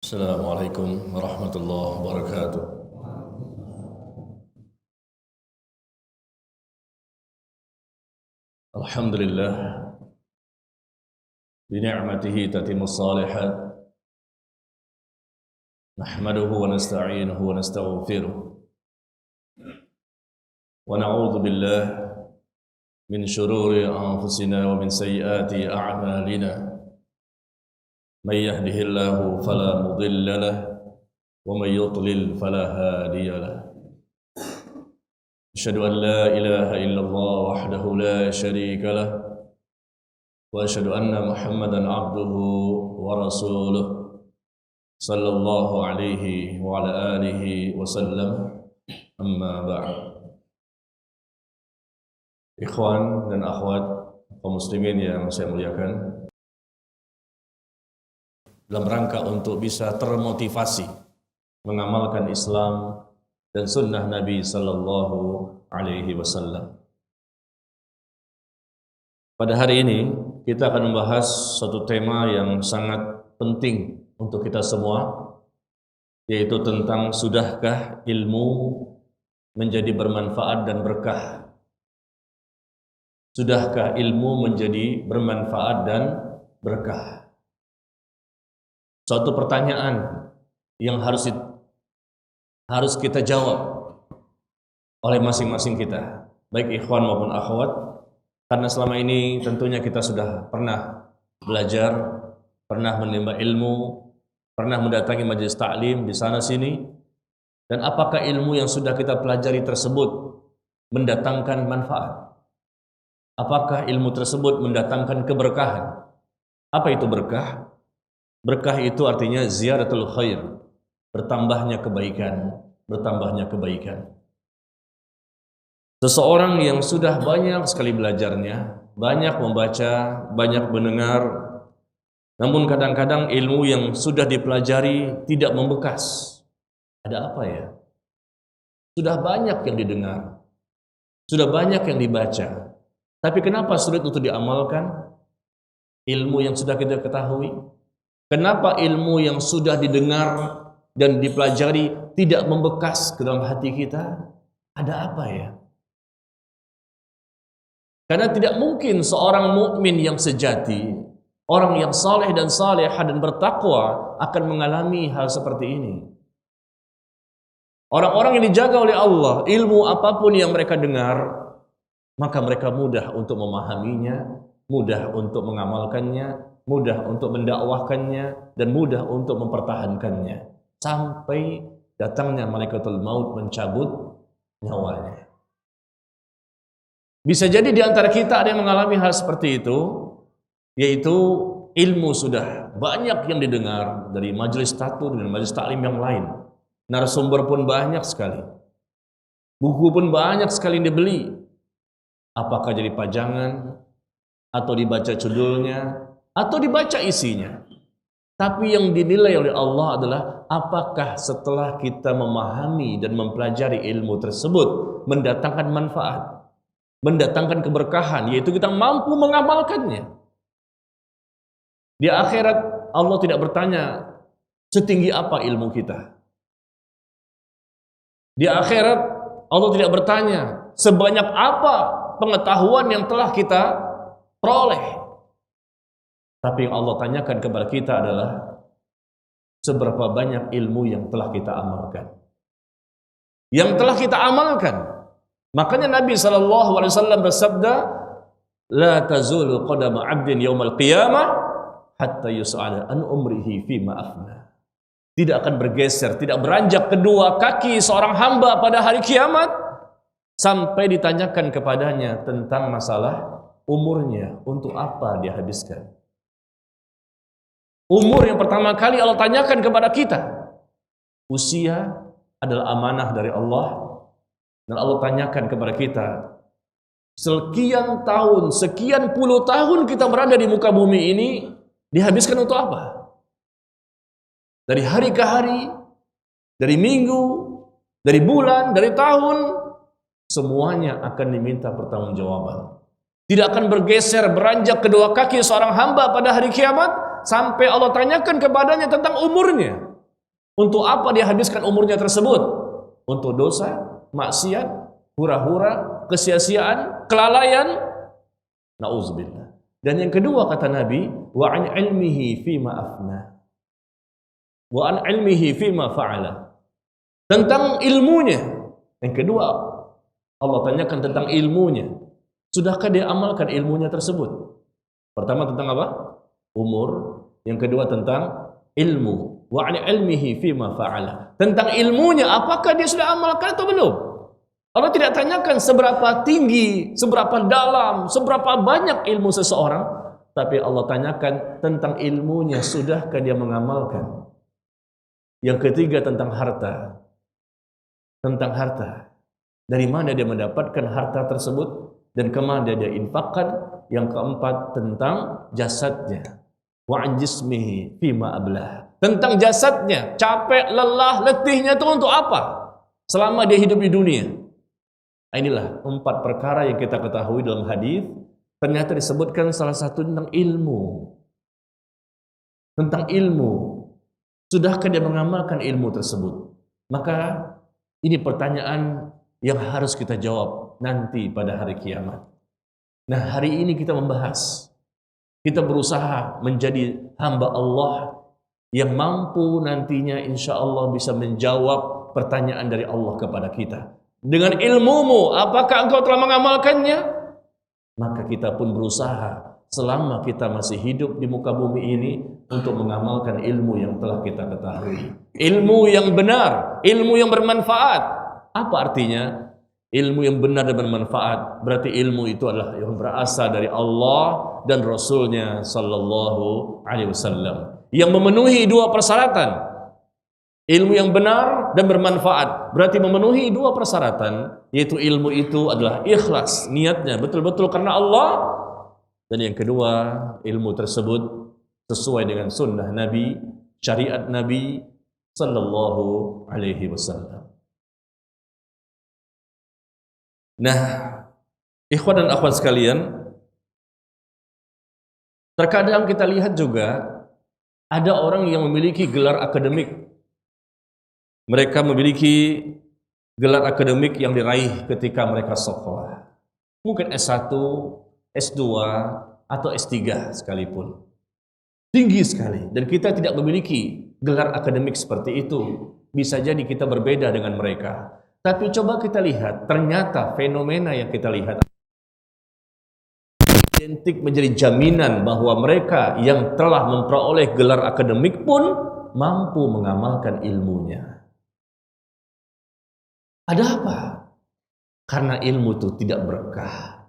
Assalamualaikum warahmatullahi wabarakatuh. Alhamdulillah bi ni'matihi tatimmus shalihat. Nahmaduhu wa nasta'inuhu wa nastaghfiruh. Wa na'udzu billahi min shururi anfusina wa min sayyiati a'malina. Man yahdihillahu fala mudilla lahu wa man yudlil fala hadiya lahu. Asyhadu an la ilaha illallah wahdahu la syarika lah wa asyhadu anna Muhammadan abduhu wa rasuluh sallallahu alaihi wa ala alihi wa sallam. Amma ba'd. Ikhwan dan akhwat kaum muslimin yang saya muliakan, dalam rangka untuk bisa termotivasi mengamalkan Islam dan sunnah Nabi sallallahu alaihi wasallam. Pada hari ini kita akan membahas suatu tema yang sangat penting untuk kita semua, yaitu tentang sudahkah ilmu menjadi bermanfaat dan berkah? Sudahkah ilmu menjadi bermanfaat dan berkah? Suatu pertanyaan yang harus kita jawab oleh masing-masing kita, baik ikhwan maupun akhwat, karena selama ini tentunya kita sudah pernah belajar, pernah menimba ilmu, pernah mendatangi majelis taklim di sana sini, dan apakah ilmu yang sudah kita pelajari tersebut mendatangkan manfaat? Apakah ilmu tersebut mendatangkan keberkahan? Apa itu berkah? Berkah itu artinya ziyadatul khair, bertambahnya kebaikan, bertambahnya kebaikan. Seseorang yang sudah banyak sekali belajarnya, banyak membaca, banyak mendengar, namun kadang-kadang ilmu yang sudah dipelajari tidak membekas. Ada apa ya? Sudah banyak yang didengar, sudah banyak yang dibaca, tapi kenapa sulit untuk diamalkan ilmu yang sudah kita ketahui? Kenapa ilmu yang sudah didengar dan dipelajari tidak membekas ke dalam hati kita? Ada apa ya? Karena tidak mungkin seorang mukmin yang sejati, orang yang saleh dan salehah dan bertakwa akan mengalami hal seperti ini. Orang-orang yang dijaga oleh Allah, ilmu apapun yang mereka dengar, maka mereka mudah untuk memahaminya, mudah untuk mengamalkannya, mudah untuk mendakwahkannya, dan mudah untuk mempertahankannya sampai datangnya malaikatul maut mencabut nyawanya. Bisa jadi di antara kita ada yang mengalami hal seperti itu, yaitu ilmu sudah banyak yang didengar dari majelis tatur dan majelis taklim yang lain, narasumber pun banyak sekali, buku pun banyak sekali yang dibeli. Apakah jadi pajangan, atau dibaca judulnya, atau dibaca isinya. Tapi yang dinilai oleh Allah adalah apakah setelah kita memahami dan mempelajari ilmu tersebut mendatangkan manfaat, mendatangkan keberkahan, yaitu kita mampu mengamalkannya. Di akhirat Allah tidak bertanya setinggi apa ilmu kita. Di akhirat Allah tidak bertanya sebanyak apa pengetahuan yang telah kita peroleh. Tapi yang Allah tanyakan kepada kita adalah seberapa banyak ilmu yang telah kita amalkan. Yang telah kita amalkan. Makanya Nabi SAW bersabda, la tazulu qadama 'abdin yaumal qiyamah hatta yus'ala an umrihi fima afna. Tidak akan bergeser, tidak beranjak kedua kaki seorang hamba pada hari kiamat sampai ditanyakan kepadanya tentang masalah umurnya, untuk apa dia habiskan. Umur yang pertama kali Allah tanyakan kepada kita. Usia adalah amanah dari Allah, dan Allah tanyakan kepada kita, sekian tahun, sekian puluh tahun kita berada di muka bumi ini, dihabiskan untuk apa? Dari hari ke hari, dari minggu, dari bulan, dari tahun, semuanya akan diminta pertanggungjawaban. Tidak akan bergeser, beranjak kedua kaki seorang hamba pada hari kiamat sampai Allah tanyakan kepadanya tentang umurnya. Untuk apa dia habiskan umurnya tersebut? Untuk dosa, maksiat, hura-hura, kesia-siaan, kelalaian. Nauzubillah. Dan yang kedua kata Nabi, wa an ilmihi fima afna. Wa an ilmihi fima fa'ala. Tentang ilmunya. Yang kedua, Allah tanyakan tentang ilmunya. Sudahkah dia amalkan ilmunya tersebut? Pertama tentang apa? Umur. Yang kedua tentang ilmu. Wa an ilmihi fima fa'ala. Tentang ilmunya, apakah dia sudah amalkan atau belum? Allah tidak tanyakan seberapa tinggi, seberapa dalam, seberapa banyak ilmu seseorang, tapi Allah tanyakan tentang ilmunya, sudahkah dia mengamalkan? Yang ketiga tentang harta. Tentang harta. Dari mana dia mendapatkan harta tersebut dan kemana dia infakkan? Yang keempat tentang jasadnya. Wa an jismihi fima ablah. Tentang jasadnya, capek, lelah, letihnya itu untuk apa? Selama dia hidup di dunia. Inilah 4 perkara yang kita ketahui dalam hadis. Ternyata disebutkan salah satu tentang ilmu. Tentang ilmu. Sudahkah dia mengamalkan ilmu tersebut? Maka ini pertanyaan yang harus kita jawab nanti pada hari kiamat. Nah, hari ini kita membahas. Kita berusaha menjadi hamba Allah yang mampu nantinya insya Allah bisa menjawab pertanyaan dari Allah kepada kita. Dengan ilmumu, apakah engkau telah mengamalkannya? Maka kita pun berusaha selama kita masih hidup di muka bumi ini untuk mengamalkan ilmu yang telah kita ketahui. Ilmu yang benar, ilmu yang bermanfaat. Apa artinya? Ilmu yang benar dan bermanfaat. Berarti ilmu itu adalah yang berasal dari Allah dan Rasulnya Sallallahu Alaihi Wasallam. Yang memenuhi 2 persyaratan. Ilmu yang benar dan bermanfaat berarti memenuhi 2 persyaratan, yaitu ilmu itu adalah ikhlas, niatnya betul-betul karena Allah, dan yang kedua ilmu tersebut sesuai dengan sunnah Nabi, syariat Nabi Sallallahu Alaihi Wasallam. Nah, ikhwan dan akhwat sekalian, terkadang kita lihat juga ada orang yang memiliki gelar akademik. Mereka memiliki gelar akademik yang diraih ketika mereka sekolah. Mungkin S1, S2, atau S3 sekalipun. Tinggi sekali. Dan kita tidak memiliki gelar akademik seperti itu. Bisa jadi kita berbeda dengan mereka. Tapi coba kita lihat, ternyata fenomena yang kita lihat identik menjadi jaminan bahwa mereka yang telah memperoleh gelar akademik pun mampu mengamalkan ilmunya. Ada apa? Karena ilmu itu tidak berkah.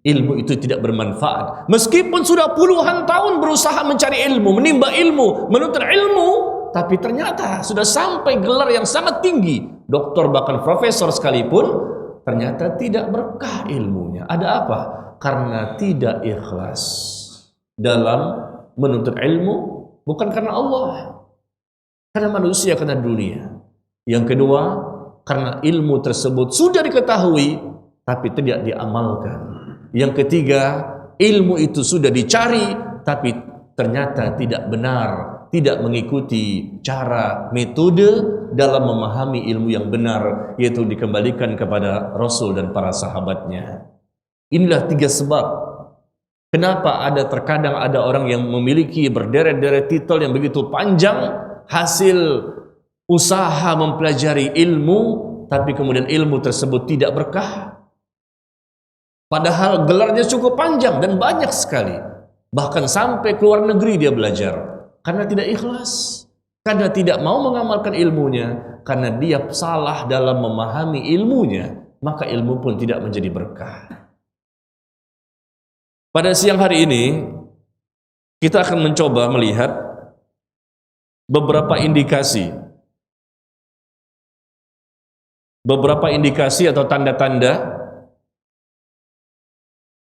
Ilmu itu tidak bermanfaat. Meskipun sudah puluhan tahun berusaha mencari ilmu, menimba ilmu, menuntut ilmu, tapi ternyata sudah sampai gelar yang sangat tinggi, doktor bahkan profesor sekalipun, ternyata tidak berkah ilmunya. Ada apa? Karena tidak ikhlas dalam menuntut ilmu, bukan karena Allah, karena manusia, karena dunia. Yang kedua, karena ilmu tersebut sudah diketahui tapi tidak diamalkan. Yang ketiga, ilmu itu sudah dicari tapi ternyata tidak benar, tidak mengikuti cara metode dalam memahami ilmu yang benar, yaitu dikembalikan kepada Rasul dan para sahabatnya. Inilah 3 sebab kenapa terkadang ada orang yang memiliki berderet-deret titel yang begitu panjang, hasil usaha mempelajari ilmu, tapi kemudian ilmu tersebut tidak berkah. Padahal gelarnya cukup panjang dan banyak sekali. Bahkan sampai ke luar negeri dia belajar. Karena tidak ikhlas. Karena tidak mau mengamalkan ilmunya. Karena dia salah dalam memahami ilmunya. Maka ilmu pun tidak menjadi berkah. Pada siang hari ini, kita akan mencoba melihat beberapa indikasi atau tanda-tanda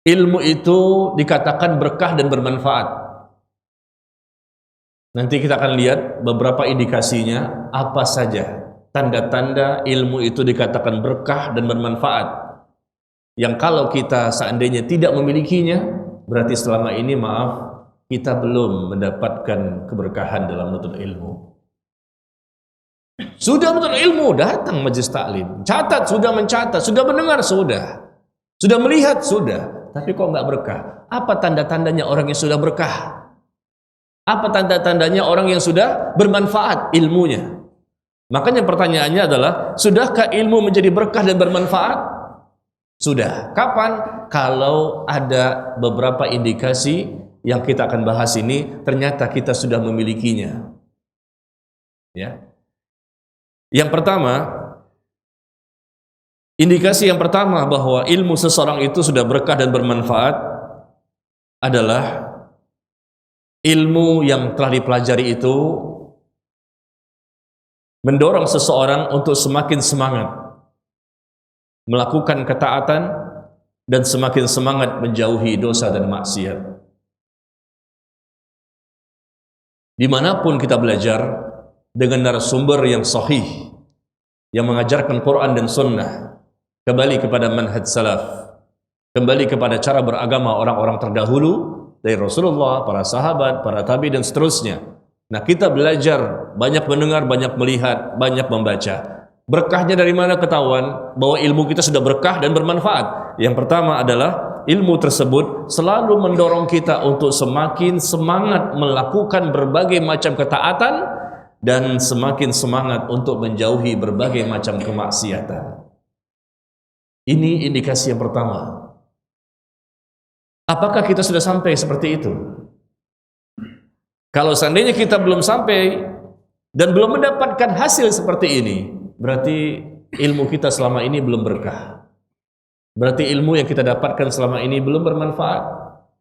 ilmu itu dikatakan berkah dan bermanfaat. Nanti kita akan lihat beberapa indikasinya, apa saja tanda-tanda ilmu itu dikatakan berkah dan bermanfaat, yang kalau kita seandainya tidak memilikinya, berarti selama ini kita belum mendapatkan keberkahan dalam menuntut ilmu. Sudah menuntut ilmu, datang majelis taklim. Catat, sudah mencatat, sudah mendengar, sudah. Sudah melihat, sudah. Tapi kok nggak berkah? Apa tanda-tandanya orang yang sudah berkah? Apa tanda-tandanya orang yang sudah bermanfaat ilmunya? Makanya pertanyaannya adalah, sudahkah ilmu menjadi berkah dan bermanfaat? Sudah. Kapan? Kalau ada beberapa indikasi yang kita akan bahas ini, ternyata kita sudah memilikinya. Ya. Yang pertama, indikasi yang pertama bahwa ilmu seseorang itu sudah berkah dan bermanfaat adalah ilmu yang telah dipelajari itu mendorong seseorang untuk semakin semangat melakukan ketaatan dan semakin semangat menjauhi dosa dan maksiat. Dimanapun kita belajar dengan narasumber yang sahih, yang mengajarkan Quran dan Sunnah, kembali kepada manhaj salaf, kembali kepada cara beragama orang-orang terdahulu dari Rasulullah, para sahabat, para tabi dan seterusnya. Nah, kita belajar, banyak mendengar, banyak melihat, banyak membaca. Berkahnya dari mana ketahuan bahwa ilmu kita sudah berkah dan bermanfaat? Yang pertama adalah ilmu tersebut selalu mendorong kita untuk semakin semangat melakukan berbagai macam ketaatan dan semakin semangat untuk menjauhi berbagai macam kemaksiatan. Ini indikasi yang pertama. Apakah kita sudah sampai seperti itu? Kalau seandainya kita belum sampai dan belum mendapatkan hasil seperti ini, berarti ilmu kita selama ini belum berkah. Berarti ilmu yang kita dapatkan selama ini belum bermanfaat.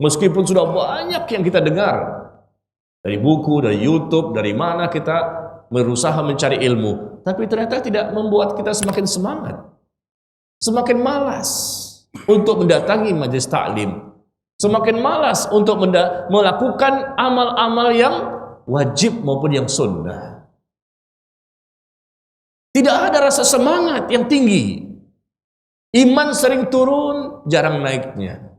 Meskipun sudah banyak yang kita dengar dari buku, dari YouTube, dari mana kita berusaha mencari ilmu, tapi ternyata tidak membuat kita semakin semangat, semakin malas untuk mendatangi majelis taklim, semakin malas untuk melakukan amal-amal yang wajib maupun yang sunnah. Tidak ada rasa semangat yang tinggi. Iman sering turun, jarang naiknya.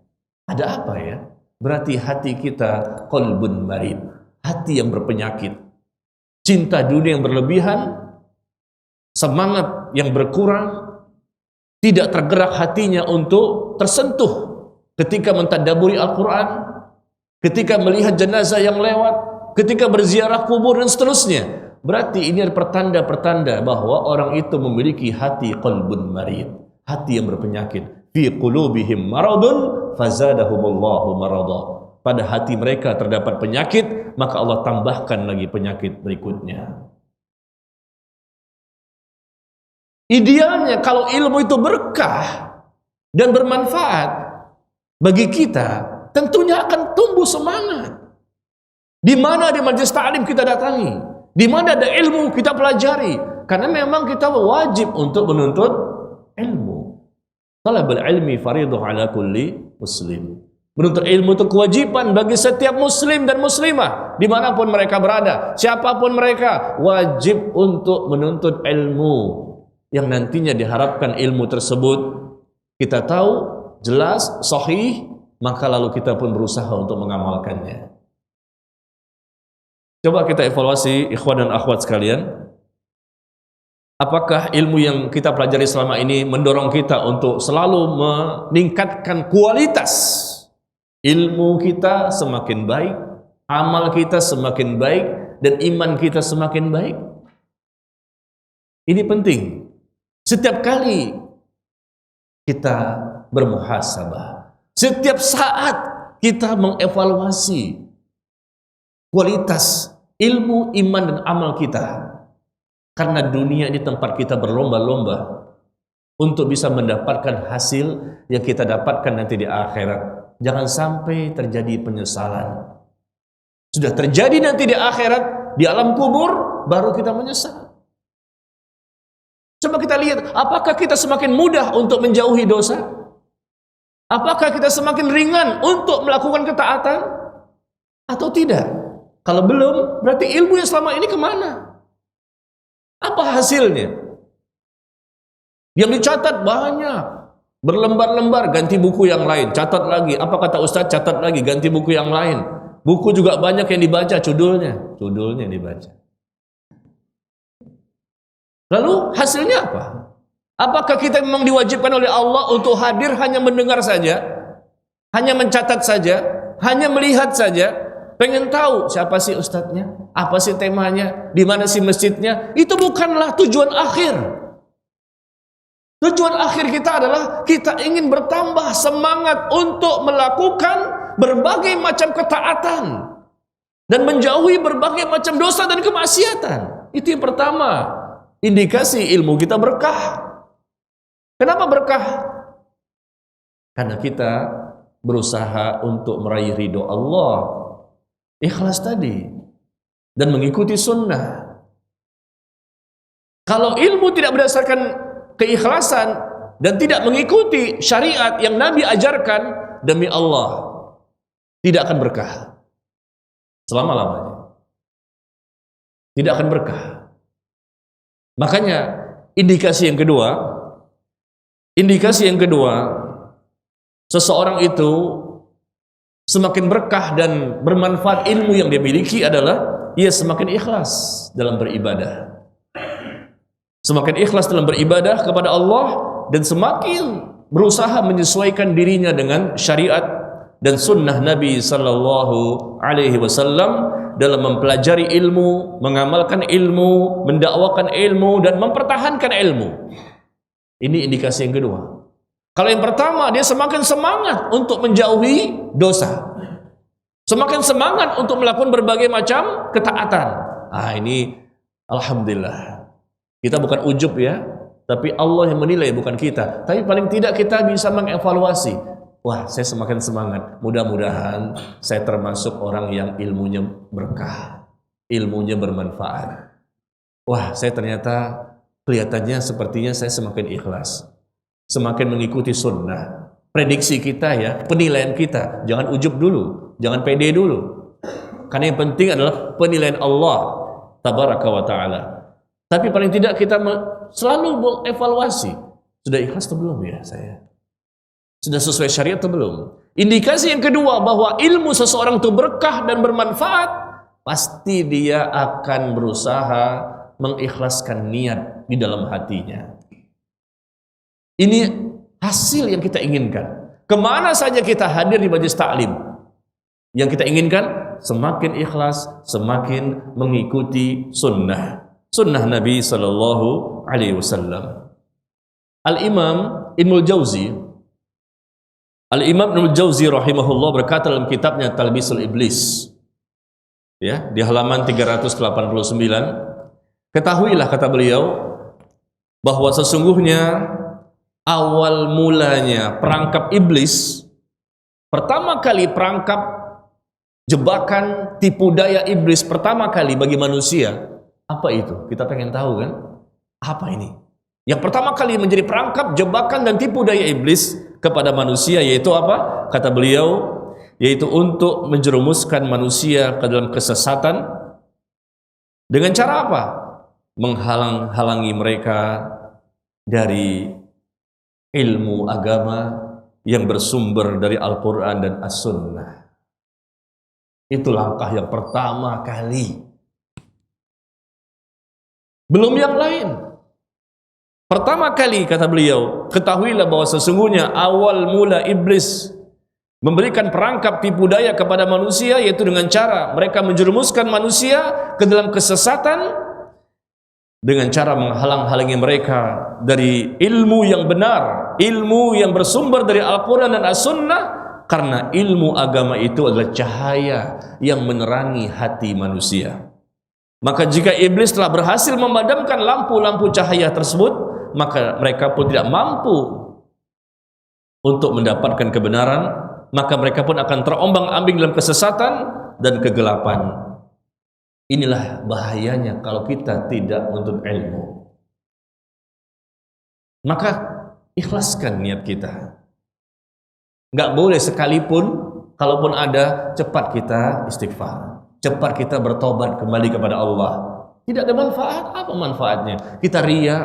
Ada apa ya? Berarti hati kita qalbun marid, hati yang berpenyakit. Cinta dunia yang berlebihan, semangat yang berkurang, tidak tergerak hatinya untuk tersentuh ketika mentadabburi Al-Quran, ketika melihat jenazah yang lewat, ketika berziarah kubur dan seterusnya. Berarti ini adalah pertanda-pertanda bahwa orang itu memiliki hati qalbun marid, hati yang berpenyakit. Fi qulubihim maradun fazadahumullahu marada. Pada hati mereka terdapat penyakit, maka Allah tambahkan lagi penyakit berikutnya. Idealnya kalau ilmu itu berkah dan bermanfaat bagi kita, tentunya akan tumbuh semangat. Di mana di majelis ta'lim kita datangi, di mana ada ilmu kita pelajari, karena memang kita wajib untuk menuntut ilmu. Talabul ilmi fardhu ala kulli muslim. Menuntut ilmu itu kewajiban bagi setiap muslim dan muslimah dimanapun mereka berada, siapapun mereka, wajib untuk menuntut ilmu yang nantinya diharapkan ilmu tersebut kita tahu jelas, sahih, maka lalu kita pun berusaha untuk mengamalkannya. Coba kita evaluasi ikhwan dan akhwat sekalian. Apakah ilmu yang kita pelajari selama ini mendorong kita untuk selalu meningkatkan kualitas ilmu kita semakin baik, amal kita semakin baik, dan iman kita semakin baik? Ini penting. Setiap kali kita bermuhasabah, setiap saat kita mengevaluasi kualitas ilmu, iman, dan amal kita. Karena dunia ini tempat kita berlomba-lomba untuk bisa mendapatkan hasil yang kita dapatkan nanti di akhirat. Jangan sampai terjadi penyesalan. Sudah terjadi nanti di akhirat, di alam kubur, baru kita menyesal. Coba kita lihat, apakah kita semakin mudah untuk menjauhi dosa? Apakah kita semakin ringan untuk melakukan ketaatan? Atau tidak? Kalau belum, berarti ilmu yang selama ini kemana? Apa hasilnya? Yang dicatat banyak, berlembar-lembar, ganti buku yang lain, catat lagi. Apa kata Ustaz? Catat lagi, ganti buku yang lain. Buku juga banyak yang dibaca, judulnya yang dibaca. Lalu hasilnya apa? Apakah kita memang diwajibkan oleh Allah untuk hadir hanya mendengar saja, hanya mencatat saja, hanya melihat saja, pengen tahu siapa sih ustadznya, apa sih temanya, di mana sih masjidnya? Itu bukanlah tujuan akhir. Tujuan akhir kita adalah kita ingin bertambah semangat untuk melakukan berbagai macam ketaatan dan menjauhi berbagai macam dosa dan kemaksiatan. Itu yang pertama. Indikasi ilmu kita berkah. Kenapa berkah? Karena kita berusaha untuk meraih ridho Allah, ikhlas tadi, dan mengikuti sunnah. Kalau ilmu tidak berdasarkan keikhlasan dan tidak mengikuti syariat yang Nabi ajarkan, demi Allah tidak akan berkah selama-lamanya. Tidak akan berkah. Makanya indikasi yang kedua, seseorang itu semakin berkah dan bermanfaat ilmu yang dia miliki adalah ia semakin ikhlas dalam beribadah. Semakin ikhlas dalam beribadah kepada Allah dan semakin berusaha menyesuaikan dirinya dengan syariat dan sunnah Nabi sallallahu alaihi wasallam dalam mempelajari ilmu, mengamalkan ilmu, mendakwakan ilmu dan mempertahankan ilmu. Ini indikasi yang kedua. Kalau yang pertama, dia semakin semangat untuk menjauhi dosa, semakin semangat untuk melakukan berbagai macam ketaatan. Ini alhamdulillah. Kita bukan ujub ya, tapi Allah yang menilai, bukan kita. Tapi paling tidak kita bisa mengevaluasi. Wah, saya semakin semangat. Mudah-mudahan saya termasuk orang yang ilmunya berkah, ilmunya bermanfaat. Wah, saya ternyata kelihatannya sepertinya saya semakin ikhlas, semakin mengikuti sunnah. Prediksi kita ya, penilaian kita. Jangan ujub dulu, jangan pede dulu. Karena yang penting adalah penilaian Allah tabaraka wa ta'ala. Tapi paling tidak kita selalu mengevaluasi. Sudah ikhlas atau belum ya saya? Sudah sesuai syariat atau belum? Indikasi yang kedua bahwa ilmu seseorang itu berkah dan bermanfaat, pasti dia akan berusaha mengikhlaskan niat di dalam hatinya. Ini hasil yang kita inginkan. Kemana saja kita hadir di majelis taklim, yang kita inginkan semakin ikhlas, semakin mengikuti sunnah Nabi sallallahu alaihi wasallam. Al-Imam Ibnul Jauzi rahimahullah berkata dalam kitabnya Talbisul Iblis, ya, di halaman 389, ketahuilah, kata beliau, bahwa sesungguhnya awal mulanya perangkap iblis, pertama kali perangkap jebakan tipu daya iblis pertama kali bagi manusia, apa itu? Kita pengen tahu kan? Apa ini? Yang pertama kali menjadi perangkap jebakan dan tipu daya iblis kepada manusia, yaitu apa? Kata beliau, yaitu untuk menjerumuskan manusia ke dalam kesesatan dengan cara apa? Menghalang-halangi mereka dari ilmu agama yang bersumber dari Al-Quran dan As-Sunnah. Itu langkah yang pertama kali. Belum yang lain. Pertama kali, kata beliau, ketahuilah bahwa sesungguhnya awal mula iblis memberikan perangkap tipu daya kepada manusia, yaitu dengan cara mereka menjerumuskan manusia ke dalam kesesatan dengan cara menghalang-halangi mereka dari ilmu yang benar, ilmu yang bersumber dari Al-Quran dan As-Sunnah, karena ilmu agama itu adalah cahaya yang menerangi hati manusia. Maka jika iblis telah berhasil memadamkan lampu-lampu cahaya tersebut, maka mereka pun tidak mampu untuk mendapatkan kebenaran, maka mereka pun akan terombang-ambing dalam kesesatan dan kegelapan. Inilah bahayanya kalau kita tidak menuntut ilmu. Maka ikhlaskan niat kita. Nggak boleh sekalipun, kalaupun ada, cepat kita istighfar, cepat kita bertobat kembali kepada Allah. Tidak ada manfaat. Apa manfaatnya? Kita ria.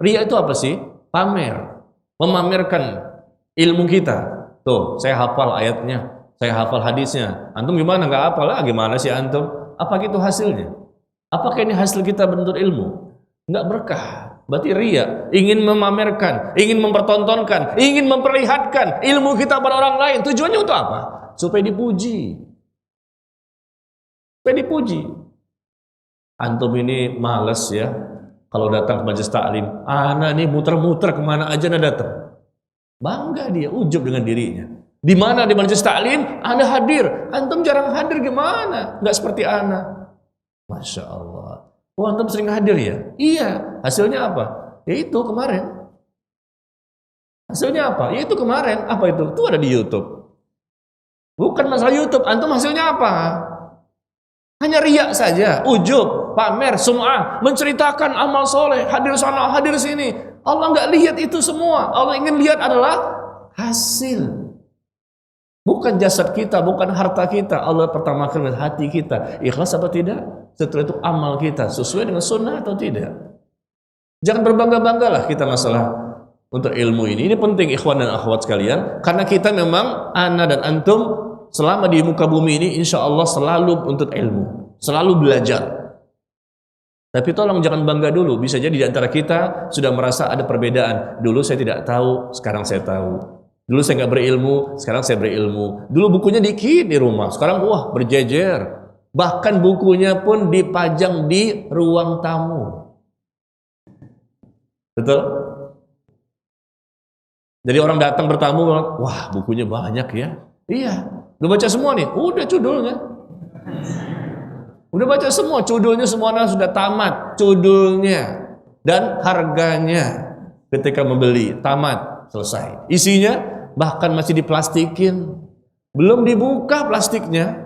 Ria itu apa sih? Pamer, memamerkan ilmu kita. Tuh, saya hafal ayatnya, saya hafal hadisnya. Antum gimana? Nggak hafal lah? Gimana sih antum? Apa gitu hasilnya? Apakah ini hasil kita menuntut ilmu? nggak berkah. Berarti riya, ingin memamerkan, ingin mempertontonkan, ingin memperlihatkan ilmu kita pada orang lain. Tujuannya untuk apa? Supaya dipuji. Supaya dipuji. Antum ini males ya, kalau datang ke majelis taklim, anak nih muter-muter kemana aja anda datang. Bangga dia, ujub dengan dirinya. Di mana di majelis taklim, anda hadir. Antum jarang hadir gimana? Nggak seperti anak. Masya Allah. Oh, antum sering hadir ya? Iya. Hasilnya apa? Ya itu kemarin. Hasilnya apa? Ya itu kemarin. Apa itu? Itu ada di YouTube. Bukan masalah YouTube. Antum hasilnya apa? Hanya riak saja. Ujub, pamer, sum'ah, menceritakan amal soleh, hadir sana, hadir sini. Allah nggak lihat itu semua. Allah ingin lihat adalah hasil. Bukan jasad kita, bukan harta kita. Allah pertamakan hati kita. Ikhlas apa tidak? Setelah itu amal kita sesuai dengan sunnah atau tidak. Jangan berbangga-banggalah kita masalah untuk ilmu ini. Ini penting ikhwan dan akhwat sekalian. Karena kita memang, ana dan antum, selama di muka bumi ini insya Allah selalu untuk ilmu. Selalu belajar. Tapi tolong jangan bangga dulu. Bisa jadi di antara kita sudah merasa ada perbedaan. Dulu saya tidak tahu, sekarang saya tahu. Dulu saya nggak berilmu, sekarang saya berilmu. Dulu bukunya dikit di rumah, sekarang wah berjejer. Bahkan bukunya pun dipajang di ruang tamu. Betul? Jadi orang datang bertamu, wah bukunya banyak ya. Iya, udah baca semua nih? Udah judulnya. Udah baca semua, judulnya semuanya sudah tamat. Judulnya dan harganya ketika membeli, tamat, selesai. Isinya bahkan masih diplastikin, belum dibuka plastiknya.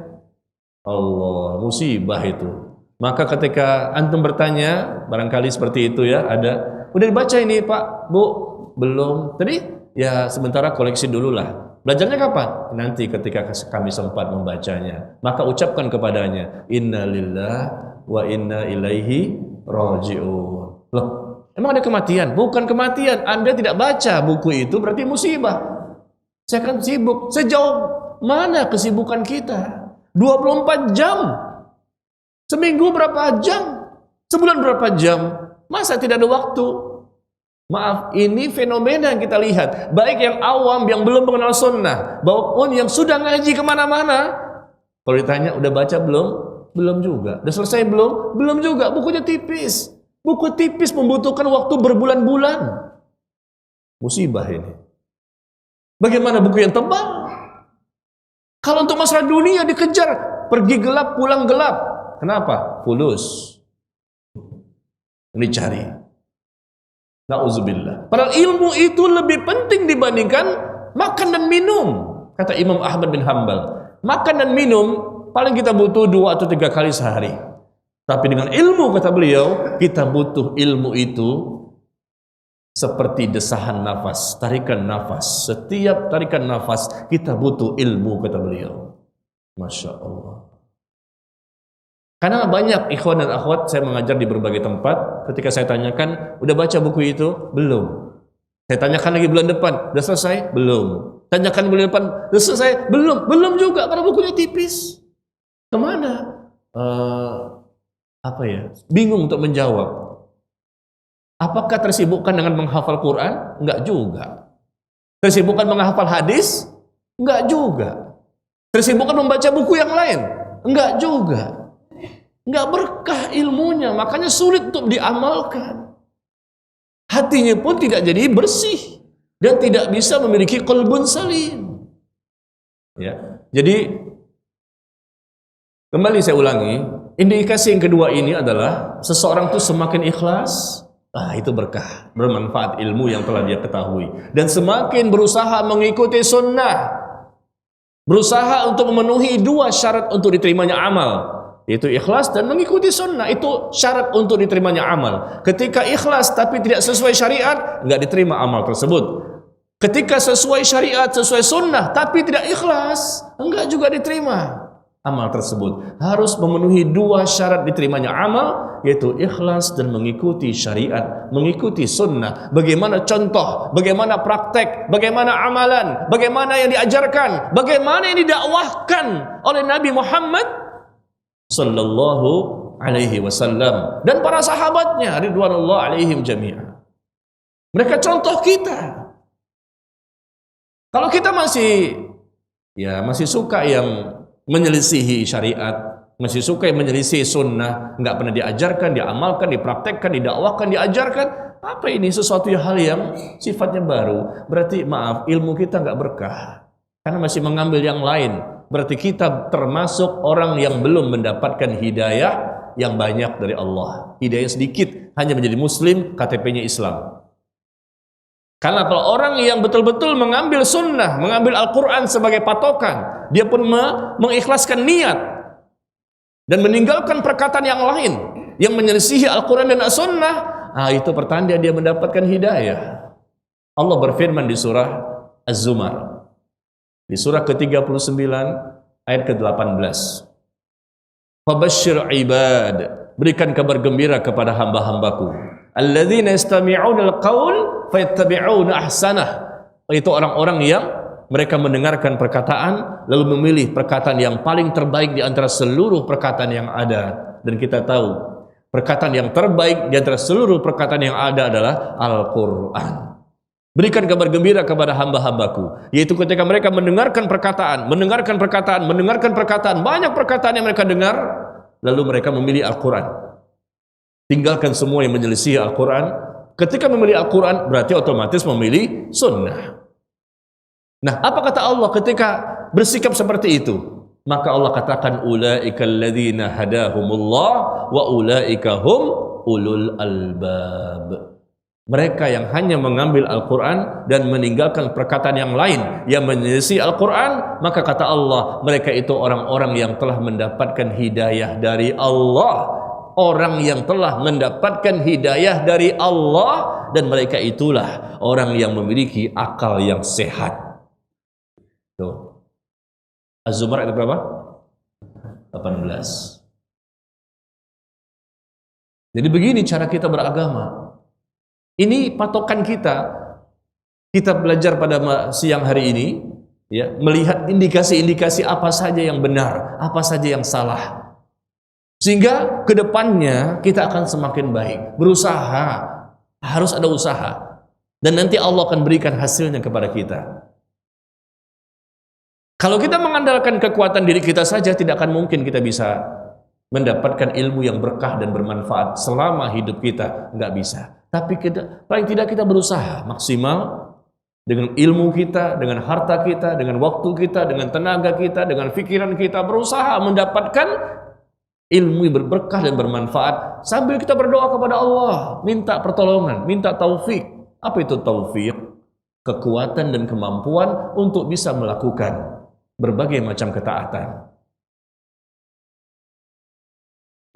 Allah, musibah itu. Maka ketika antum bertanya, barangkali seperti itu ya, ada, udah dibaca ini Pak, Bu? Belum. Tadi ya sementara koleksi dulu lah. Belajarnya kapan? Nanti ketika kami sempat membacanya. Maka ucapkan kepadanya, Inna lillahi wa inna ilaihi raji'un. Loh, emang ada kematian? Bukan kematian. Anda tidak baca buku itu berarti musibah. Saya kan sibuk. Sejauh mana kesibukan kita? 24 jam. Seminggu berapa jam? Sebulan berapa jam? Masa tidak ada waktu? Maaf, ini fenomena yang kita lihat. Baik yang awam, yang belum mengenal sunnah, maupun yang sudah ngaji kemana-mana. Kalau ditanya, udah baca belum? Belum juga. Udah selesai belum? Belum juga. Bukunya tipis. Buku tipis membutuhkan waktu berbulan-bulan. Musibah ini. Bagaimana buku yang tebal? Kalau untuk masalah dunia dikejar, pergi gelap, pulang gelap. Kenapa? Fulus. Ini cari. Nauzubillah. Padahal ilmu itu lebih penting dibandingkan makan dan minum. Kata Imam Ahmad bin Hanbal. Makan dan minum paling kita butuh 2 atau 3 kali sehari. Tapi dengan ilmu, kata beliau, kita butuh ilmu itu seperti desahan nafas, tarikan nafas. Setiap tarikan nafas kita butuh ilmu, kata beliau. Masya Allah. Karena banyak ikhwan dan akhwat saya mengajar di berbagai tempat. Ketika saya tanyakan, udah baca buku itu? Belum. Saya tanyakan lagi bulan depan, udah selesai? Belum. Tanyakan bulan depan, udah selesai? Belum. Belum juga, karena bukunya tipis. Kemana? Bingung untuk menjawab. Apakah tersibukkan dengan menghafal Quran? Enggak juga. Tersibukkan menghafal hadis? Enggak juga. Tersibukkan membaca buku yang lain? Enggak juga. Enggak berkah ilmunya, makanya sulit untuk diamalkan. Hatinya pun tidak jadi bersih dan tidak bisa memiliki qalbun salim. Ya. Jadi kembali saya ulangi, indikasi yang kedua ini adalah seseorang itu semakin ikhlas, itu berkah, bermanfaat ilmu yang telah dia ketahui. Dan semakin berusaha mengikuti sunnah, berusaha untuk memenuhi 2 syarat untuk diterimanya amal, yaitu ikhlas dan mengikuti sunnah. Itu syarat untuk diterimanya amal. Ketika ikhlas tapi tidak sesuai syariat, enggak diterima amal tersebut. Ketika sesuai syariat, sesuai sunnah tapi tidak ikhlas, enggak juga diterima amal tersebut. Harus memenuhi 2 syarat diterimanya amal, yaitu ikhlas dan mengikuti syariat, mengikuti sunnah. Bagaimana contoh, bagaimana praktek, bagaimana amalan, bagaimana yang diajarkan, bagaimana yang didakwahkan oleh Nabi Muhammad sallallahu alaihi wasallam dan para sahabatnya ridwanullah alaihim jami'an. Mereka contoh kita. Kalau kita masih suka yang menyelisihi syariat, masih suka yang menyelisih sunnah, nggak pernah diajarkan, diamalkan, dipraktekkan, didakwakan, diajarkan, apa ini sesuatu hal yang sifatnya baru? Berarti maaf, ilmu kita nggak berkah karena masih mengambil yang lain. Berarti kita termasuk orang yang belum mendapatkan hidayah yang banyak dari Allah. Hidayah sedikit, hanya menjadi muslim, KTP-nya Islam. Karena kalau orang yang betul-betul mengambil sunnah, mengambil Al-Quran sebagai patokan, dia pun mengikhlaskan niat dan meninggalkan perkataan yang lain yang menyelisihi Al-Quran dan As-Sunnah, itu pertanda dia mendapatkan hidayah. Allah berfirman di surah Az-Zumar, di surah ke-39 ayat ke-18, Fabashshir ibad, berikan kabar gembira kepada hamba-hambaku, alladzina yastami'unal qaul fayattabi'una ahsanah, itu orang-orang yang mereka mendengarkan perkataan lalu memilih perkataan yang paling terbaik di antara seluruh perkataan yang ada. Dan kita tahu perkataan yang terbaik di antara seluruh perkataan yang ada adalah Al-Quran. Berikan kabar gembira kepada hamba-hambaku, yaitu ketika mereka mendengarkan perkataan, banyak perkataan yang mereka dengar, lalu mereka memilih Al-Quran, tinggalkan semua yang menyelisih Al-Quran. Ketika memilih Al-Quran berarti otomatis memilih sunnah. Nah, apa kata Allah ketika bersikap seperti itu? Maka Allah katakan, ulaika alladzina hadahumullah wa ulaika hum ulul albab. Mereka yang hanya mengambil Al-Quran dan meninggalkan perkataan yang lain yang menyelisih Al-Quran, maka kata Allah, mereka itu orang-orang yang telah mendapatkan hidayah dari Allah. Orang yang telah mendapatkan hidayah dari Allah, dan mereka itulah orang yang memiliki akal yang sehat. Tuh. Az-Zumar ayat berapa? 18. Jadi begini cara kita beragama. Ini patokan kita. Kita belajar pada siang hari ini, ya, melihat indikasi-indikasi apa saja yang benar, apa saja yang salah. Sehingga kedepannya kita akan semakin baik. Berusaha, harus ada usaha. Dan nanti Allah akan berikan hasilnya kepada kita. Kalau kita mengandalkan kekuatan diri kita saja, tidak akan mungkin kita bisa mendapatkan ilmu yang berkah dan bermanfaat selama hidup kita. Nggak bisa. Tapi paling tidak kita berusaha maksimal dengan ilmu kita, dengan harta kita, dengan waktu kita, dengan tenaga kita, dengan pikiran kita, berusaha mendapatkan ilmu yang berberkah dan bermanfaat sambil kita berdoa kepada Allah, minta pertolongan, minta taufik. Apa itu taufik? Kekuatan dan kemampuan untuk bisa melakukan berbagai macam ketaatan.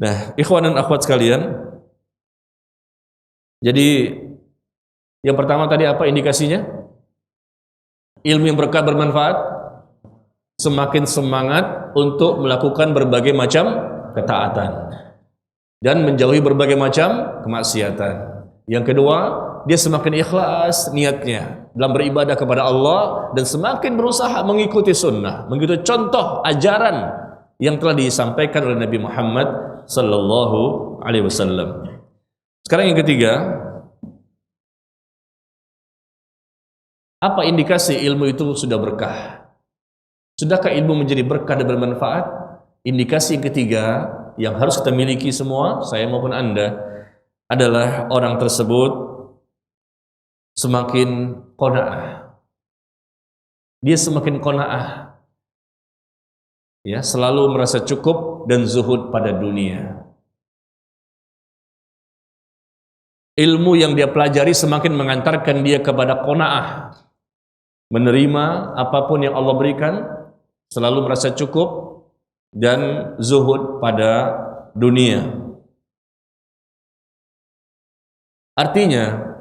Nah, ikhwan dan akhwat sekalian, jadi yang pertama tadi apa indikasinya? Ilmu yang berkah bermanfaat, semakin semangat untuk melakukan berbagai macam ketaatan dan menjauhi berbagai macam kemaksiatan. Yang kedua, dia semakin ikhlas niatnya dalam beribadah kepada Allah dan semakin berusaha mengikuti sunnah, mengikuti contoh ajaran yang telah disampaikan oleh Nabi Muhammad sallallahu alaihi wasallam. Sekarang yang ketiga, apa indikasi ilmu itu sudah berkah? Sudahkah ilmu menjadi berkah dan bermanfaat? Indikasi yang ketiga yang harus kita miliki semua, saya maupun Anda, adalah orang tersebut semakin qanaah. Dia semakin qanaah, ya, selalu merasa cukup dan zuhud pada dunia. Ilmu yang dia pelajari semakin mengantarkan dia kepada qanaah, menerima apapun yang Allah berikan, selalu merasa cukup dan zuhud pada dunia. Artinya,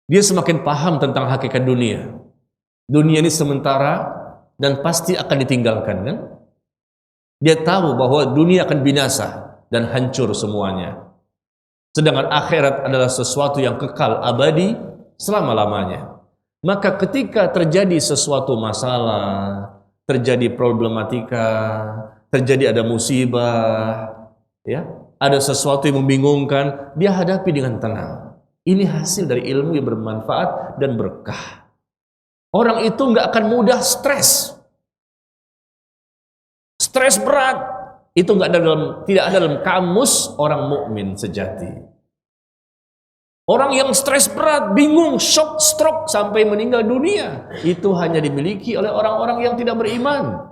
dia semakin paham tentang hakikat dunia. Dunia ini sementara dan pasti akan ditinggalkan, kan? Dia tahu bahwa dunia akan binasa dan hancur semuanya. Sedangkan akhirat adalah sesuatu yang kekal abadi selama-lamanya. Maka ketika terjadi sesuatu masalah, terjadi problematika, terjadi ada musibah, ya, ada sesuatu yang membingungkan, dia hadapi dengan tenang. Ini hasil dari ilmu yang bermanfaat dan berkah. Orang itu nggak akan mudah stres. Stres berat itu tidak ada dalam kamus orang mukmin sejati. Orang yang stres berat, bingung, shock, stroke sampai meninggal dunia, itu hanya dimiliki oleh orang-orang yang tidak beriman.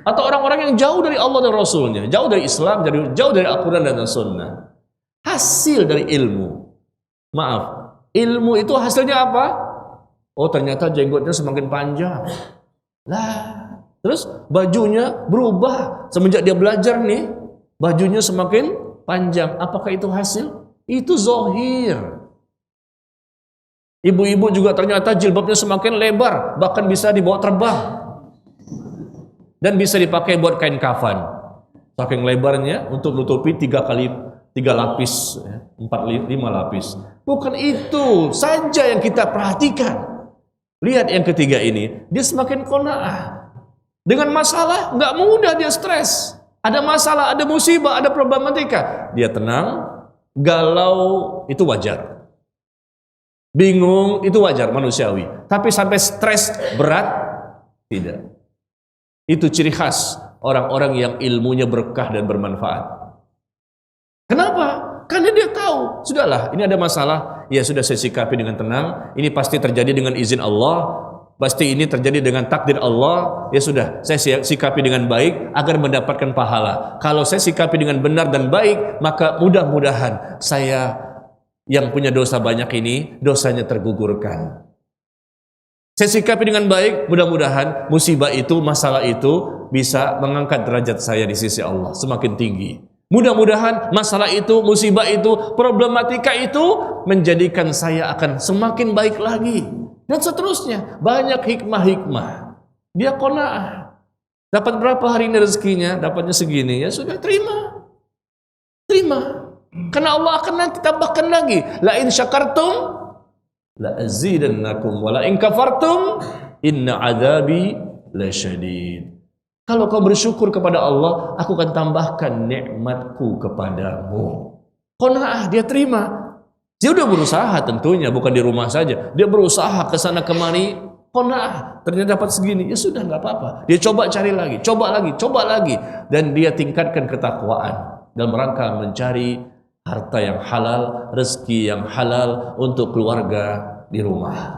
Atau orang-orang yang jauh dari Allah dan Rasulnya, jauh dari Islam, jauh dari Al-Quran dan As-Sunnah. Hasil dari ilmu. Maaf, ilmu itu hasilnya apa? Oh, ternyata jenggotnya semakin panjang. Lah, terus bajunya berubah. Semenjak dia belajar nih, bajunya semakin panjang. Apakah itu hasil? Itu zahir. Ibu-ibu juga ternyata jilbabnya semakin lebar, bahkan bisa dibawa terbang. Dan bisa dipakai buat kain kafan. Saking lebarnya untuk nutupi 3 lapis, 4-5 lapis. Bukan itu saja yang kita perhatikan. Lihat yang ketiga ini, dia semakin qanaah. Dengan masalah nggak mudah dia stres. Ada masalah, ada musibah, ada problematika, dia tenang. Galau itu wajar. Bingung itu wajar, manusiawi. Tapi sampai stres berat tidak. Itu ciri khas orang-orang yang ilmunya berkah dan bermanfaat. Kenapa? Karena dia tahu, sudahlah, ini ada masalah, ya sudah saya sikapi dengan tenang, ini pasti terjadi dengan izin Allah, pasti ini terjadi dengan takdir Allah, ya sudah, saya sikapi dengan baik agar mendapatkan pahala. Kalau saya sikapi dengan benar dan baik, maka mudah-mudahan saya yang punya dosa banyak ini, dosanya tergugurkan. Saya sikapi dengan baik, mudah-mudahan musibah itu, masalah itu bisa mengangkat derajat saya di sisi Allah semakin tinggi. Mudah-mudahan masalah itu, musibah itu, problematika itu menjadikan saya akan semakin baik lagi. Dan seterusnya, banyak hikmah-hikmah. Dia qanaah. Dapat berapa hari ini rezekinya? Dapatnya segini, ya sudah, terima. Terima. Karena Allah akan nanti tambahkan lagi. La in syakartum la azidannakum wa la in kafartum inna adzabi lasyadid. Kalau kau bersyukur kepada Allah, aku akan tambahkan nikmatku kepadamu. Qanaah, dia terima. Dia udah berusaha tentunya, bukan di rumah saja. Dia berusaha ke sana kemari, qanaah. Ternyata dapat segini, ya sudah, nggak apa-apa. Dia coba cari lagi, coba lagi. Dan dia tingkatkan ketakwaan dalam rangka mencari harta yang halal, rezeki yang halal untuk keluarga di rumah.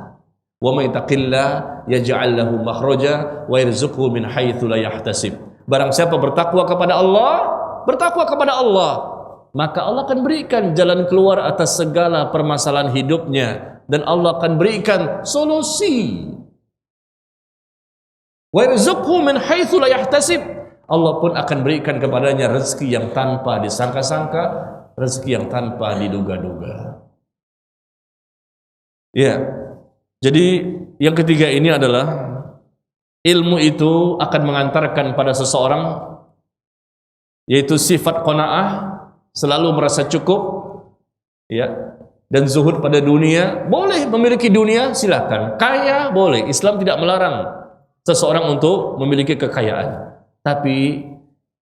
Wa may taqillah yaj'al lahu makhraja wa yarzuqhu min haitsu la yahtasib. Barang siapa bertakwa kepada Allah, maka Allah akan berikan jalan keluar atas segala permasalahan hidupnya dan Allah akan berikan solusi. Wa yarzuqhu min haitsu la yahtasib. Allah pun akan berikan kepadanya rezeki yang tanpa disangka-sangka, rezeki yang tanpa diduga-duga. Ya. Jadi yang ketiga ini adalah ilmu itu akan mengantarkan pada seseorang yaitu sifat qanaah, selalu merasa cukup, ya, dan zuhud pada dunia. Boleh memiliki dunia, silakan. Kaya boleh, Islam tidak melarang seseorang untuk memiliki kekayaan. Tapi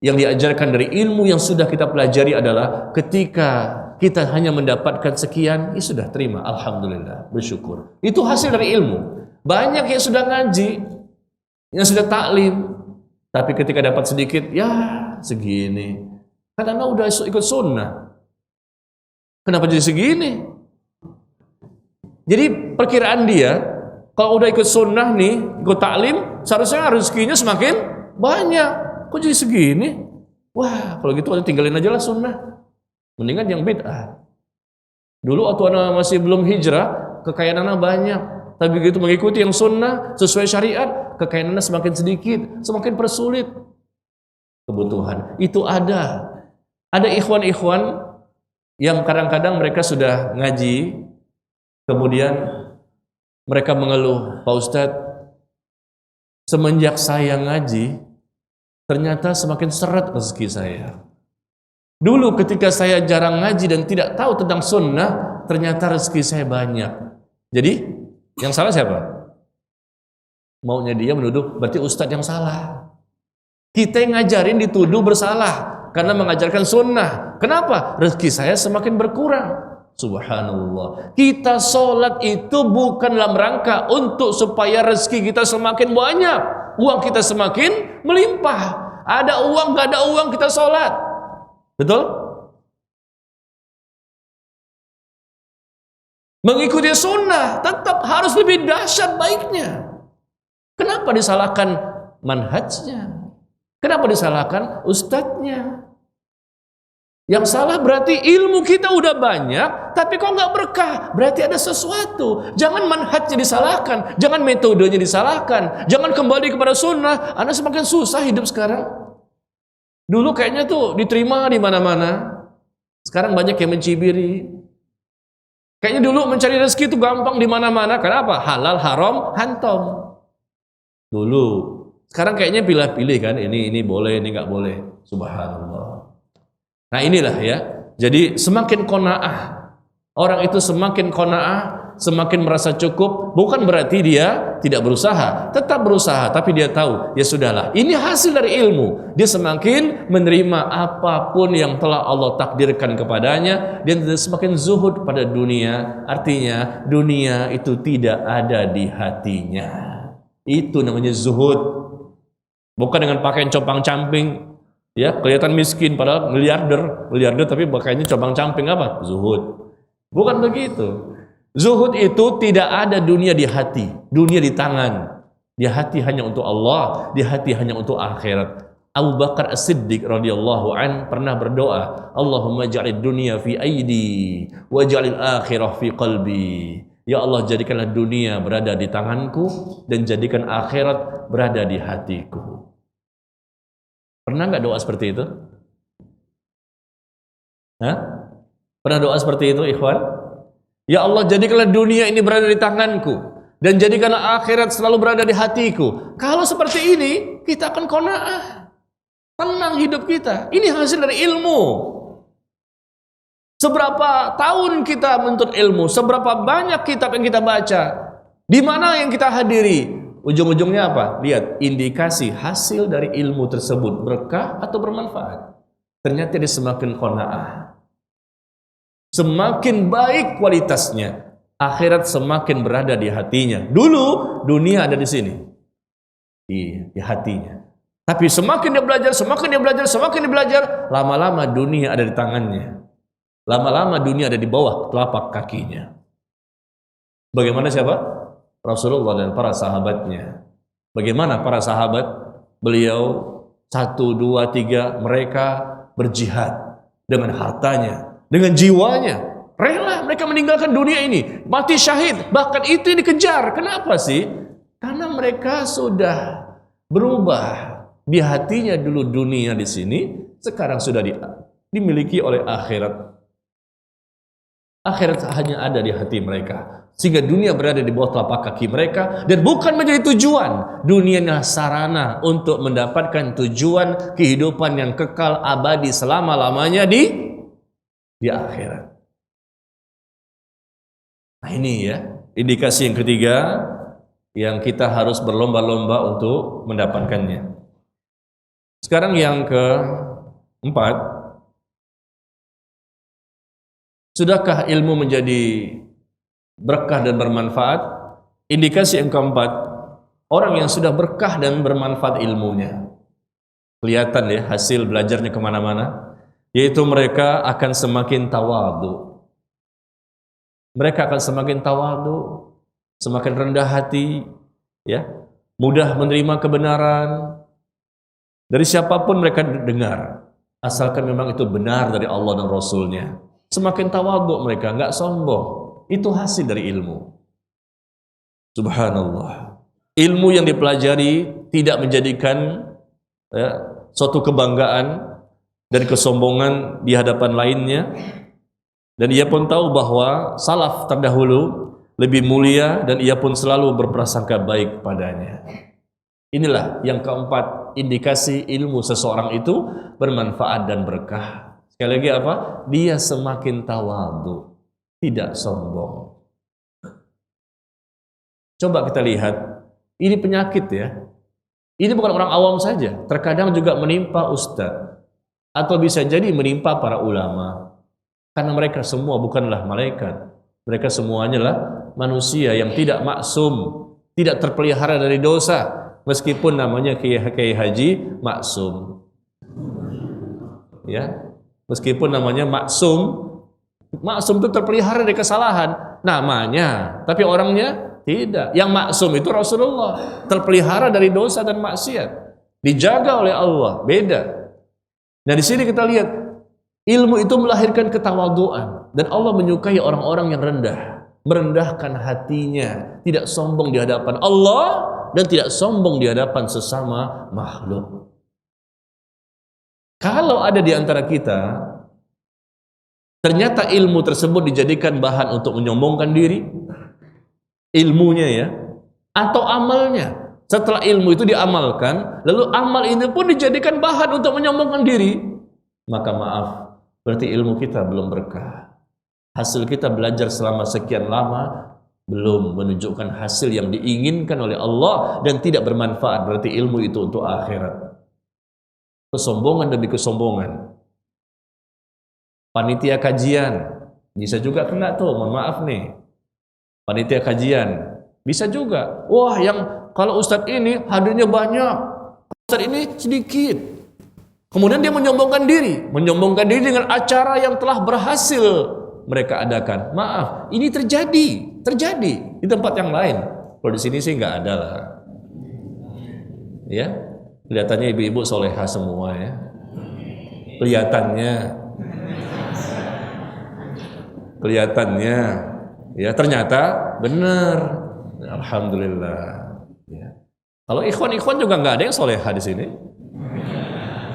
yang diajarkan dari ilmu yang sudah kita pelajari adalah ketika kita hanya mendapatkan sekian, ya sudah, terima, alhamdulillah, bersyukur. Itu hasil dari ilmu. Banyak yang sudah ngaji, yang sudah taklim, tapi ketika dapat sedikit, ya segini. Karena udah ikut sunnah. Kenapa jadi segini? Jadi perkiraan dia, kalau udah ikut sunnah nih, ikut taklim, seharusnya rezekinya semakin banyak. Kok jadi segini? Wah, kalau gitu tinggalin aja lah sunnah. Mendingan yang bid'ah. Dulu waktu anak masih belum hijrah, kekayaan anak banyak. Tapi begitu mengikuti yang sunnah, sesuai syariat, kekayaan anak semakin sedikit, semakin persulit kebutuhan. Itu ada. Ada ikhwan-ikhwan yang kadang-kadang mereka sudah ngaji, kemudian mereka mengeluh, Pak Ustadz, semenjak saya ngaji, ternyata semakin seret rezeki saya. Dulu ketika saya jarang ngaji dan tidak tahu tentang sunnah, ternyata rezeki saya banyak. Jadi, yang salah siapa? Maunya dia menuduh, berarti ustadz yang salah. Kita yang ngajarin dituduh bersalah. karena mengajarkan sunnah. Kenapa? Rezeki saya semakin berkurang. Subhanallah. Kita sholat itu bukan dalam rangka untuk supaya rezeki kita semakin banyak, uang kita semakin melimpah. Ada uang, gak ada uang, kita sholat. Betul? Mengikuti sunnah tetap harus lebih dahsyat baiknya. Kenapa disalahkan manhajnya? Kenapa disalahkan ustadznya? Yang salah berarti ilmu kita udah banyak, tapi kok nggak berkah? Berarti ada sesuatu. Jangan manhajnya disalahkan, jangan metodenya disalahkan, jangan kembali kepada sunnah. Anda semakin susah hidup sekarang. Dulu kayaknya tuh diterima di mana-mana. Sekarang banyak yang mencibiri. Kayaknya dulu mencari rezeki itu gampang di mana-mana. Kenapa? Halal, haram, hantam. Dulu. Sekarang kayaknya pilih-pilih kan. Ini boleh, ini nggak boleh. Subhanallah. Nah inilah ya. Jadi semakin qanaah. Orang itu semakin qanaah, semakin merasa cukup. Bukan berarti dia tidak berusaha. Tetap berusaha. Tapi dia tahu, ya sudahlah. Ini hasil dari ilmu. Dia semakin menerima apapun yang telah Allah takdirkan kepadanya. Dia semakin zuhud pada dunia. Artinya dunia itu tidak ada di hatinya. Itu namanya zuhud. Bukan dengan pakaian compang-camping. Ya, kelihatan miskin padahal miliarder tapi pakainya compang-camping apa? Zuhud. Bukan begitu. Zuhud itu tidak ada dunia di hati, dunia di tangan. Di hati hanya untuk Allah, di hati hanya untuk akhirat. Abu Bakar As-Siddiq radhiyallahu an pernah berdoa, Allahumma ja'alid dunya fi aidi wa ja'alil akhirah fi qalbi. Ya Allah, jadikanlah dunia berada di tanganku dan jadikan akhirat berada di hatiku. Pernah nggak doa seperti itu? Hah? Pernah doa seperti itu, ikhwan? Ya Allah, jadikanlah dunia ini berada di tanganku dan jadikanlah akhirat selalu berada di hatiku. Kalau seperti ini, kita akan qanaah. Tenang hidup kita. Ini hasil dari ilmu. Seberapa tahun kita menuntut ilmu, seberapa banyak kitab yang kita baca, di mana yang kita hadiri. Ujung-ujungnya apa? Lihat, indikasi hasil dari ilmu tersebut berkah atau bermanfaat. Ternyata dia semakin qanaah. Semakin baik kualitasnya, akhirat semakin berada di hatinya. Dulu dunia ada di sini, di hatinya. Tapi semakin dia belajar, semakin dia belajar, lama-lama dunia ada di tangannya. Lama-lama dunia ada di bawah telapak kakinya. Bagaimana siapa? Rasulullah dan para sahabatnya. Bagaimana para sahabat? Beliau 1, 2, 3 mereka berjihad dengan hartanya, dengan jiwanya. Rela mereka meninggalkan dunia ini, mati syahid. Bahkan itu yang dikejar. Kenapa sih? Karena mereka sudah berubah. Di hatinya dulu dunia di sini, sekarang sudah dimiliki oleh akhirat. Akhirat hanya ada di hati mereka, sehingga dunia berada di bawah telapak kaki mereka dan bukan menjadi tujuan. Dunia adalah sarana untuk mendapatkan tujuan kehidupan yang kekal abadi selama-lamanya di akhirat. Nah ini ya, indikasi yang ketiga yang kita harus berlomba-lomba untuk mendapatkannya. Sekarang yang keempat, sudahkah ilmu menjadi berkah dan bermanfaat? Indikasi yang keempat, orang yang sudah berkah dan bermanfaat ilmunya. Kelihatan ya hasil belajarnya kemana-mana, yaitu mereka akan semakin tawadu. Mereka akan semakin tawadu, semakin rendah hati, ya, mudah menerima kebenaran dari siapapun mereka dengar, asalkan memang itu benar dari Allah dan Rasulnya. Semakin tawadhu mereka, nggak sombong. Itu hasil dari ilmu. Subhanallah. Ilmu yang dipelajari tidak menjadikan suatu kebanggaan dan kesombongan di hadapan lainnya. Dan ia pun tahu bahwa salaf terdahulu lebih mulia dan ia pun selalu berprasangka baik padanya. Inilah yang keempat, indikasi ilmu seseorang itu bermanfaat dan berkah. Sekali lagi apa? Dia semakin tawadhu, tidak sombong. Coba kita lihat, ini penyakit ya. Ini bukan orang awam saja, terkadang juga menimpa ustadz. atau bisa jadi menimpa para ulama. Karena mereka semua bukanlah malaikat. Mereka semuanya lah manusia yang tidak maksum, tidak terpelihara dari dosa, meskipun namanya Kiai Haji maksum. Ya, meskipun namanya maksum itu terpelihara dari kesalahan namanya, tapi orangnya tidak. Yang maksum itu Rasulullah, terpelihara dari dosa dan maksiat, dijaga oleh Allah, beda. Nah di sini kita lihat ilmu itu melahirkan ketawaduan, dan Allah menyukai orang-orang yang rendah, merendahkan hatinya, tidak sombong di hadapan Allah dan tidak sombong di hadapan sesama makhluk. Kalau ada di antara kita ternyata ilmu tersebut dijadikan bahan untuk menyombongkan diri, ilmunya ya, atau amalnya, setelah ilmu itu diamalkan, lalu amal ini pun dijadikan bahan untuk menyombongkan diri, maka maaf, berarti ilmu kita belum berkah. Hasil kita belajar selama sekian lama belum menunjukkan hasil yang diinginkan oleh Allah dan tidak bermanfaat, berarti ilmu itu untuk akhirat. Kesombongan demi kesombongan. Panitia kajian bisa juga kena tuh, mohon maaf nih. Panitia kajian bisa juga. Wah, yang kalau ustadz ini hadirnya banyak, ustadz ini sedikit. Kemudian dia menyombongkan diri dengan acara yang telah berhasil mereka adakan. Maaf, ini terjadi di tempat yang lain. Kalau di sini sih nggak ada lah. Ya, kelihatannya ibu-ibu solehah semua ya. Kelihatannya, ya ternyata benar. Alhamdulillah. Ya. Kalau ikhwan juga nggak ada yang solehah di sini.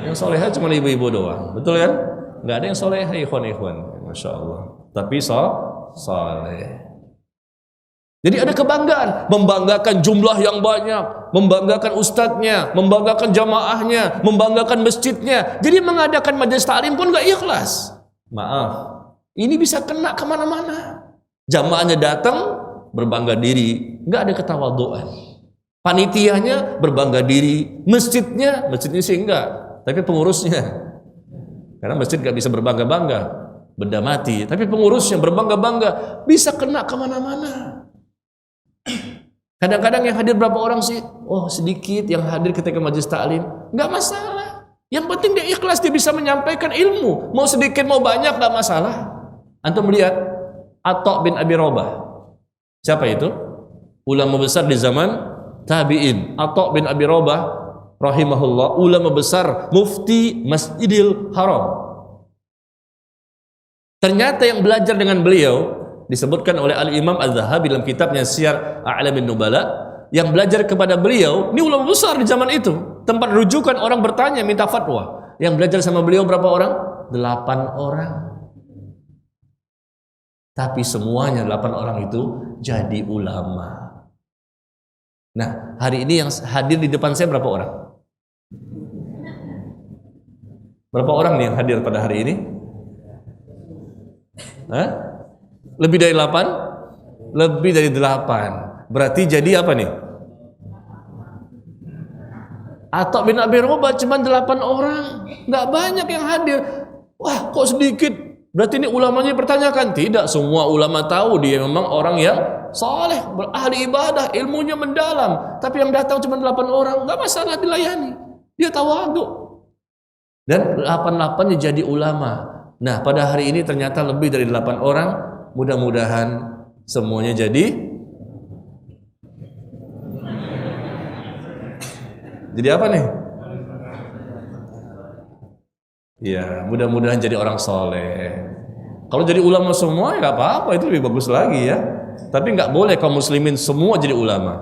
Yang solehah cuma ibu-ibu doang, betul kan? Nggak ada yang solehah ikhwan, masya Allah. Tapi soleh. Jadi ada kebanggaan, membanggakan jumlah yang banyak, membanggakan ustadznya, membanggakan jamaahnya, membanggakan masjidnya. Jadi mengadakan majelis taklim pun nggak ikhlas. Maaf, ini bisa kena kemana-mana. Jamaahnya datang berbangga diri, nggak ada ketawaduan. Panitianya berbangga diri, masjidnya sih enggak, tapi pengurusnya. Karena masjid nggak bisa berbangga-bangga, benda mati. Tapi pengurusnya berbangga-bangga, bisa kena kemana-mana. Kadang-kadang yang hadir berapa orang sih? Oh sedikit yang hadir ketika majelis taklim, nggak masalah. Yang penting dia ikhlas, dia bisa menyampaikan ilmu. Mau sedikit mau banyak nggak masalah. Antum lihat Atha bin Abi Rabah. Siapa itu? Ulama besar di zaman tabi'in. Atha bin Abi Rabah rahimahullah, ulama besar, mufti Masjidil Haram. Ternyata yang belajar dengan beliau disebutkan oleh Al-Imam Az-Zahabi dalam kitabnya Syiar A'lamin Nubala, yang belajar kepada beliau, ini ulama besar di zaman itu, tempat rujukan orang bertanya, minta fatwa. Yang belajar sama beliau berapa orang? 8 orang. Tapi semuanya 8 orang itu jadi ulama. Nah, hari ini yang hadir di depan saya berapa orang? Berapa orang nih yang hadir pada hari ini? Hah? Lebih dari 8? Lebih dari 8. Berarti jadi apa nih? Atha bin Abi Rabah cuma 8 orang. Nggak banyak yang hadir. Wah, kok sedikit? Berarti ini ulamanya dipertanyakan. Tidak, semua ulama tahu dia memang orang yang saleh, ahli ibadah, ilmunya mendalam. Tapi yang datang cuma 8 orang, nggak masalah, dilayani. Dia tawadhu. Dan 8-8-nya jadi ulama. Nah, pada hari ini ternyata lebih dari 8 orang. Mudah-mudahan semuanya jadi apa nih? Ya, mudah-mudahan jadi orang soleh. Kalau jadi ulama semua ya nggak apa-apa, itu lebih bagus lagi ya. Tapi nggak boleh kaum muslimin semua jadi ulama.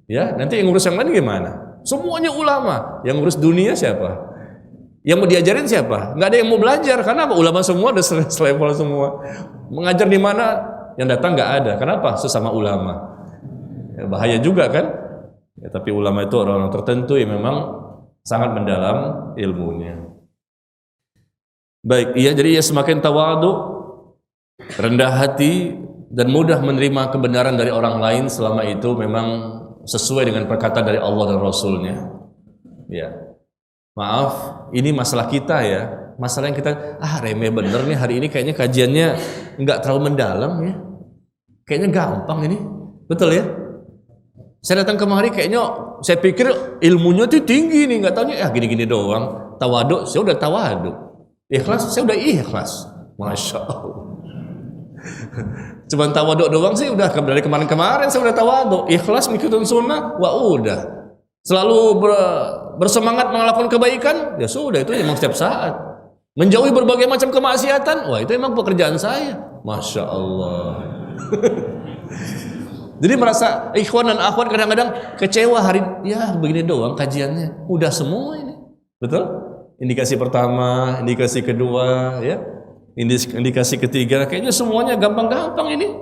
Ya, nanti yang ngurus yang lain gimana? Semuanya ulama, yang ngurus dunia siapa? Yang mau diajarin siapa? Nggak ada yang mau belajar, karena apa? Ulama semua udah selevel semua. Mengajar di mana? Yang datang nggak ada. Kenapa? Sesama ulama. Ya, bahaya juga kan? Ya, tapi ulama itu orang-orang tertentu yang memang sangat mendalam ilmunya. Baik, iya, jadi ya semakin tawadhu, rendah hati, dan mudah menerima kebenaran dari orang lain selama itu memang sesuai dengan perkataan dari Allah dan Rasulnya. Ya. Maaf, ini masalah kita ya. Masalah yang kita, remeh bener nih hari ini kayaknya kajiannya nggak terlalu mendalam ya. Kayaknya gampang ini. Betul ya? Saya datang kemari kayaknya, saya pikir ilmunya tuh tinggi nih, nggak taunya gini-gini doang. Tawaduk, saya udah tawaduk. Ikhlas, saya udah ikhlas. Masya Allah. Cuman tawaduk doang sih udah dari kemarin-kemarin saya udah tawaduk. Ikhlas mengikuti sunnah, udah. Selalu bersemangat melakukan kebaikan, ya sudah itu memang setiap saat. Menjauhi berbagai macam kemaksiatan, itu memang pekerjaan saya. Masya Allah. Jadi merasa ikhwan dan akhwat kadang-kadang kecewa hari, begini doang kajiannya, udah semua ini. Betul? Indikasi pertama, indikasi kedua, ya. Indikasi ketiga, kayaknya semuanya gampang-gampang ini.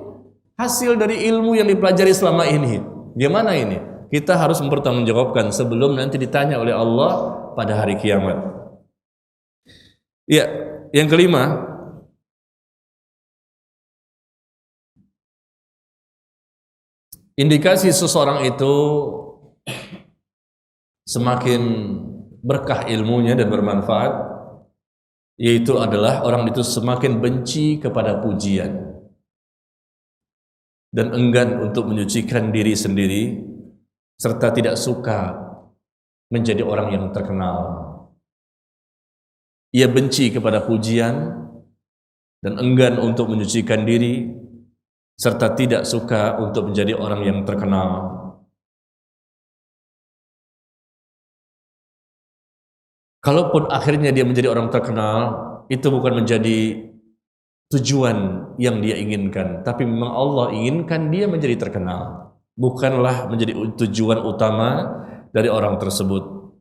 Hasil dari ilmu yang dipelajari selama ini. Gimana ini? Kita harus mempertanggungjawabkan sebelum nanti ditanya oleh Allah pada hari kiamat. Ya, yang kelima, indikasi seseorang itu semakin berkah ilmunya dan bermanfaat, yaitu adalah orang itu semakin benci kepada pujian dan enggan untuk menyucikan diri sendiri, serta tidak suka menjadi orang yang terkenal. Ia benci kepada pujian dan enggan untuk menyucikan diri, serta tidak suka untuk menjadi orang yang terkenal. Kalaupun akhirnya dia menjadi orang terkenal, itu bukan menjadi tujuan yang dia inginkan, tapi memang Allah inginkan dia menjadi terkenal. Bukanlah menjadi tujuan utama dari orang tersebut.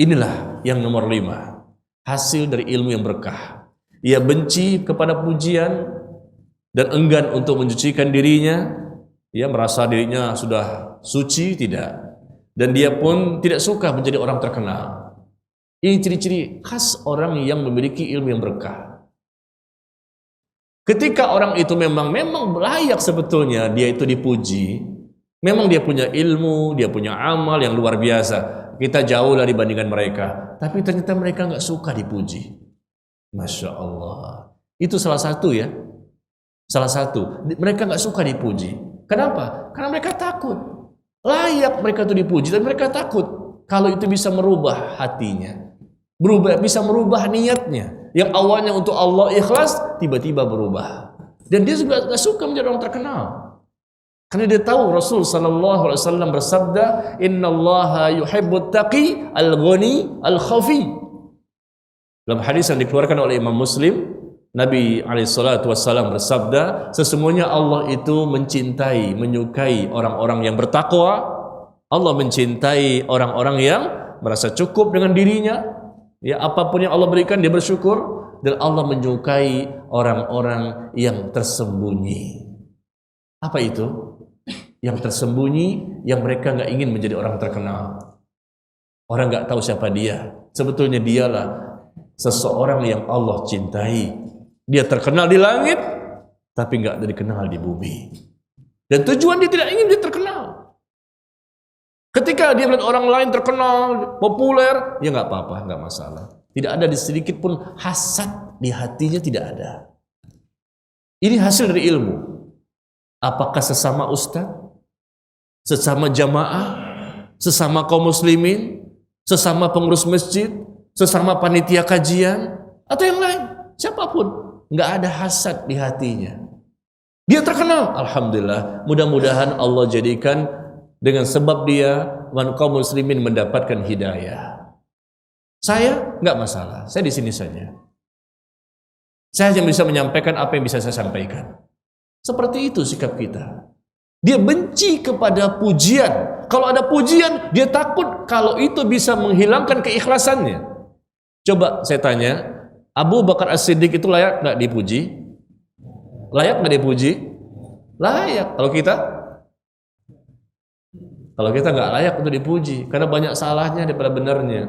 Inilah yang nomor 5, hasil dari ilmu yang berkah. Ia benci kepada pujian dan enggan untuk mencucikan dirinya. Ia merasa dirinya sudah suci, tidak. Dan dia pun tidak suka menjadi orang terkenal. Ini ciri-ciri khas orang yang memiliki ilmu yang berkah. Ketika orang itu memang layak sebetulnya dia itu dipuji, memang dia punya ilmu, dia punya amal yang luar biasa, kita jauh lah dibandingkan mereka, tapi ternyata mereka nggak suka dipuji. Masya Allah, itu salah satu ya, salah satu, mereka nggak suka dipuji. Kenapa? Karena mereka takut. Layak mereka itu dipuji, dan mereka takut kalau itu bisa merubah hatinya, bisa merubah niatnya. Yang awalnya untuk Allah ikhlas, tiba-tiba berubah. Dan dia juga gak suka menjadi orang terkenal. Karena dia tahu Rasul sallallahu alaihi wasallam bersabda, "Innallaha yuhibbut taqi al-ghani al-khafi." Dalam hadis yang dikeluarkan oleh Imam Muslim, Nabi alaihi salatu wasallam bersabda, sesungguhnya Allah itu mencintai, menyukai orang-orang yang bertakwa. Allah mencintai orang-orang yang merasa cukup dengan dirinya. Ya, apapun yang Allah berikan dia bersyukur, dan Allah menyukai orang-orang yang tersembunyi. Apa itu? Yang tersembunyi, yang mereka nggak ingin menjadi orang terkenal. Orang nggak tahu siapa dia. Sebetulnya dialah seseorang yang Allah cintai. Dia terkenal di langit, tapi nggak dikenal di bumi. Dan tujuan dia tidak ingin dia terkenal. Ketika dia melihat orang lain terkenal, populer, ya nggak apa-apa, nggak masalah. Tidak ada sedikit pun hasad di hatinya, tidak ada. Ini hasil dari ilmu. Apakah sesama ustaz, sesama jamaah, sesama kaum muslimin, sesama pengurus masjid, sesama panitia kajian, atau yang lain, siapapun, nggak ada hasad di hatinya. Dia terkenal, alhamdulillah. Mudah-mudahan Allah jadikan dengan sebab dia kaum muslimin mendapatkan hidayah. Saya nggak masalah, saya di sini saja. Saya hanya bisa menyampaikan apa yang bisa saya sampaikan. Seperti itu sikap kita. Dia benci kepada pujian. Kalau ada pujian, dia takut kalau itu bisa menghilangkan keikhlasannya. Coba saya tanya, Abu Bakar As-Siddiq itu layak nggak dipuji? Layak nggak dipuji? Layak. Kalau kita nggak layak untuk dipuji, karena banyak salahnya daripada benarnya.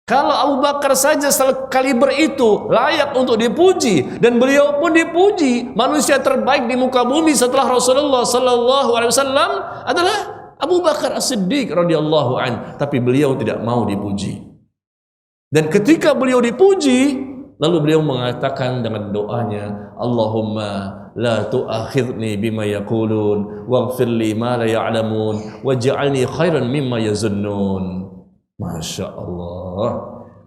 Kalau Abu Bakar saja kaliber itu layak untuk dipuji, dan beliau pun dipuji, manusia terbaik di muka bumi setelah Rasulullah Sallallahu Alaihi Wasallam adalah Abu Bakar As-Siddiq radhiyallahu an, tapi beliau tidak mau dipuji. Dan ketika beliau dipuji, lalu beliau mengatakan dengan doanya, Allahumma la tu'akhidni bima yaqulun waghfir li ma la ya'lamun waj'alni khairan mimma yazunnun. Masya Allah.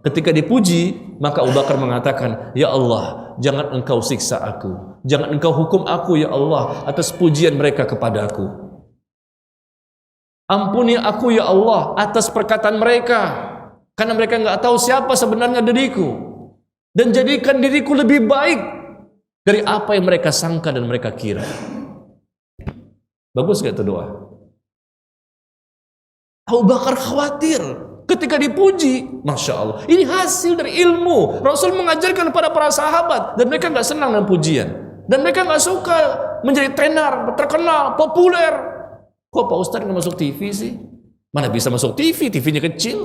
Ketika dipuji, maka Abu Bakar mengatakan, ya Allah, jangan engkau siksa aku, jangan engkau hukum aku ya Allah atas pujian mereka kepadaku. Ampuni aku ya Allah atas perkataan mereka, karena mereka nggak tahu siapa sebenarnya diriku, dan jadikan diriku lebih baik dari apa yang mereka sangka dan mereka kira. Bagus gak itu doa? Abu Bakar khawatir ketika dipuji. Masya Allah, ini hasil dari ilmu. Rasul mengajarkan kepada para sahabat, dan mereka nggak senang dengan pujian, dan mereka nggak suka menjadi tenar, terkenal, populer. Kok Pak Ustadz nggak masuk TV sih? Mana bisa masuk TV? TV-nya kecil.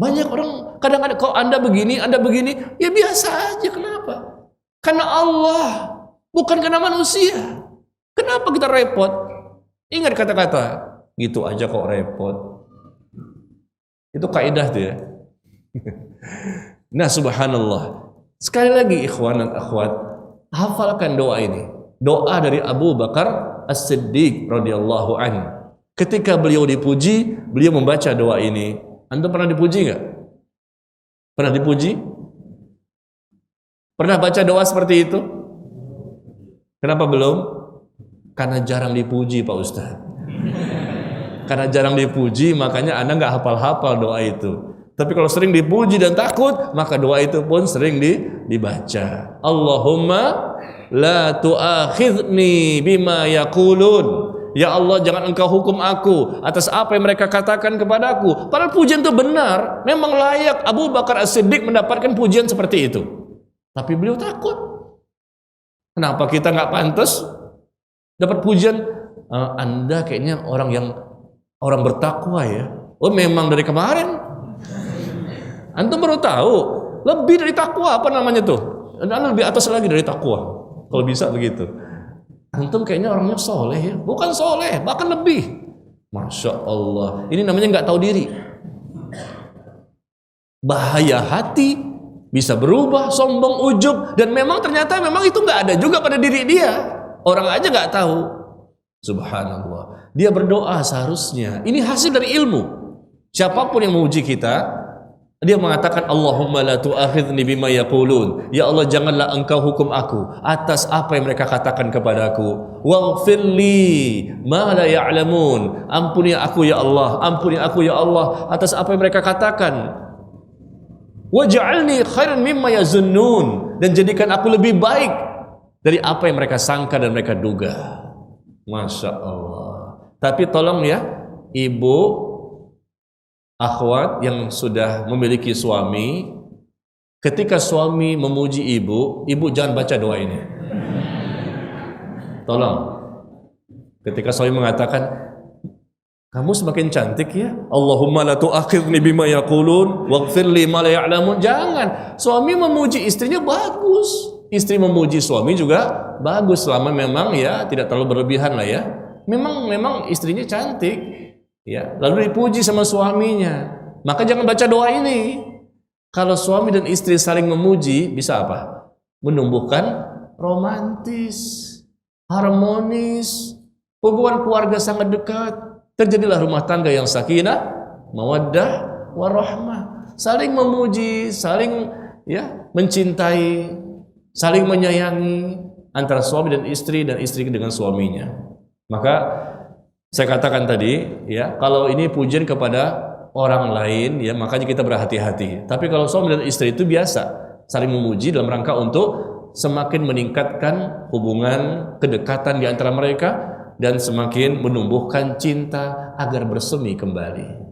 Banyak orang kadang-kadang, kok Anda begini, ya biasa aja. Kenapa? Karena Allah, bukan karena manusia. Kenapa kita repot? Ingat kata-kata, gitu aja kok repot. Itu kaidah tuh ya. Nah, subhanallah. Sekali lagi ikhwan dan akhwat, hafalkan doa ini. Doa dari Abu Bakar As-Siddiq radhiyallahu anhu. Ketika beliau dipuji, beliau membaca doa ini. Antum pernah dipuji nggak? Pernah dipuji? Pernah baca doa seperti itu? Kenapa belum? Karena jarang dipuji Pak Ustaz. Karena jarang dipuji, makanya Anda nggak hafal-hafal doa itu. Tapi kalau sering dipuji dan takut, maka doa itu pun sering dibaca. Allahumma la tu'akhidni bima yaqulun. Ya Allah, jangan engkau hukum aku atas apa yang mereka katakan kepadaku. Padahal pujian itu benar, memang layak Abu Bakar As-Siddiq mendapatkan pujian seperti itu. Tapi beliau takut. Kenapa kita nggak pantas dapat pujian? Anda kayaknya orang bertakwa ya. Oh, memang dari kemarin. Antum baru tahu, lebih dari takwa, apa namanya tuh? Anda lebih atas lagi dari takwa. Kalau bisa begitu. Antum kayaknya orangnya soleh ya. Bukan soleh, bahkan lebih. Masya Allah. Ini namanya nggak tahu diri. Bahaya hati, bisa berubah, sombong, ujub, dan memang ternyata itu nggak ada juga pada diri dia. Orang aja nggak tahu. Subhanallah. Dia berdoa seharusnya. Ini hasil dari ilmu. Siapapun yang memuji kita, dia mengatakan Allahumma la tu'akhidni bima yaqulun. Ya Allah, janganlah engkau hukum aku atas apa yang mereka katakan kepadaku. Waghfirli ma la ya'lamun. Ampuni aku ya Allah, ampuni aku ya Allah atas apa yang mereka katakan. Waj'alni khairan mimma yazunnun, dan jadikan aku lebih baik dari apa yang mereka sangka dan mereka duga. Masya Allah. Tapi tolong ya, ibu akhwat yang sudah memiliki suami, ketika suami memuji ibu, ibu jangan baca doa ini. Tolong. Ketika suami mengatakan, kamu semakin cantik ya, Allahumma la tu'akhidni bima yaqulun waghfir li ma la ya'lamun. Jangan. Suami memuji istrinya bagus, istri memuji suami juga bagus, selama memang ya tidak terlalu berlebihan lah ya. Memang istrinya cantik. Ya, lalu dipuji sama suaminya, maka jangan baca doa ini. Kalau suami dan istri saling memuji, bisa apa? Menumbuhkan romantis, harmonis, hubungan keluarga sangat dekat. Terjadilah rumah tangga yang sakinah, mawaddah, warahmah. Saling memuji, saling mencintai, saling menyayangi antara suami dan istri dengan suaminya. Maka saya katakan tadi, ya, kalau ini pujian kepada orang lain, ya, makanya kita berhati-hati. Tapi kalau suami dan istri itu biasa saling memuji dalam rangka untuk semakin meningkatkan hubungan kedekatan di antara mereka dan semakin menumbuhkan cinta agar bersemi kembali.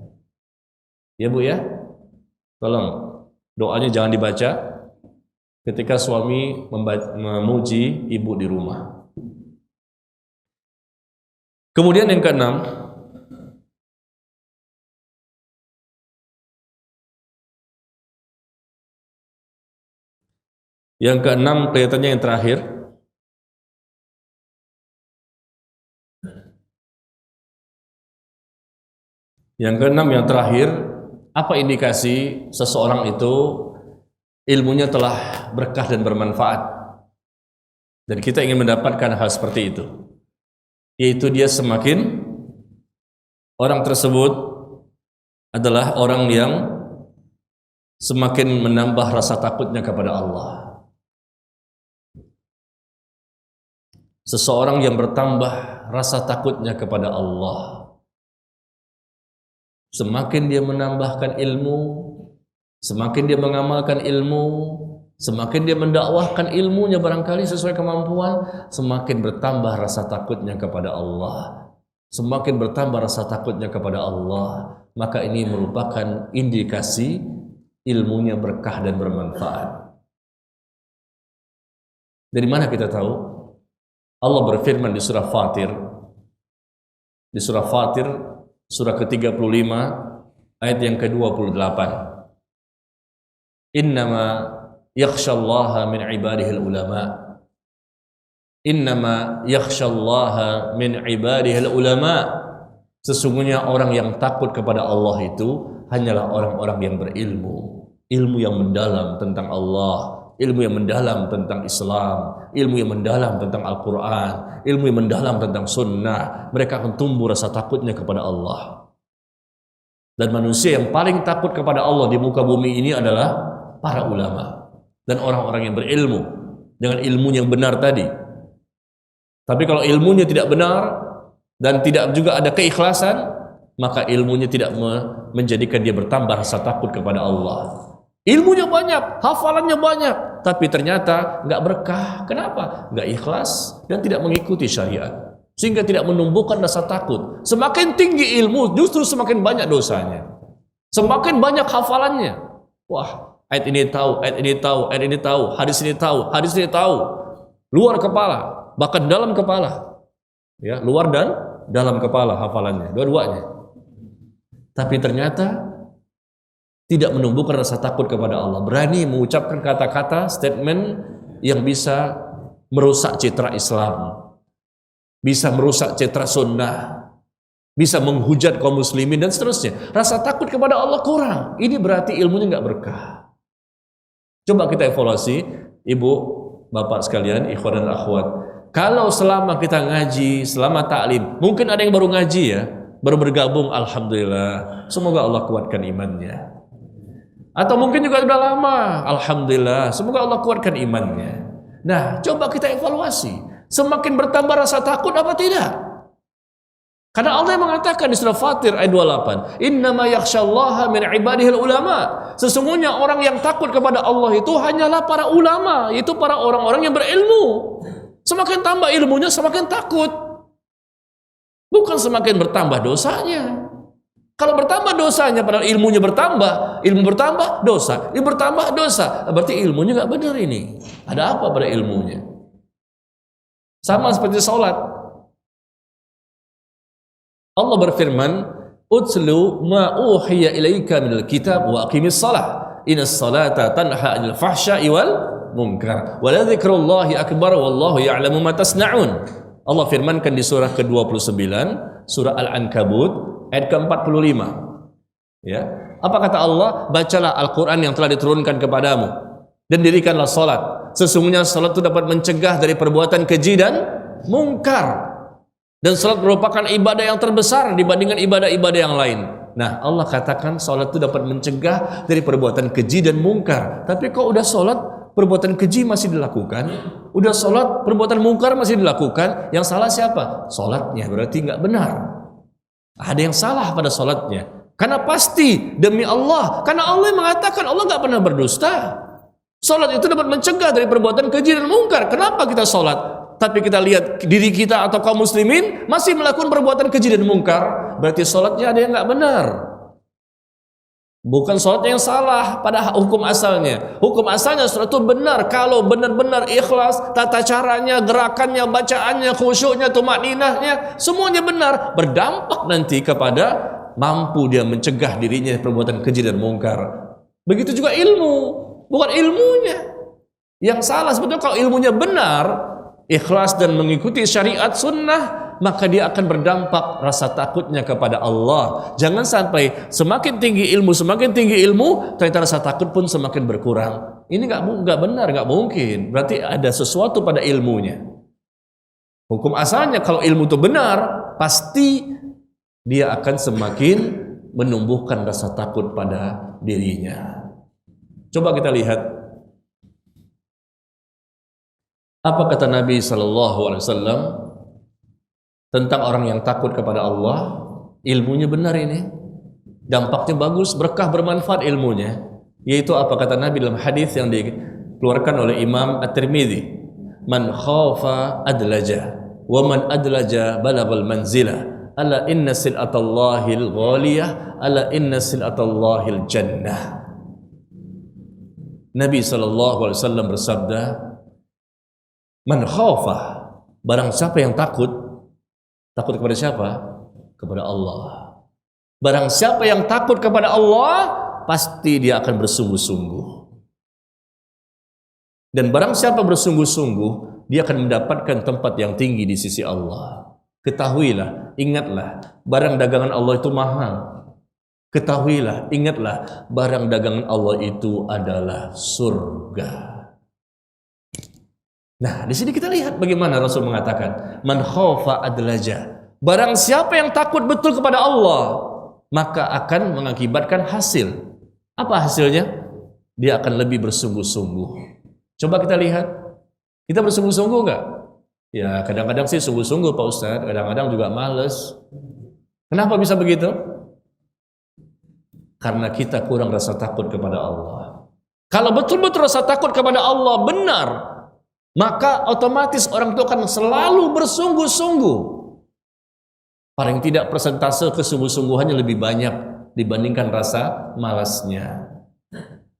Ya Bu ya, tolong doanya jangan dibaca ketika suami memuji ibu di rumah. Kemudian yang keenam, kelihatannya yang terakhir, Yang keenam, yang terakhir, apa indikasi seseorang itu ilmunya telah berkah dan bermanfaat, dan kita ingin mendapatkan hal seperti itu, yaitu dia semakin, orang tersebut adalah orang yang semakin menambah rasa takutnya kepada Allah. Seseorang yang bertambah rasa takutnya kepada Allah, semakin dia menambahkan ilmu, semakin dia mengamalkan ilmu, semakin dia mendakwahkan ilmunya barangkali sesuai kemampuan, semakin bertambah rasa takutnya kepada Allah. Semakin bertambah rasa takutnya kepada Allah, maka ini merupakan indikasi ilmunya berkah dan bermanfaat. Dari mana kita tahu? Allah berfirman di surah Fatir, surah ke-35 ayat yang ke-28. Innama yakhshallaha min ibadihil ulama. Innama yakhshallaha min ibadihil ulama. Sesungguhnya orang yang takut kepada Allah itu hanyalah orang-orang yang berilmu, ilmu yang mendalam tentang Allah, ilmu yang mendalam tentang Islam, ilmu yang mendalam tentang Al-Quran, ilmu yang mendalam tentang Sunnah. Mereka akan tumbuh rasa takutnya kepada Allah. Dan manusia yang paling takut kepada Allah di muka bumi ini adalah para ulama dan orang-orang yang berilmu dengan ilmu yang benar tadi. Tapi kalau ilmunya tidak benar dan tidak juga ada keikhlasan, maka ilmunya tidak menjadikan dia bertambah rasa takut kepada Allah. Ilmunya banyak, hafalannya banyak, tapi ternyata nggak berkah. Kenapa? Nggak ikhlas dan tidak mengikuti syariat, sehingga tidak menumbuhkan rasa takut. Semakin tinggi ilmu, justru semakin banyak dosanya, semakin banyak hafalannya. Wah, ayat ini tahu, ayat ini tahu, ayat ini tahu, hadis ini tahu, hadis ini tahu, luar kepala, bahkan dalam kepala, ya, luar dan dalam kepala hafalannya, dua-duanya. Tapi ternyata tidak menumbuhkan rasa takut kepada Allah, berani mengucapkan kata-kata, statement yang bisa merusak citra Islam, bisa merusak citra sunnah, bisa menghujat kaum muslimin dan seterusnya. Rasa takut kepada Allah kurang, ini berarti ilmunya nggak berkah. Coba kita evaluasi, ibu, bapak sekalian, ikhwan dan akhwat. Kalau selama kita ngaji, selama taklim, mungkin ada yang baru ngaji ya, baru bergabung, alhamdulillah, semoga Allah kuatkan imannya. Atau mungkin juga sudah lama, alhamdulillah, semoga Allah kuatkan imannya. Nah, coba kita evaluasi, semakin bertambah rasa takut apa tidak? Karena Allah yang mengatakan di surah Fatir ayat 28, innama yakhshallaha min ibadihil ulama. Sesungguhnya orang yang takut kepada Allah itu hanyalah para ulama, yaitu para orang-orang yang berilmu. Semakin tambah ilmunya, semakin takut. Bukan semakin bertambah dosanya. Kalau bertambah dosanya, padahal ilmunya bertambah, ilmu bertambah, dosa, ilmu bertambah, dosa, berarti ilmunya nggak benar ini. Ada apa pada ilmunya? Sama seperti sholat. Allah berfirman, "Utlu ma uhiya ilaika minal kitab wa aqimis shalah. Innas salata tanha 'anil fahsya'i wal munkar. Wa la dzikrullahi akbar wallahu ya'lamu ma tasna'un." Allah firmankan di surah ke-29, surah Al-Ankabut ayat ke-45. Ya. Apa kata Allah? Bacalah Al-Quran yang telah diturunkan kepadamu dan dirikanlah salat. Sesungguhnya salat itu dapat mencegah dari perbuatan keji dan mungkar. Dan salat merupakan ibadah yang terbesar dibandingkan ibadah-ibadah yang lain. Nah, Allah katakan salat itu dapat mencegah dari perbuatan keji dan mungkar. Tapi kok udah salat, perbuatan keji masih dilakukan, udah salat, perbuatan mungkar masih dilakukan, yang salah siapa? Salatnya, berarti nggak benar. Ada yang salah pada salatnya. Karena pasti demi Allah, karena Allah yang mengatakan Allah nggak pernah berdusta. Salat itu dapat mencegah dari perbuatan keji dan mungkar. Kenapa kita salat? Tapi kita lihat diri kita atau kaum muslimin masih melakukan perbuatan keji dan mungkar, berarti salatnya ada yang nggak benar. Bukan salatnya yang salah pada hukum asalnya. Hukum asalnya salat itu benar kalau benar-benar ikhlas, tata caranya, gerakannya, bacaannya, khusyuknya, tumakninahnya, semuanya benar, berdampak nanti kepada mampu dia mencegah dirinya perbuatan keji dan mungkar. Begitu juga ilmu, bukan ilmunya yang salah. Sebetulnya kalau ilmunya benar, ikhlas dan mengikuti syariat sunnah, maka dia akan berdampak rasa takutnya kepada Allah. Jangan sampai semakin tinggi ilmu, ternyata rasa takut pun semakin berkurang. Ini nggak benar, nggak mungkin. Berarti ada sesuatu pada ilmunya. Hukum asalnya kalau ilmu itu benar, pasti dia akan semakin menumbuhkan rasa takut pada dirinya. Coba kita lihat apa kata Nabi SAW tentang orang yang takut kepada Allah. Ilmunya benar ini, dampaknya bagus, berkah, bermanfaat ilmunya. Yaitu apa kata Nabi dalam hadis yang dikeluarkan oleh Imam At-Tirmidzi, man khafa adlaja wa man adlaja balagal manzilah, ala inna sil'atallahil ghaliyah, ala inna sil'atallahil jannah. Nabi SAW bersabda, man khafa, barang siapa yang takut kepada siapa? Kepada Allah. Barang siapa yang takut kepada Allah, pasti dia akan bersungguh-sungguh. Dan barang siapa bersungguh-sungguh, dia akan mendapatkan tempat yang tinggi di sisi Allah. Ketahuilah, ingatlah, barang dagangan Allah itu mahal. Ketahuilah, ingatlah, barang dagangan Allah itu adalah surga. Nah, di sini kita lihat bagaimana Rasul mengatakan, man khafa adlaja. Barang siapa yang takut betul kepada Allah, maka akan mengakibatkan hasil. Apa hasilnya? Dia akan lebih bersungguh-sungguh. Coba kita lihat, kita bersungguh-sungguh enggak? Ya, kadang-kadang sih sungguh-sungguh Pak Ustadz, kadang-kadang juga males. Kenapa bisa begitu? Karena kita kurang rasa takut kepada Allah. Kalau betul-betul rasa takut kepada Allah benar, maka otomatis orang itu akan selalu bersungguh-sungguh. Paling tidak persentase kesungguh-sungguhannya lebih banyak dibandingkan rasa malasnya.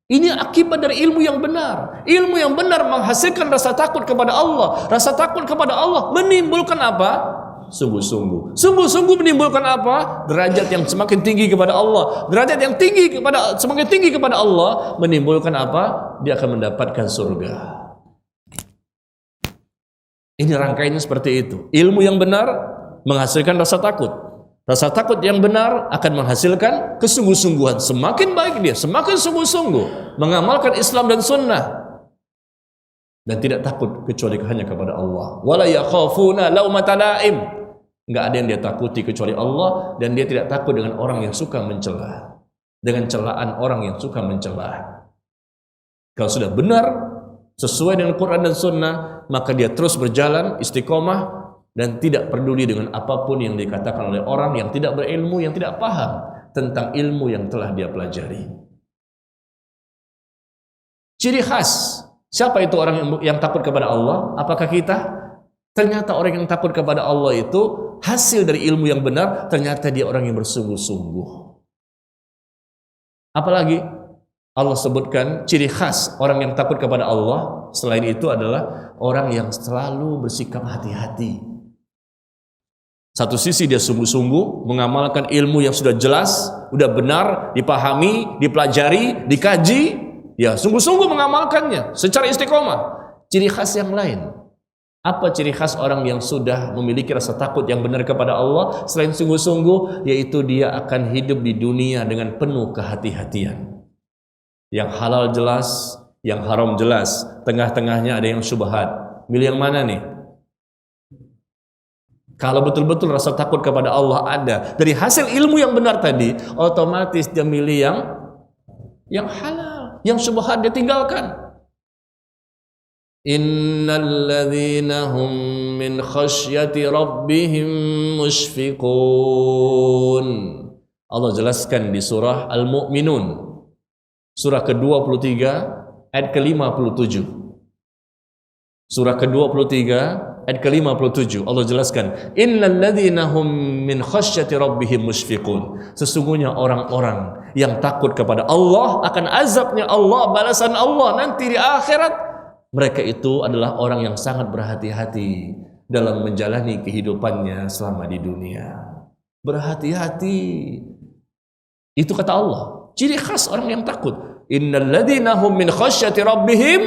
Ini akibat dari ilmu yang benar. Ilmu yang benar menghasilkan rasa takut kepada Allah. Rasa takut kepada Allah menimbulkan apa? Sungguh-sungguh. Sungguh-sungguh menimbulkan apa? Derajat yang semakin tinggi kepada Allah. Derajat yang semakin tinggi kepada Allah menimbulkan apa? Dia akan mendapatkan surga. Ini rangkaiannya seperti itu. Ilmu yang benar menghasilkan rasa takut. Rasa takut yang benar akan menghasilkan kesungguh-sungguhan. Semakin baik dia, semakin sungguh-sungguh mengamalkan Islam dan Sunnah, dan tidak takut kecuali hanya kepada Allah. Wala yakhafuna laumata laim. Enggak ada yang dia takuti kecuali Allah, dan dia tidak takut dengan orang yang suka mencela, dengan celaan orang yang suka mencela. Kalau sudah benar sesuai dengan Quran dan Sunnah, maka dia terus berjalan istiqomah dan tidak peduli dengan apapun yang dikatakan oleh orang yang tidak berilmu, yang tidak paham tentang ilmu yang telah dia pelajari. Ciri khas siapa itu orang yang takut kepada Allah? Apakah kita? Ternyata orang yang takut kepada Allah itu hasil dari ilmu yang benar, ternyata dia orang yang bersungguh-sungguh. Apalagi Allah sebutkan ciri khas orang yang takut kepada Allah selain itu adalah orang yang selalu bersikap hati-hati. Satu sisi dia sungguh-sungguh mengamalkan ilmu yang sudah jelas, sudah benar, dipahami, dipelajari, dikaji, ya sungguh-sungguh mengamalkannya secara istiqomah. Ciri khas yang lain. Apa ciri khas orang yang sudah memiliki rasa takut yang benar kepada Allah selain sungguh-sungguh? Yaitu dia akan hidup di dunia dengan penuh kehati-hatian. Yang halal jelas, yang haram jelas, tengah-tengahnya ada yang syubhat. Milih yang mana nih? Kalau betul-betul rasa takut kepada Allah ada dari hasil ilmu yang benar tadi, otomatis dia milih yang halal, yang syubhat dia tinggalkan. Innal ladzina hum min khasyati rabbihim mushfiqun. Allah jelaskan di surah Al-Mu'minun, surah ke-23 ayat ke-57. Surah ke-23 ayat ke-57 Allah jelaskan, innal ladzina hum min khasyati rabbihim mushfiqun. Sesungguhnya orang-orang yang takut kepada Allah akan azabnya Allah, balasan Allah nanti di akhirat, mereka itu adalah orang yang sangat berhati-hati dalam menjalani kehidupannya selama di dunia. Berhati-hati. Itu kata Allah. Ciri khas orang yang takut. Innal ladzina hum min khasyati rabbihim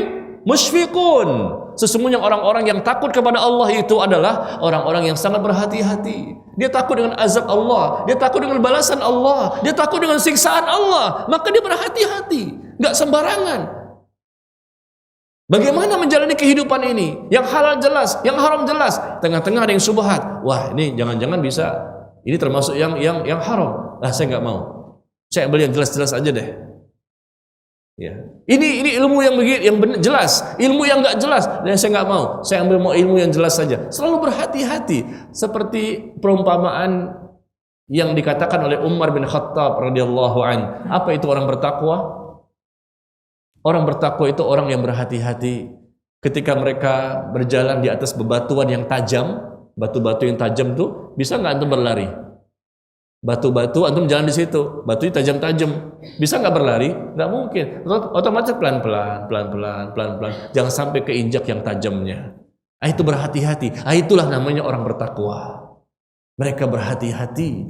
mushfiqun. Sesungguhnya orang-orang yang takut kepada Allah itu adalah orang-orang yang sangat berhati-hati. Dia takut dengan azab Allah, dia takut dengan balasan Allah, dia takut dengan siksaan Allah, maka dia berhati-hati, nggak sembarangan. Bagaimana menjalani kehidupan ini? Yang halal jelas, yang haram jelas. Tengah-tengah ada yang subhat. Wah, ini jangan-jangan bisa, ini termasuk yang haram. Saya nggak mau. Saya ambil yang jelas-jelas aja deh. Ya. Ini ilmu yang begitu, yang benar, jelas. Ilmu yang nggak jelas, dan saya nggak mau. Saya ambil mau ilmu yang jelas saja. Selalu berhati-hati. Seperti perumpamaan yang dikatakan oleh Umar bin Khattab radhiyallahu an. Apa itu orang bertakwa? Orang bertakwa itu orang yang berhati-hati ketika mereka berjalan di atas bebatuan yang tajam. Batu-batu yang tajam tuh bisa nggak antum berlari? Batu-batu antum jalan di situ, batunya tajam-tajam, bisa nggak berlari? Nggak mungkin. Otomatis pelan-pelan. Jangan sampai keinjak yang tajamnya. Itu berhati-hati. Itulah namanya orang bertakwa. Mereka berhati-hati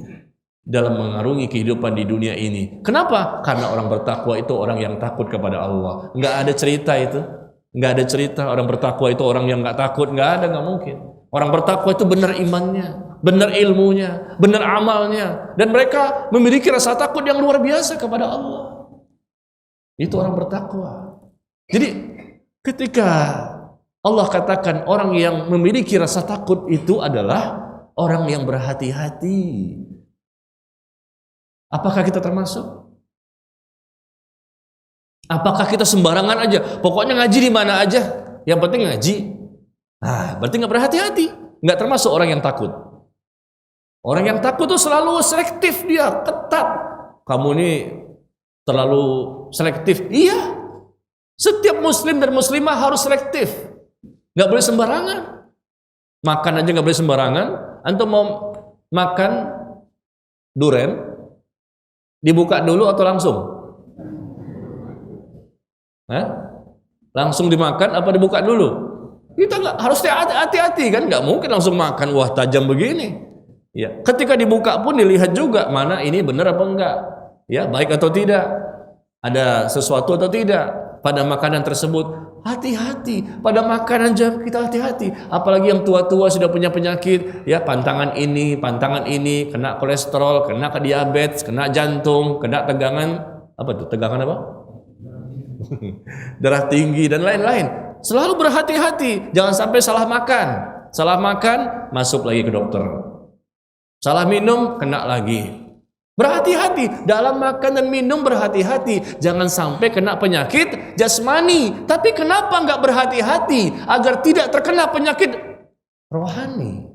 dalam mengarungi kehidupan di dunia ini. Kenapa? Karena orang bertakwa itu orang yang takut kepada Allah. Nggak ada cerita itu. Nggak ada cerita orang bertakwa itu orang yang nggak takut. Nggak ada, nggak mungkin. Orang bertakwa itu benar imannya, benar ilmunya, benar amalnya, dan mereka memiliki rasa takut yang luar biasa kepada Allah. Itu orang bertakwa. Jadi ketika Allah katakan orang yang memiliki rasa takut itu adalah orang yang berhati-hati. Apakah kita termasuk? Apakah kita sembarangan aja? Pokoknya ngaji di mana aja, yang penting ngaji. Berarti nggak berhati-hati, nggak termasuk orang yang takut. Orang yang takut tuh selalu selektif, dia ketat. Kamu ini terlalu selektif. Iya, setiap muslim dan muslimah harus selektif, nggak boleh sembarangan. Makan aja nggak boleh sembarangan. Antum mau makan duren, dibuka dulu atau langsung? Langsung dimakan apa dibuka dulu? Kita nggak harus hati-hati kan, nggak mungkin langsung makan, wah tajam begini. Ya, ketika dibuka pun dilihat juga mana ini benar apa enggak, ya baik atau tidak, ada sesuatu atau tidak pada makanan tersebut. Hati-hati pada makanan, jam kita hati-hati. Apalagi yang tua-tua sudah punya penyakit, ya pantangan ini, kena kolesterol, kena diabetes, kena jantung, kena tegangan apa tuh? Tegangan apa? Darah tinggi dan lain-lain. Selalu berhati-hati, jangan sampai salah makan. Salah makan, masuk lagi ke dokter. Salah minum, kena lagi. Berhati-hati dalam makan dan minum, berhati-hati. Jangan sampai kena penyakit jasmani. Tapi kenapa nggak berhati-hati agar tidak terkena penyakit rohani?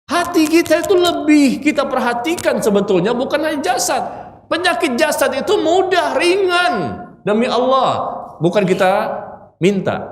Hati kita itu lebih kita perhatikan sebetulnya, bukan hanya jasad. Penyakit jasad itu mudah, ringan. Demi Allah, bukan kita minta.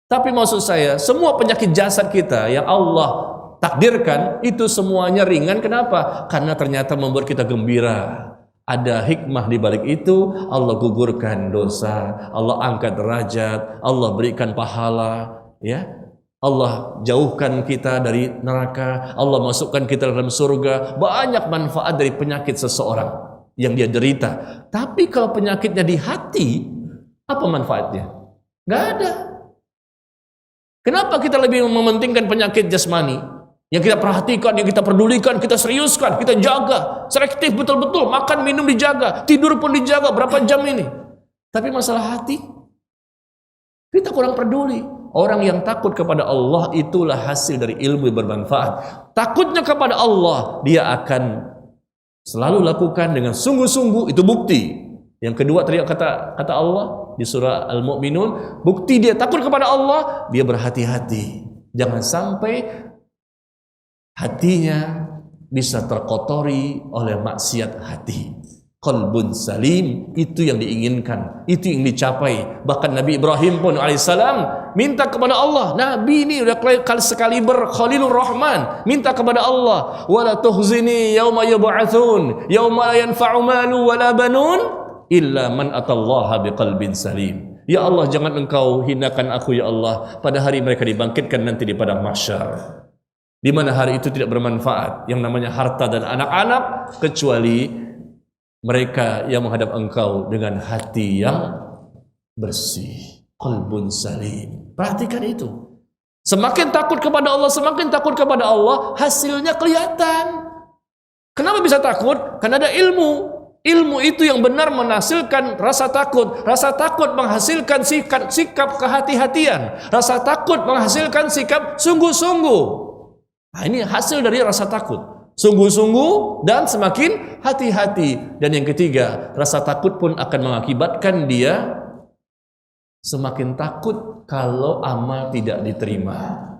Tapi maksud saya, semua penyakit jasad kita yang Allah takdirkan itu semuanya ringan. Kenapa? Karena ternyata membuat kita gembira. Ada hikmah di balik itu. Allah gugurkan dosa, Allah angkat derajat, Allah berikan pahala, ya. Allah jauhkan kita dari neraka, Allah masukkan kita dalam surga. Banyak manfaat dari penyakit seseorang yang dia derita. Tapi kalau penyakitnya di hati, apa manfaatnya? Nggak ada. Kenapa kita lebih mementingkan penyakit jasmani? Yang kita perhatikan, yang kita pedulikan, kita seriuskan, kita jaga, selektif betul-betul, makan minum dijaga, tidur pun dijaga, berapa jam ini. Tapi masalah hati, kita kurang peduli. Orang yang takut kepada Allah itulah hasil dari ilmu yang bermanfaat. Takutnya kepada Allah, dia akan selalu lakukan dengan sungguh-sungguh, itu bukti. Yang kedua tadi kata Allah di surah Al-Mu'minun, bukti dia takut kepada Allah, dia berhati-hati. Jangan sampai hatinya bisa terkotori oleh maksiat hati. Qalbun salim, itu yang diinginkan, itu yang dicapai. Bahkan Nabi Ibrahim pun alaihissalam minta kepada Allah. Nabi ini udah sekaliber Khalilur Rahman, minta kepada Allah, wala tuhzini yauma yub'atsun yauma la yanfa'u malu wala banun illa man atallaha biqalbin salim. Ya Allah, jangan engkau hinakan aku ya Allah pada hari mereka dibangkitkan nanti di padang mahsyar, di mana hari itu tidak bermanfaat yang namanya harta dan anak-anak, kecuali mereka yang menghadap engkau dengan hati yang bersih. qalbun salim. Perhatikan itu. Semakin takut kepada Allah, semakin takut kepada Allah, hasilnya kelihatan. Kenapa bisa takut? Karena ada ilmu. Ilmu itu yang benar menghasilkan rasa takut. Rasa takut menghasilkan sikap kehati-hatian. Rasa takut menghasilkan sikap sungguh-sungguh. Nah, ini hasil dari rasa takut. Sungguh-sungguh dan semakin hati-hati. Dan yang ketiga, rasa takut pun akan mengakibatkan dia semakin takut kalau amal tidak diterima.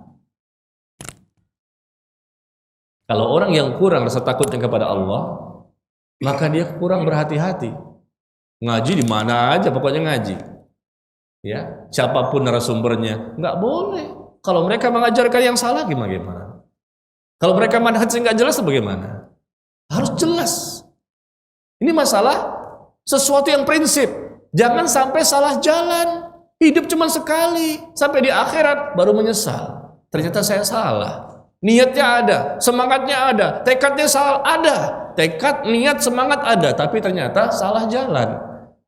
Kalau orang yang kurang rasa takutnya kepada Allah, maka dia kurang berhati-hati. Ngaji di mana aja, pokoknya ngaji. Ya, siapapun narasumbernya, nggak boleh. Kalau mereka mengajarkan yang salah, gimana? Kalau mereka manhajnya nggak jelas, bagaimana? Harus jelas. Ini masalah sesuatu yang prinsip. Jangan sampai salah jalan. Hidup cuma sekali. Sampai di akhirat baru menyesal. Ternyata saya salah. Niatnya ada, semangatnya ada, tekadnya salah ada. Tekad, niat, semangat ada, tapi ternyata salah jalan.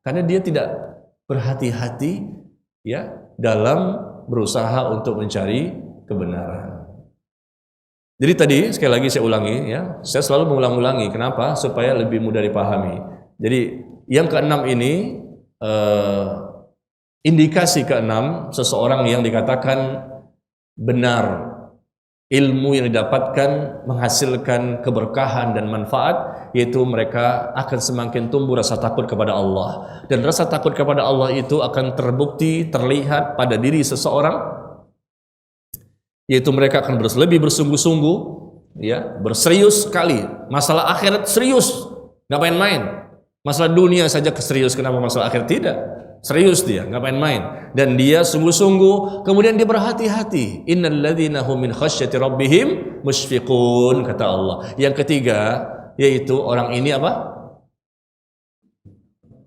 Karena dia tidak berhati-hati ya dalam berusaha untuk mencari kebenaran. Jadi tadi sekali lagi saya ulangi ya, saya selalu mengulang-ulangi. Kenapa? Supaya lebih mudah dipahami. Jadi yang keenam ini indikasi keenam seseorang yang dikatakan benar ilmu yang didapatkan menghasilkan keberkahan dan manfaat, yaitu mereka akan semakin tumbuh rasa takut kepada Allah. Dan rasa takut kepada Allah itu akan terbukti, terlihat pada diri seseorang, yaitu mereka akan lebih bersungguh-sungguh, ya, berserius sekali. Masalah akhirat serius, nggak main-main. Masalah dunia saja keserius, kenapa masalah akhirat tidak? Serius dia, nggak main-main. Dan dia sungguh-sungguh, kemudian dia berhati-hati. Innal ladzina hum min khasyati rabbihim musyfiqun, kata Allah. Yang ketiga, yaitu orang ini apa?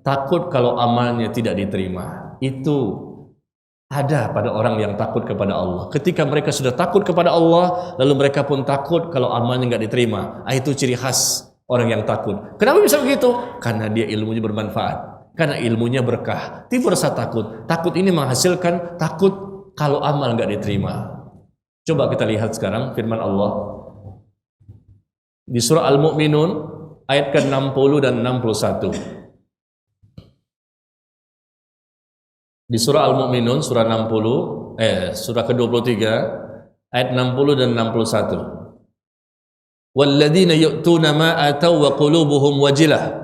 Takut kalau amalnya tidak diterima. Itu ada pada orang yang takut kepada Allah. Ketika mereka sudah takut kepada Allah, lalu mereka pun takut kalau amalnya nggak diterima. Itu ciri khas orang yang takut. Kenapa bisa begitu? Karena dia ilmunya bermanfaat. Karena ilmunya berkah. Timbul rasa takut. Takut ini menghasilkan takut kalau amal nggak diterima. Coba kita lihat sekarang firman Allah di surah Al-Mu'minun ayat ke-60 dan 61. Di surah Al-Mu'minun surah 60 surah ke-23 ayat 60 dan 61. Walladzina yu'tuna ma ataw wa qulubuhum wajilah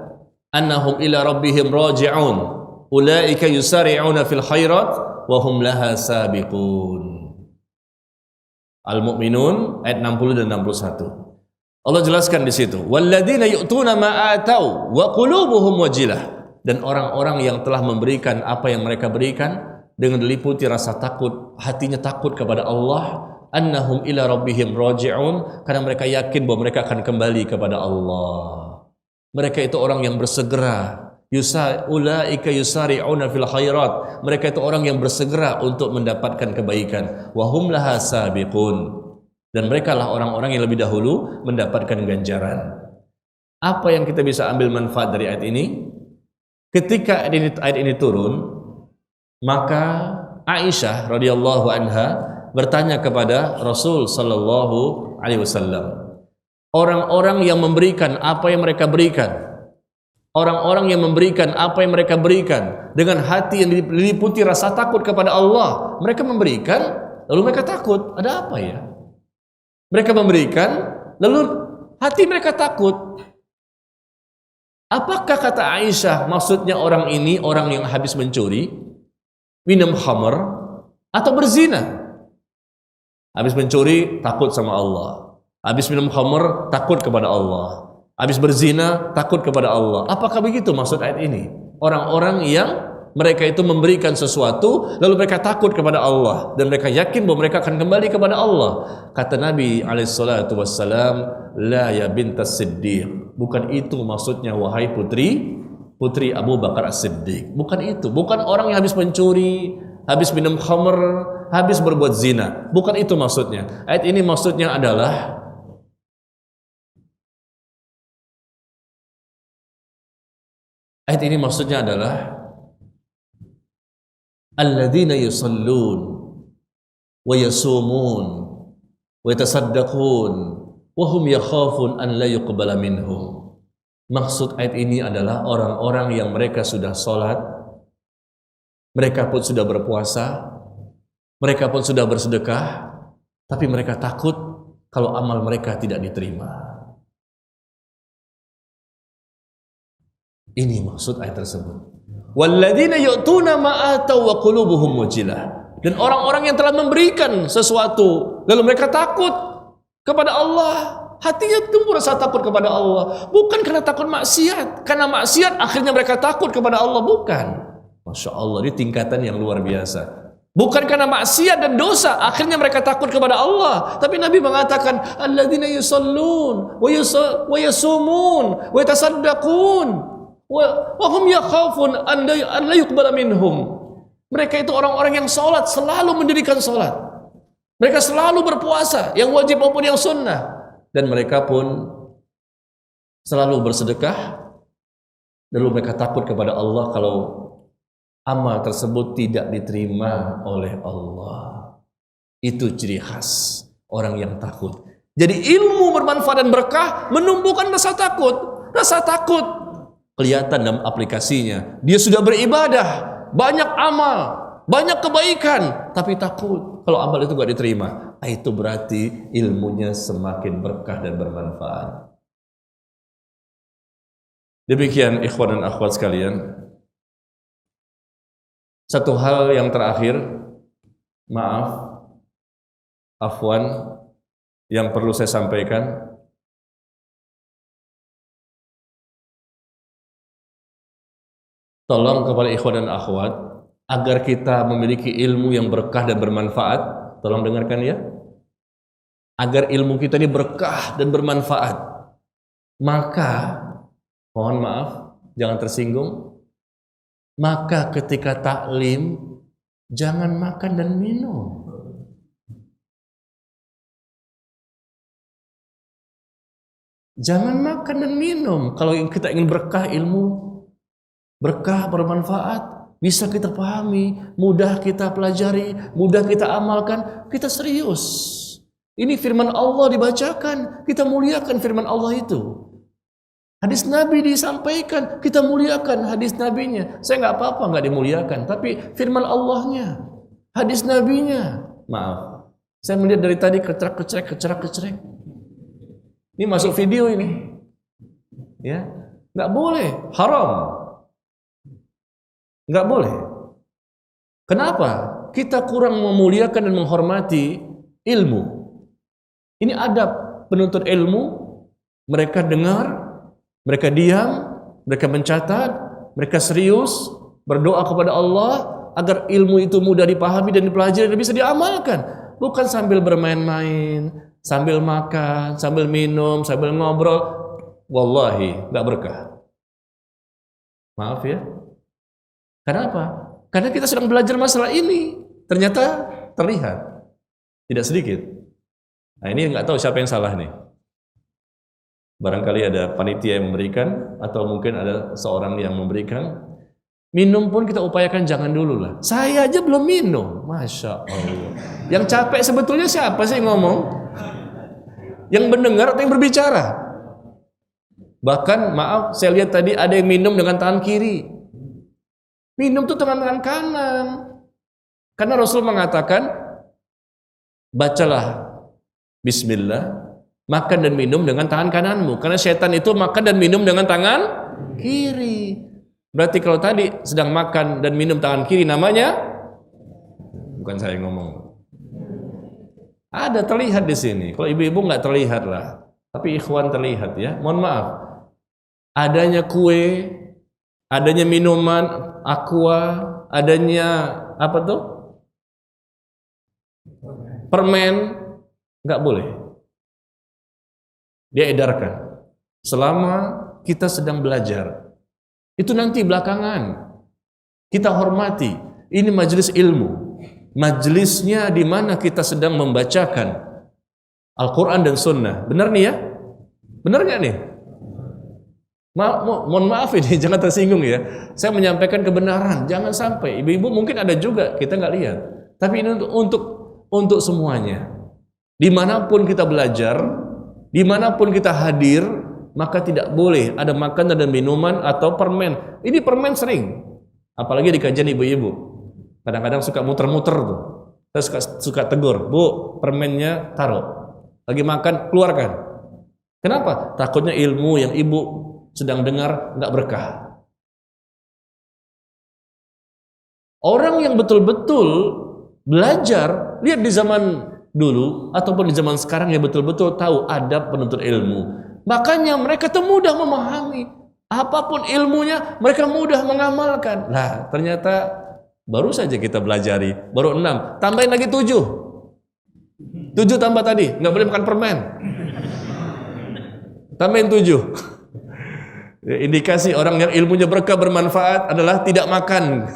annahum ila rabbihim raji'un ulaika yusari'una fil khairat wa hum laha sabiqun. Al-Mu'minun ayat 60 dan 61. Allah jelaskan di situ, walladzina yu'tuna ma ataw wa qulubuhum wajilah. Dan orang-orang yang telah memberikan apa yang mereka berikan dengan diliputi rasa takut, hatinya takut kepada Allah, annahum ila rabbihim raji'un, karena mereka yakin bahwa mereka akan kembali kepada Allah. Mereka itu orang yang bersegera, ulaika yusari'una fil khairat. Mereka itu orang yang bersegera untuk mendapatkan kebaikan. Wa hum laha sabiqun. Dan mereka lah orang-orang yang lebih dahulu mendapatkan ganjaran. Apa yang kita bisa ambil manfaat dari ayat ini? Ketika ayat ini turun, maka Aisyah radhiyallahu anha bertanya kepada Rasul sallallahu alaihi wasallam, orang-orang yang memberikan apa yang mereka berikan, orang-orang yang memberikan apa yang mereka berikan dengan hati yang diliputi rasa takut kepada Allah, mereka memberikan lalu mereka takut, ada apa ya? Mereka memberikan lalu hati mereka takut. Apakah kata Aisyah maksudnya orang ini orang yang habis mencuri, minum khamr, atau berzina? Habis mencuri takut sama Allah, habis minum khamr takut kepada Allah, habis berzina takut kepada Allah. Apakah begitu maksud ayat ini? Orang-orang yang mereka itu memberikan sesuatu lalu mereka takut kepada Allah dan mereka yakin bahwa mereka akan kembali kepada Allah. Kata Nabi alaihissalatu wassalam, la ya bintas Siddiq, bukan itu maksudnya wahai putri Abu Bakar As-Siddiq. Bukan itu, bukan orang yang habis mencuri, habis minum khamr, habis berbuat zina. Bukan itu maksudnya. Ayat ini maksudnya adalah alladzina yusallun wa yasumun wa yatasaddaqun wa hum yakhafun an la yuqbala minhum. Maksud ayat ini adalah orang-orang yang mereka sudah sholat, mereka pun sudah berpuasa, mereka pun sudah bersedekah, tapi mereka takut kalau amal mereka tidak diterima. Ini maksud ayat tersebut. Walladzina yu'tuna ma atau wa qulubuhum wajilah. Dan orang-orang yang telah memberikan sesuatu lalu mereka takut kepada Allah, hatinya tumbuh rasa takut kepada Allah, bukan karena takut maksiat. Karena maksiat akhirnya mereka takut kepada Allah, bukan. Masya Allah, ini tingkatan yang luar biasa. Bukan karena maksiat dan dosa akhirnya mereka takut kepada Allah, tapi Nabi mengatakan alladzina yusallun wa yasumun wa yatasaddaqun wa hum yakhafun an la yuqbala minhum. Mereka itu orang-orang yang sholat, selalu mendirikan sholat. Mereka selalu berpuasa, yang wajib maupun yang sunnah. Dan mereka pun selalu bersedekah. Lalu mereka takut kepada Allah kalau amal tersebut tidak diterima oleh Allah. Itu ciri khas orang yang takut. Jadi ilmu bermanfaat dan berkah menumbuhkan rasa takut. Rasa takut kelihatan dalam aplikasinya. Dia sudah beribadah, banyak amal, banyak kebaikan, tapi takut kalau amal itu gak diterima. Itu berarti ilmunya semakin berkah dan bermanfaat. Demikian ikhwan dan akhwat sekalian. Satu hal yang terakhir, maaf, afwan, yang perlu saya sampaikan. Tolong kepada ikhwan dan akhwat, agar kita memiliki ilmu yang berkah dan bermanfaat, tolong dengarkan ya. Agar ilmu kita ini berkah dan bermanfaat, maka, mohon maaf, jangan tersinggung, maka ketika taklim, jangan makan dan minum. Jangan makan dan minum. Kalau kita ingin berkah ilmu, berkah bermanfaat, bisa kita pahami, mudah kita pelajari, mudah kita amalkan, kita serius. Ini firman Allah dibacakan, kita muliakan firman Allah itu. Hadis Nabi disampaikan, kita muliakan hadis Nabinya. Saya nggak apa-apa nggak dimuliakan, tapi firman Allahnya, hadis Nabinya. Maaf, saya melihat dari tadi kecerak-kecerek. Ini masuk video ini, ya, nggak boleh, haram. Nggak boleh. Kenapa? Kita kurang memuliakan dan menghormati ilmu. Ini adab penuntut ilmu. Mereka dengar, mereka diam, mereka mencatat, mereka serius berdoa kepada Allah agar ilmu itu mudah dipahami dan dipelajari dan bisa diamalkan. Bukan sambil bermain-main, sambil makan, sambil minum, sambil ngobrol. Wallahi, nggak berkah. Maaf ya. Kenapa? Karena kita sedang belajar masalah ini. Ternyata terlihat. Tidak sedikit. Nah ini nggak tahu siapa yang salah nih. Barangkali ada panitia yang memberikan, atau mungkin ada seorang yang memberikan. Minum pun kita upayakan jangan dulu lah. Saya aja belum minum. Masya Allah. Yang capek sebetulnya siapa sih ngomong? Yang mendengar atau yang berbicara? Bahkan maaf, saya lihat tadi ada yang minum dengan tangan kiri. Minum tuh tangan kanan. Karena Rasul mengatakan, bacalah bismillah, makan dan minum dengan tangan kananmu. Karena setan itu makan dan minum dengan tangan kiri. Berarti kalau tadi sedang makan dan minum tangan kiri, namanya, bukan saya ngomong. Ada terlihat di sini. Kalau ibu-ibu nggak terlihat lah, tapi ikhwan terlihat ya. Mohon maaf. Adanya kue, adanya minuman aqua, adanya apa tuh? Permen, nggak boleh. Dia edarkan. Selama kita sedang belajar. Itu nanti belakangan. Kita hormati. Ini majelis ilmu. Majelisnya di mana kita sedang membacakan Al-Quran dan Sunnah. Benar nih ya? Benar nggak nih? Mohon maaf ini, jangan tersinggung ya. Saya menyampaikan kebenaran, jangan sampai. Ibu-ibu mungkin ada juga, kita nggak lihat. Tapi ini untuk semuanya. Dimanapun kita belajar, dimanapun kita hadir, maka tidak boleh ada makanan dan minuman atau permen. Ini permen sering, apalagi di kajian ibu-ibu. Kadang-kadang suka muter-muter tuh. Saya suka tegur, Bu, permennya taruh. Lagi makan, keluarkan. Kenapa? Takutnya ilmu yang ibu sedang dengar nggak berkah. Orang yang betul-betul belajar, lihat di zaman dulu ataupun di zaman sekarang yang betul-betul tahu adab penuntut ilmu, makanya mereka tuh mudah memahami. Apapun ilmunya, mereka mudah mengamalkan. Nah, ternyata baru saja kita belajari, baru 6, tambahin lagi 7. 7 tambah tadi, nggak boleh makan permen. Tambahin 7. Indikasi orang yang ilmunya berkah bermanfaat adalah tidak makan.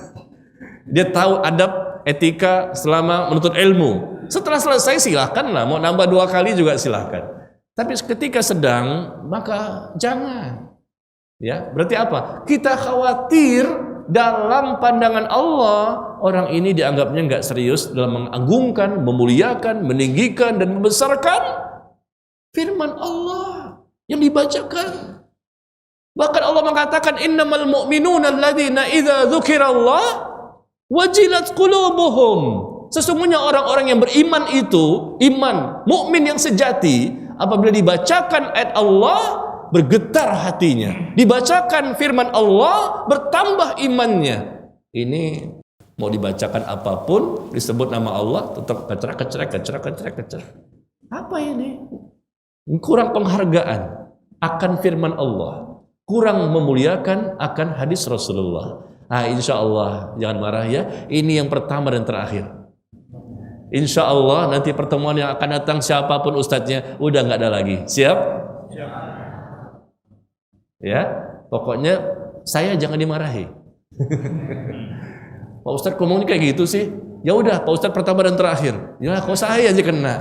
Dia tahu adab etika selama menuntut ilmu. Setelah selesai silahkanlah, mau nambah 2 kali juga silahkan. Tapi ketika sedang, maka jangan. Ya, berarti apa? Kita khawatir dalam pandangan Allah orang ini dianggapnya nggak serius dalam mengagungkan, memuliakan, meninggikan dan membesarkan firman Allah yang dibacakan. Bahkan Allah mengatakan innamal mu'minuna alladzina idza dzukirallah wajilat qulubuhum. Sesungguhnya orang-orang yang beriman itu, iman mukmin yang sejati, apabila dibacakan ayat Allah bergetar hatinya. Dibacakan firman Allah bertambah imannya. Ini mau dibacakan apapun disebut nama Allah tetap kecerak. Apa ini? Kurang penghargaan akan firman Allah. Kurang memuliakan akan hadis Rasulullah. Nah, insya Allah jangan marah ya. Ini yang pertama dan terakhir. Insya Allah nanti pertemuan yang akan datang siapapun ustadznya udah nggak ada lagi. Siap? Siap. Ya, pokoknya saya jangan dimarahi. Pak Ustadz ngomongnya kayak gitu sih. Ya udah, Pak Ustadz pertama dan terakhir. Ya, kok saya aja kena.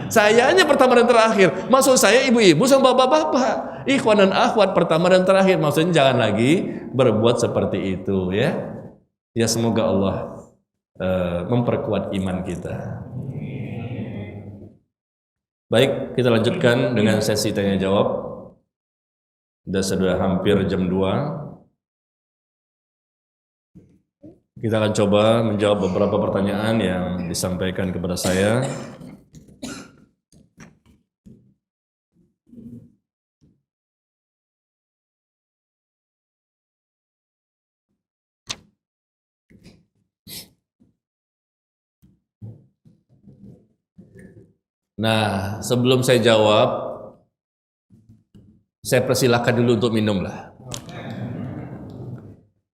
Sayanya pertama dan terakhir. Maksud saya ibu-ibu sama bapak-bapak. Ikhwan dan akhwat pertama dan terakhir. Maksudnya jangan lagi berbuat seperti itu ya. Ya semoga Allah memperkuat iman kita. Baik, kita lanjutkan dengan sesi tanya jawab. Sudah hampir jam 2. Kita akan coba menjawab beberapa pertanyaan yang disampaikan kepada saya. Nah, sebelum saya jawab, saya persilahkan dulu untuk minum lah.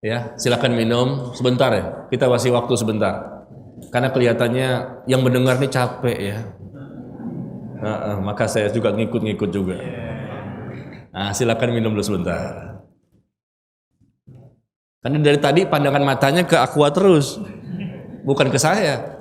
Ya, silakan minum sebentar ya. Kita kasih waktu sebentar. Karena kelihatannya yang mendengar ini capek ya. Maka saya juga ngikut-ngikut juga. Nah, silakan minum dulu sebentar. Karena dari tadi pandangan matanya ke Aqua terus, bukan ke saya.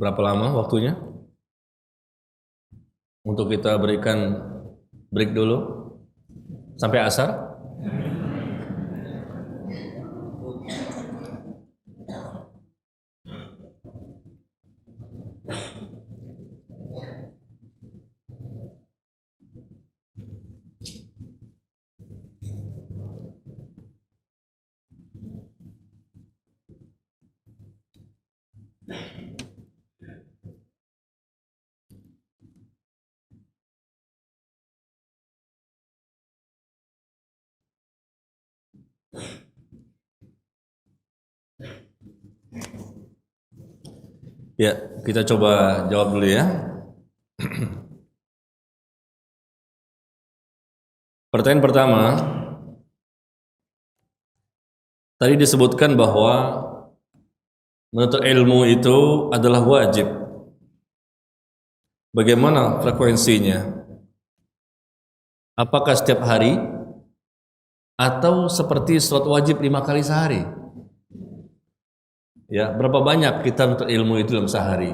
Berapa lama waktunya? Untuk kita berikan break dulu sampai asar. Ya, kita coba jawab dulu ya. Pertanyaan pertama, tadi disebutkan bahwa menuntut ilmu itu adalah wajib. Bagaimana frekuensinya? Apakah setiap hari atau seperti sholat wajib 5 kali sehari? Ya, berapa banyak kita menuntut ilmu itu dalam sehari?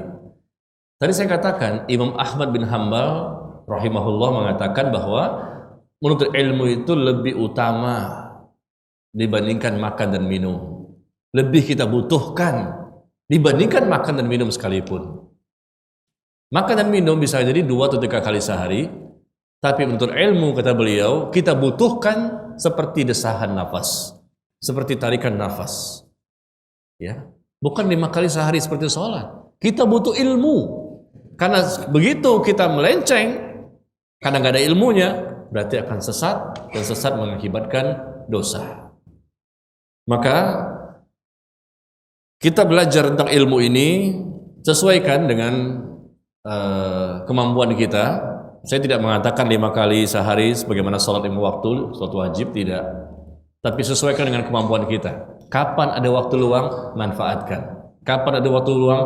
Tadi saya katakan Imam Ahmad bin Hanbal rahimahullah mengatakan bahwa menuntut ilmu itu lebih utama dibandingkan makan dan minum. Lebih kita butuhkan dibandingkan makan dan minum sekalipun. Makan dan minum bisa jadi 2 atau 3 kali sehari, tapi menuntut ilmu, kata beliau, kita butuhkan seperti desahan nafas, seperti tarikan nafas. Ya, bukan 5 kali sehari seperti sholat. Kita butuh ilmu. Karena begitu kita melenceng, karena nggak ada ilmunya, berarti akan sesat, dan sesat mengakibatkan dosa. Maka kita belajar tentang ilmu ini sesuaikan dengan kemampuan kita. Saya tidak mengatakan 5 kali sehari sebagaimana sholat 5 waktu, sholat wajib, tidak. Tapi sesuaikan dengan kemampuan kita. Kapan ada waktu luang, manfaatkan. Kapan ada waktu luang,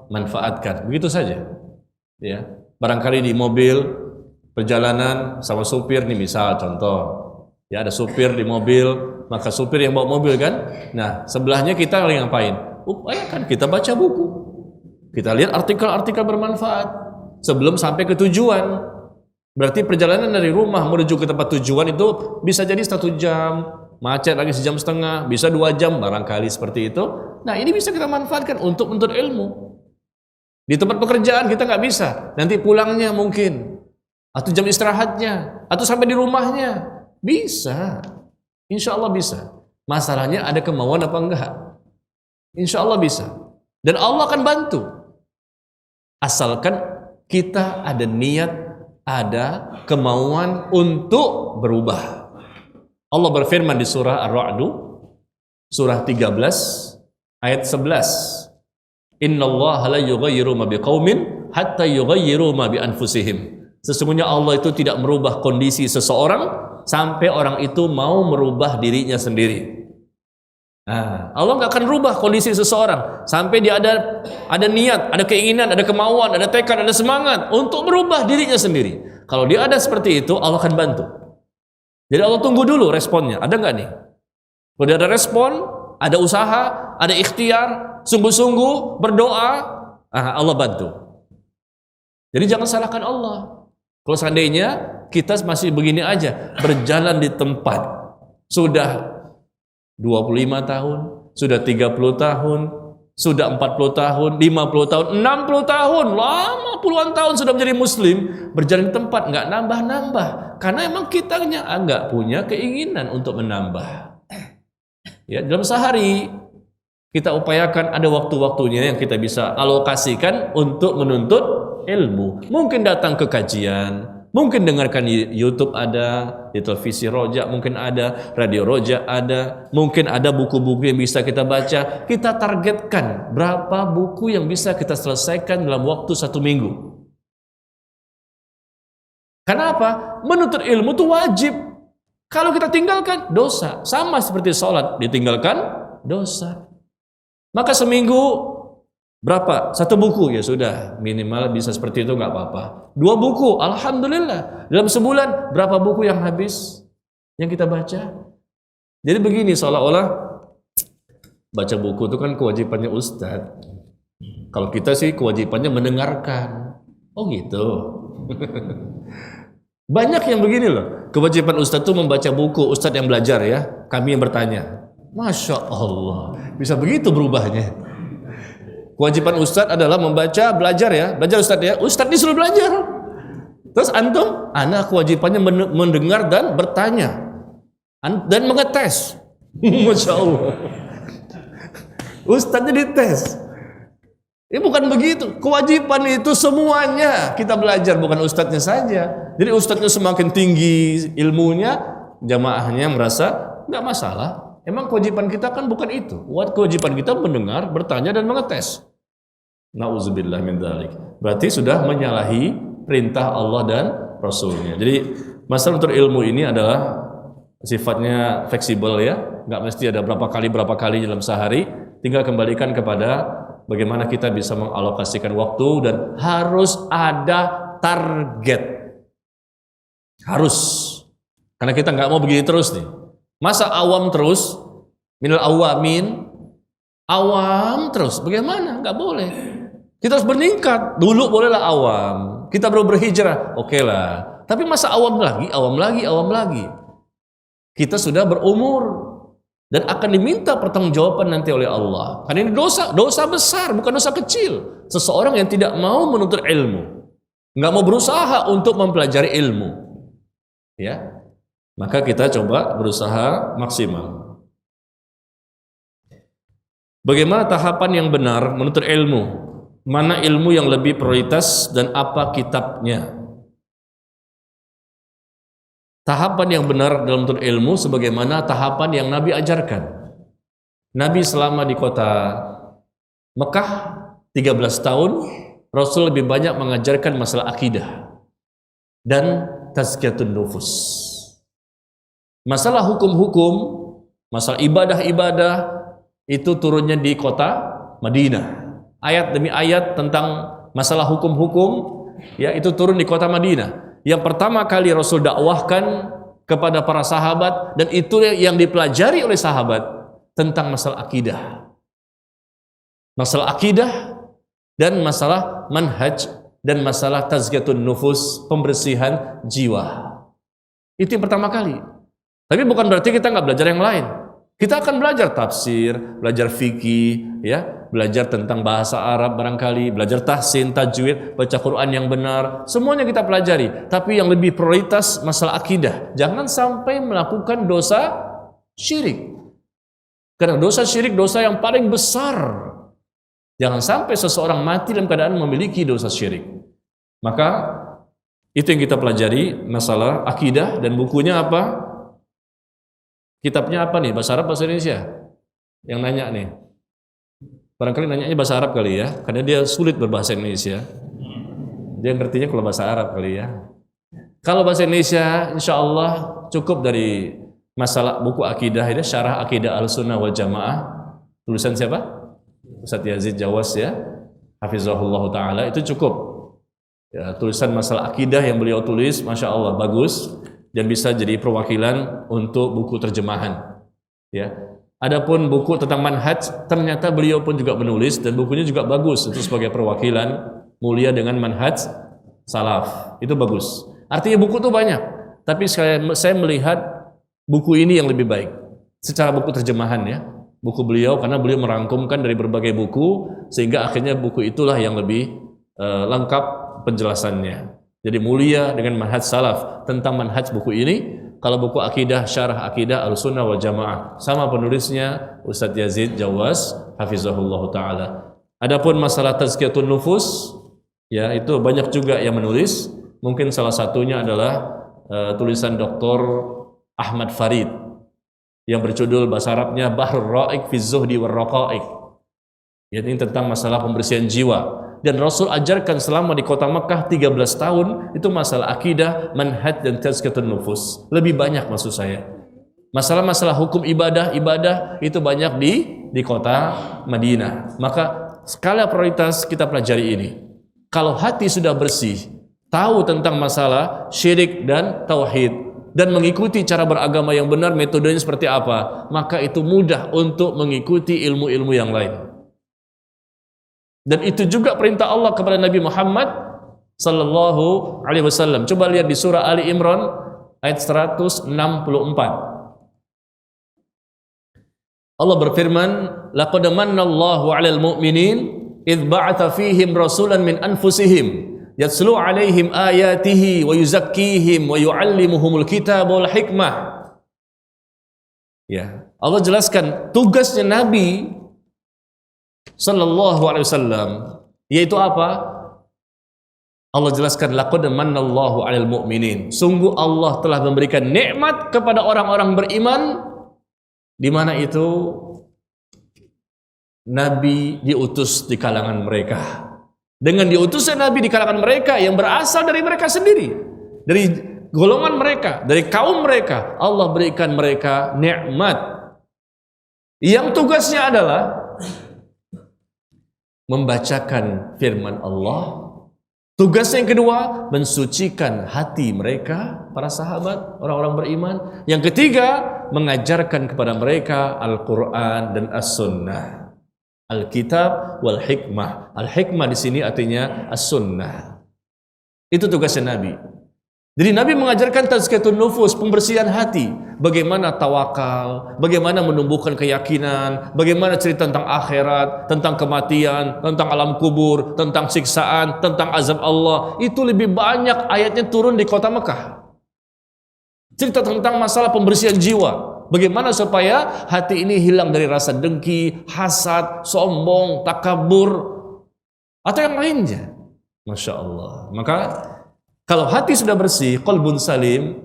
manfaatkan. Begitu saja. Ya, barangkali di mobil perjalanan sama supir nih, misal contoh. Ya, ada supir di mobil, maka supir yang bawa mobil kan. Nah, sebelahnya kita lagi ngapain? Upayakan kita baca buku. Kita lihat artikel-artikel bermanfaat sebelum sampai ke tujuan. Berarti perjalanan dari rumah menuju ke tempat tujuan itu bisa jadi 1 jam, macet lagi 1,5 jam, bisa 2 jam barangkali seperti itu. Nah, ini bisa kita manfaatkan untuk menuntut ilmu. Di tempat pekerjaan kita nggak bisa, nanti pulangnya mungkin, atau jam istirahatnya, atau sampai di rumahnya, bisa. Insya Allah bisa. Masalahnya ada kemauan apa enggak? Insya Allah bisa. Dan Allah akan bantu. Asalkan kita ada niat, ada kemauan untuk berubah. Allah berfirman di surah Ar-Ra'd, surah 13, ayat 11. Innallaha la yughayyiru ma biqaumin hatta yughayyiru ma bi anfusihim. Sesungguhnya Allah itu tidak merubah kondisi seseorang sampai orang itu mau merubah dirinya sendiri. Nah, Allah nggak akan rubah kondisi seseorang sampai dia ada niat, ada keinginan, ada kemauan, ada tekad, ada semangat untuk merubah dirinya sendiri. Kalau dia ada seperti itu, Allah akan bantu. Jadi Allah tunggu dulu responnya. Ada nggak nih? Kalau dia ada respon, ada usaha, ada ikhtiar, sungguh-sungguh berdoa, Allah bantu. Jadi jangan salahkan Allah. Kalau seandainya kita masih begini aja, berjalan di tempat, sudah 25 tahun, sudah 30 tahun, sudah 40 tahun, 50 tahun, 60 tahun, lama puluhan tahun sudah menjadi muslim, berjalan di tempat, nggak nambah-nambah. Karena emang kitanya nggak punya keinginan untuk menambah. Ya, dalam sehari kita upayakan ada waktu-waktunya yang kita bisa alokasikan untuk menuntut ilmu. Mungkin datang ke kajian, mungkin dengarkan di YouTube ada, di televisi Roja mungkin ada, radio Roja ada, mungkin ada buku-buku yang bisa kita baca. Kita targetkan berapa buku yang bisa kita selesaikan dalam waktu 1 minggu. Kenapa? Menuntut ilmu itu wajib. Kalau kita tinggalkan, dosa. Sama seperti sholat, ditinggalkan, dosa. Maka seminggu berapa? 1 buku, ya sudah, minimal bisa seperti itu, nggak apa-apa. 2 buku, alhamdulillah. Dalam sebulan berapa buku yang habis yang kita baca? Jadi begini, seolah-olah baca buku itu kan kewajibannya ustadz. Kalau kita sih kewajibannya mendengarkan. Oh gitu. Banyak yang begini loh. Kewajiban ustadz itu membaca buku, ustadz yang belajar ya. Kami yang bertanya. Masya Allah, bisa begitu berubahnya. Kewajiban ustadz adalah membaca, belajar ya. Belajar ustadz ya. Ustadz disuruh belajar. Terus antum, anak kewajibannya mendengar dan bertanya. Dan mengetes. Masya Allah. Ustadznya dites. Ini bukan begitu. Kewajiban itu semuanya kita belajar, bukan ustadznya saja. Jadi ustadznya semakin tinggi ilmunya, jamaahnya merasa nggak masalah. Emang kewajiban kita kan bukan itu. Kewajiban kita mendengar, bertanya, dan mengetes. Nauzubillah min dzalik. Berarti sudah menyalahi perintah Allah dan Rasulnya. Jadi masalah untuk ilmu ini adalah sifatnya fleksibel ya, nggak mesti ada berapa kali dalam sehari, tinggal kembalikan kepada bagaimana kita bisa mengalokasikan waktu dan harus ada target. Harus. Karena kita nggak mau begini terus nih. Masa awam terus, minal awamin, awam terus, bagaimana? Nggak boleh. Kita harus meningkat. Dulu bolehlah awam. Kita baru berhijrah, oke lah. Tapi masa awam lagi. Kita sudah berumur dan akan diminta pertanggungjawaban nanti oleh Allah. Karena ini dosa besar, bukan dosa kecil. Seseorang yang tidak mau menuntut ilmu, nggak mau berusaha untuk mempelajari ilmu, ya, maka kita coba berusaha maksimal. Bagaimana tahapan yang benar menuntut ilmu? Mana ilmu yang lebih prioritas dan apa kitabnya? Tahapan yang benar dalam menuntut ilmu sebagaimana tahapan yang Nabi ajarkan. Nabi selama di kota Mekah 13 tahun, Rasul lebih banyak mengajarkan masalah akidah dan tazkiyatun nufus. Masalah hukum-hukum, masalah ibadah-ibadah itu turunnya di kota Madinah. Ayat demi ayat tentang masalah hukum-hukum ya itu turun di kota Madinah. Yang pertama kali Rasul dakwahkan kepada para sahabat dan itu yang dipelajari oleh sahabat tentang masalah akidah. Masalah akidah dan masalah manhaj dan masalah tazkiyatun nufus, pembersihan jiwa. Itu yang pertama kali. Tapi bukan berarti kita nggak belajar yang lain. Kita akan belajar tafsir, belajar fikih, ya, belajar tentang bahasa Arab barangkali, belajar tahsin, tajwid, baca Quran yang benar, semuanya kita pelajari. Tapi yang lebih prioritas masalah akidah. Jangan sampai melakukan dosa syirik. Karena dosa syirik dosa yang paling besar. Jangan sampai seseorang mati dalam keadaan memiliki dosa syirik. Maka itu yang kita pelajari masalah akidah dan bukunya apa? Kitabnya apa nih? Bahasa Arab, bahasa Indonesia? Yang nanya nih. Barangkali nanyanya bahasa Arab kali ya, karena dia sulit berbahasa Indonesia. Dia ngertinya kalau bahasa Arab kali ya. Kalau bahasa Indonesia, insya Allah cukup dari masalah buku akidah ini, Syarah Akidah Ahlussunnah wal Jamaah. Tulisan siapa? Ustadz Yazid Jawas ya, Hafizahullah Ta'ala, itu cukup. Ya, tulisan masalah akidah yang beliau tulis, Masya Allah, bagus. Dan bisa jadi perwakilan untuk buku terjemahan. Ya. Adapun buku tentang manhaj, ternyata beliau pun juga menulis dan bukunya juga bagus itu sebagai perwakilan mulia dengan manhaj salaf. Itu bagus. Artinya buku itu banyak, tapi saya melihat buku ini yang lebih baik secara buku terjemahan ya. Buku beliau karena beliau merangkumkan dari berbagai buku sehingga akhirnya buku itulah yang lebih lengkap penjelasannya. Jadi mulia dengan manhaj salaf tentang manhaj buku ini. Kalau buku akidah, Syarah Akidah Ahlussunnah wal Jamaah, sama penulisnya Ustadz Yazid Jawas Hafizahullah Ta'ala. Adapun masalah tazkiyatun nufus, ya itu banyak juga yang menulis. Mungkin salah satunya adalah tulisan Dr. Ahmad Farid yang berjudul bahasa Arabnya Bahrul Ra'iq fi Zuhdi war Raqa'iq. Ini tentang masalah pembersihan jiwa. Dan Rasul ajarkan selama di kota Mekah 13 tahun itu masalah akidah, manhaj dan tazkiyatun nufus. Lebih banyak maksud saya. Masalah-masalah hukum ibadah itu banyak di kota Madinah. Maka skala prioritas kita pelajari ini. Kalau hati sudah bersih, tahu tentang masalah syirik dan tauhid dan mengikuti cara beragama yang benar, metodenya seperti apa, maka itu mudah untuk mengikuti ilmu-ilmu yang lain. Dan itu juga perintah Allah kepada Nabi Muhammad sallallahu alaihi wasallam. Coba lihat di surah Ali Imran ayat 164. Allah berfirman, "Laqad manallahu 'alal mu'minin idz ba'atha fihim rasulan min anfusihim yatslu 'alaihim ayatihi wa yuzakkihim wa yu'allimuhumul kitaba wal hikmah." Ya, Allah jelaskan tugasnya Nabi sallallahu alaihi wasallam yaitu apa? Allah jelaskan laqad manallahu 'alal mu'minin. Sungguh Allah telah memberikan nikmat kepada orang-orang beriman di mana itu Nabi diutus di kalangan mereka. Dengan diutusnya Nabi di kalangan mereka yang berasal dari mereka sendiri, dari golongan mereka, dari kaum mereka, Allah berikan mereka nikmat yang tugasnya adalah membacakan firman Allah. Tugas yang kedua, mensucikan hati mereka, para sahabat, orang-orang beriman. Yang ketiga, mengajarkan kepada mereka Al-Quran dan As-Sunnah. Al-Kitab wal Hikmah. Al-Hikmah di sini artinya As-Sunnah. Itu tugasnya Nabi. Jadi Nabi mengajarkan tazkiyatun nufus, pembersihan hati. Bagaimana tawakal, bagaimana menumbuhkan keyakinan, bagaimana cerita tentang akhirat, tentang kematian, tentang alam kubur, tentang siksaan, tentang azab Allah. Itu lebih banyak ayatnya turun di kota Mekah. Cerita tentang masalah pembersihan jiwa. Bagaimana supaya hati ini hilang dari rasa dengki, hasad, sombong, takabur, atau yang lainnya. Masya Allah. Maka kalau hati sudah bersih, qalbun salim,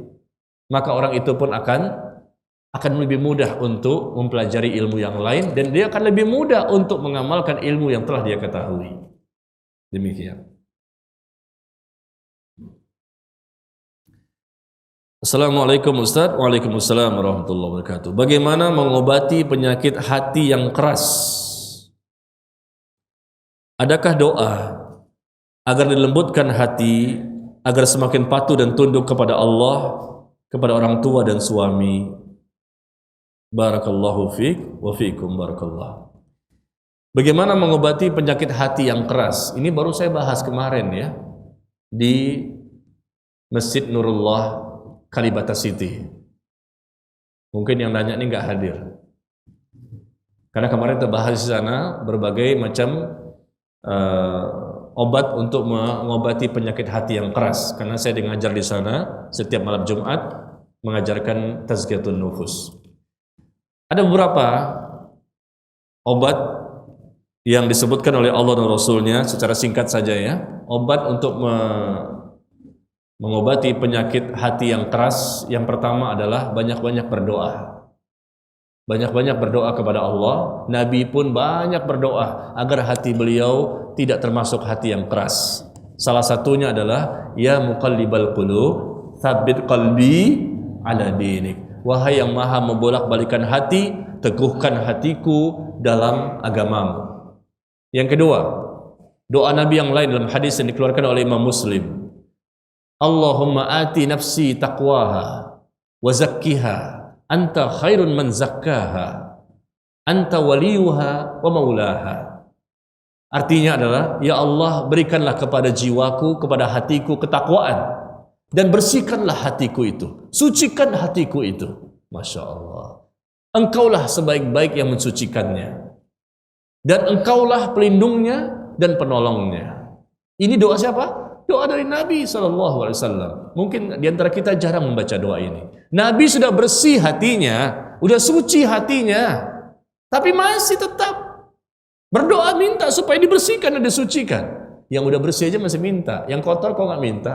maka orang itu pun akan lebih mudah untuk mempelajari ilmu yang lain, dan dia akan lebih mudah untuk mengamalkan ilmu yang telah dia ketahui. Demikian. Assalamualaikum Ustaz. Waalaikumsalam warahmatullahi wabarakatuh. Bagaimana mengobati penyakit hati yang keras? Adakah doa agar dilembutkan hati, agar semakin patuh dan tunduk kepada Allah, kepada orang tua dan suami? Barakallahu fiik wa fiikum barakallah. Bagaimana mengobati penyakit hati yang keras? Ini baru saya bahas kemarin ya, di Masjid Nurullah Kalibata City. Mungkin yang nanya ini nggak hadir, karena kemarin terbahas di sana berbagai macam obat untuk mengobati penyakit hati yang keras. Karena saya mengajar di sana setiap malam Jumat, mengajarkan tazkiyatun nufus. Ada beberapa obat yang disebutkan oleh Allah dan Rasulnya, secara singkat saja ya. Obat untuk mengobati penyakit hati yang keras, yang pertama adalah banyak-banyak berdoa. Banyak-banyak berdoa kepada Allah. Nabi pun banyak berdoa agar hati beliau tidak termasuk hati yang keras. Salah satunya adalah, ya muqallibal qulub, tsabbit qalbi ala dinik. Wahai yang maha membolak-balikan hati, teguhkan hatiku dalam agamamu. Yang kedua, doa Nabi yang lain dalam hadis yang dikeluarkan oleh Imam Muslim. Allahumma ati nafsi taqwaha wa zakkiha anta khairun man zakkaha anta waliyuha wa maulaha. Artinya adalah, ya Allah, berikanlah kepada jiwaku, kepada hatiku ketakwaan, dan bersihkanlah hatiku itu, sucikan hatiku itu. Masya Allah, engkaulah sebaik-baik yang mensucikannya, dan engkaulah pelindungnya dan penolongnya. Ini doa siapa? Doa dari Nabi SAW. Mungkin diantara kita jarang membaca doa ini. Nabi sudah bersih hatinya, sudah suci hatinya, tapi masih tetap berdoa minta supaya dibersihkan dan disucikan. Yang udah bersih aja masih minta, yang kotor kok nggak minta?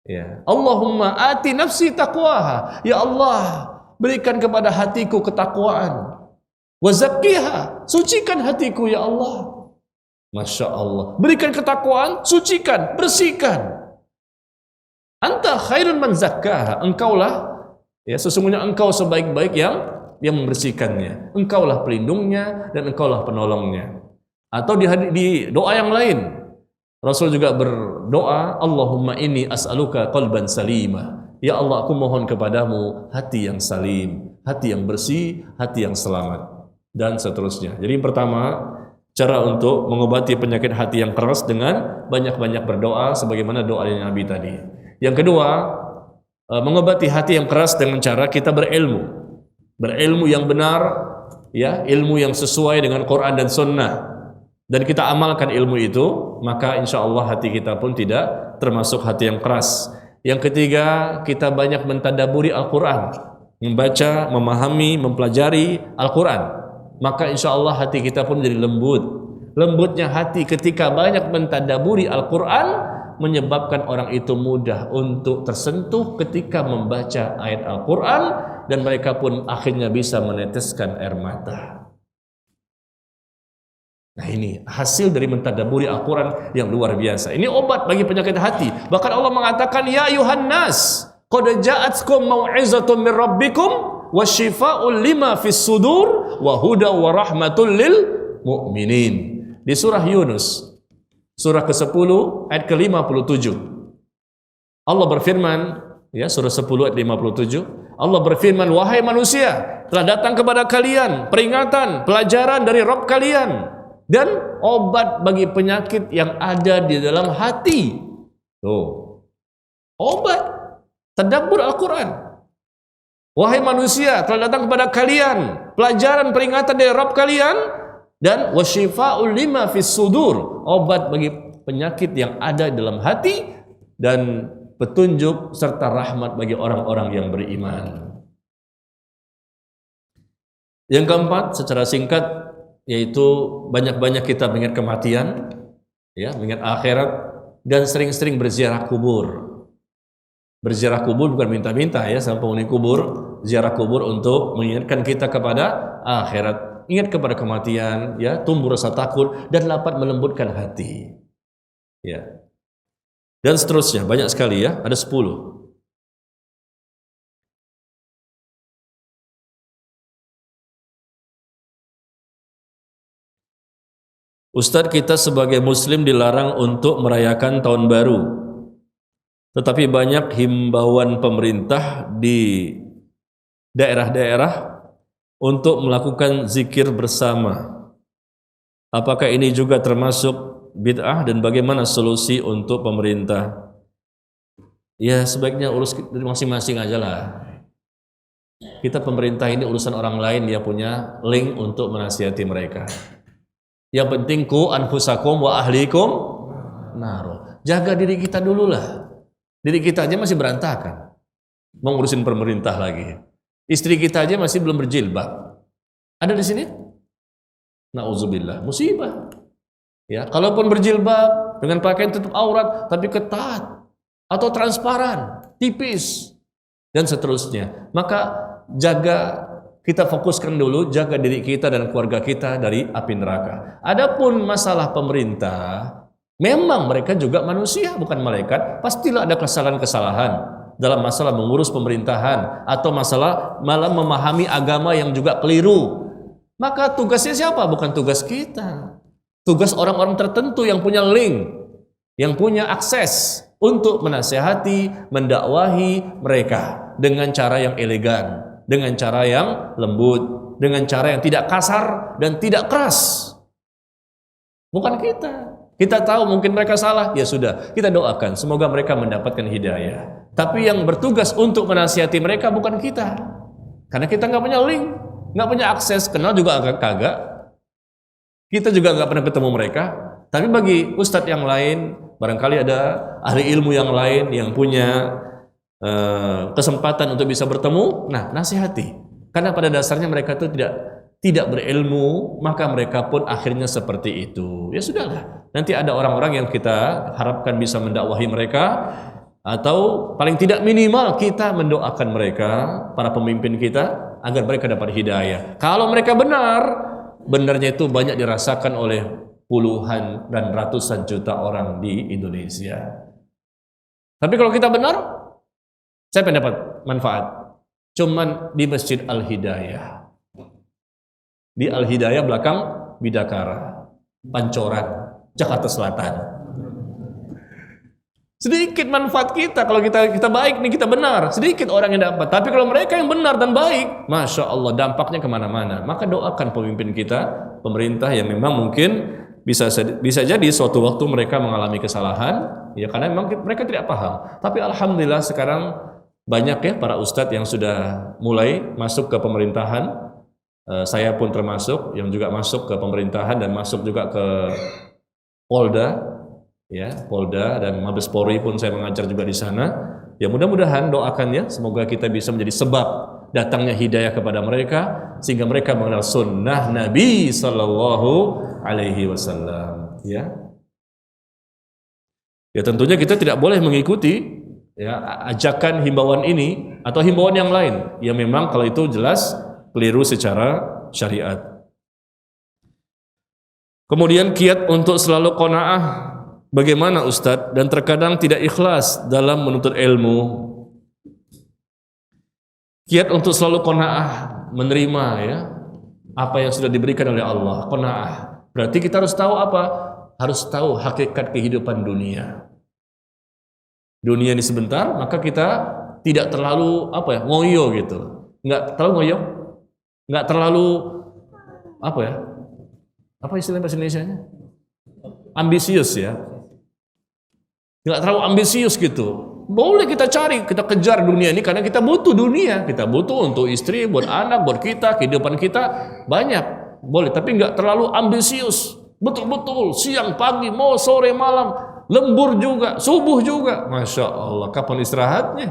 Ya. Allahumma ati nafsi taqwaha. Ya Allah, berikan kepada hatiku ketakwaan. Wa zakkiha, sucikan hatiku ya Allah. Masya Allah, berikan ketakwaan, sucikan, bersihkan. Anta khairun man zakkaha, engkaulah, ya, sesungguhnya engkau sebaik-baik yang membersihkannya. Engkaulah pelindungnya dan engkaulah penolongnya. Atau di doa yang lain, Rasul juga berdoa, Allahumma inni as'aluka qalban salima. Ya Allah, aku mohon kepadamu hati yang salim, hati yang bersih, hati yang selamat, dan seterusnya. Jadi yang pertama, cara untuk mengobati penyakit hati yang keras dengan banyak-banyak berdoa sebagaimana doa Nabi tadi. Yang kedua, mengobati hati yang keras dengan cara kita berilmu. Berilmu yang benar, ya, ilmu yang sesuai dengan Quran dan Sunnah. Dan kita amalkan ilmu itu, maka insya Allah hati kita pun tidak termasuk hati yang keras. Yang ketiga, kita banyak mentadaburi Al-Quran, membaca, memahami, mempelajari Al-Quran. Maka insya Allah hati kita pun menjadi lembut. Lembutnya hati ketika banyak mentadaburi Al-Quran menyebabkan orang itu mudah untuk tersentuh ketika membaca ayat Al-Quran, dan mereka pun akhirnya bisa meneteskan air mata. Nah ini hasil dari mentadaburi Al-Quran yang luar biasa. Ini obat bagi penyakit hati. Bahkan Allah mengatakan, Ya ayuhan nas, qad ja'atkum mau'izatun min rabbikum wa syifa'un lima fis sudur wa huda wa rahmatul lil mu'minin. Di surah Yunus, surah ke-10 ayat ke-57. Allah berfirman, ya surah 10 ayat 57, Allah berfirman, wahai manusia, telah datang kepada kalian peringatan, pelajaran dari Rabb kalian dan obat bagi penyakit yang ada di dalam hati. Tuh. Obat tadabbur Al-Quran. Wahai manusia, telah datang kepada kalian pelajaran, peringatan dari Rabb kalian dan wasyifa'ul lima fis sudur, obat bagi penyakit yang ada dalam hati dan petunjuk serta rahmat bagi orang-orang yang beriman. Yang keempat, secara singkat, yaitu banyak-banyak kita mengingat kematian, ya, mengingat akhirat, dan sering-sering berziarah kubur. Berziarah kubur bukan minta-minta ya sama penghuni kubur, ziarah kubur untuk mengingatkan kita kepada akhirat, ingat kepada kematian, ya, tumbuh rasa takut dan dapat melembutkan hati. Ya. Dan seterusnya, banyak sekali ya, ada 10. Ustadz, kita sebagai muslim dilarang untuk merayakan tahun baru. Tetapi banyak himbauan pemerintah di daerah-daerah untuk melakukan zikir bersama. Apakah ini juga termasuk bid'ah dan bagaimana solusi untuk pemerintah? Ya sebaiknya urus masing-masing aja lah. Kita pemerintah ini urusan orang lain, dia punya link untuk menasihati mereka. Yang penting ku anfusakum wa ahlikum naro. Jaga diri kita dulu lah. Diri kita aja masih berantakan, mau ngurusin pemerintah lagi. Istri kita aja masih belum berjilbab. Ada di sini? Nauzubillah, musibah. Ya, kalaupun berjilbab dengan pakaian tutup aurat tapi ketat atau transparan, tipis dan seterusnya. Maka jaga, kita fokuskan dulu, jaga diri kita dan keluarga kita dari api neraka. Adapun masalah pemerintah, memang mereka juga manusia, bukan malaikat. Pastilah ada kesalahan-kesalahan dalam masalah mengurus pemerintahan atau masalah malah memahami agama yang juga keliru. Maka tugasnya siapa? Bukan tugas kita. Tugas orang-orang tertentu yang punya link, yang punya akses untuk menasihati, mendakwahi mereka dengan cara yang elegan, dengan cara yang lembut, dengan cara yang tidak kasar dan tidak keras. Bukan kita. Kita tahu mungkin mereka salah, ya sudah, kita doakan semoga mereka mendapatkan hidayah. Tapi yang bertugas untuk menasihati mereka bukan kita, karena kita nggak punya link, nggak punya akses, kenal juga agak kagak. Kita juga nggak pernah ketemu mereka. Tapi bagi ustadz yang lain, barangkali ada ahli ilmu yang lain yang punya kesempatan untuk bisa bertemu, nah nasihati. Karena pada dasarnya mereka itu tidak berilmu, maka mereka pun akhirnya seperti itu. Ya sudahlah, nanti ada orang-orang yang kita harapkan bisa mendakwahi mereka, atau paling tidak minimal kita mendoakan mereka, para pemimpin kita, agar mereka dapat hidayah. Kalau mereka benar, benarnya itu banyak dirasakan oleh puluhan dan ratusan juta orang di Indonesia. Tapi kalau kita benar, saya pendapat manfaat cuman di Masjid Al-Hidayah, di Al-Hidayah belakang Bidakara, Pancoran, Jakarta Selatan. Sedikit manfaat kita kalau kita baik nih, kita benar, sedikit orang yang dapat. Tapi kalau mereka yang benar dan baik, Masya Allah dampaknya kemana-mana. Maka doakan pemimpin kita, pemerintah yang memang mungkin bisa jadi suatu waktu mereka mengalami kesalahan, ya karena memang mereka tidak paham. Tapi alhamdulillah sekarang banyak ya para ustadz yang sudah mulai masuk ke pemerintahan. Saya pun termasuk yang juga masuk ke pemerintahan dan masuk juga ke Polda, ya Polda dan Mabes Polri pun saya mengajar juga di sana. Ya mudah-mudahan doakan ya, semoga kita bisa menjadi sebab datangnya hidayah kepada mereka sehingga mereka mengenal sunnah Nabi Sallallahu Alaihi Wasallam. Ya tentunya kita tidak boleh mengikuti ya ajakan himbauan ini atau himbauan yang lain yang memang kalau itu jelas keliru secara syariat. Kemudian kiat untuk selalu qanaah bagaimana Ustadz, dan terkadang tidak ikhlas dalam menuntut ilmu. Kiat untuk selalu qanaah, menerima ya apa yang sudah diberikan oleh Allah. Qanaah berarti kita harus tahu apa? Harus tahu hakikat kehidupan dunia. Dunia ini sebentar, maka kita tidak terlalu apa ya, ngoyo gitu. Nggak terlalu ngoyo, nggak terlalu apa ya? Apa istilah bahasa Indonesianya? Ambisius ya. Nggak terlalu ambisius gitu. Boleh kita cari, kita kejar dunia ini karena kita butuh dunia. Kita butuh untuk istri, buat anak, buat kita, kehidupan kita banyak. Boleh, tapi nggak terlalu ambisius. Betul-betul siang, pagi, mau sore, malam, lembur juga, subuh juga. Masya Allah, kapan istirahatnya?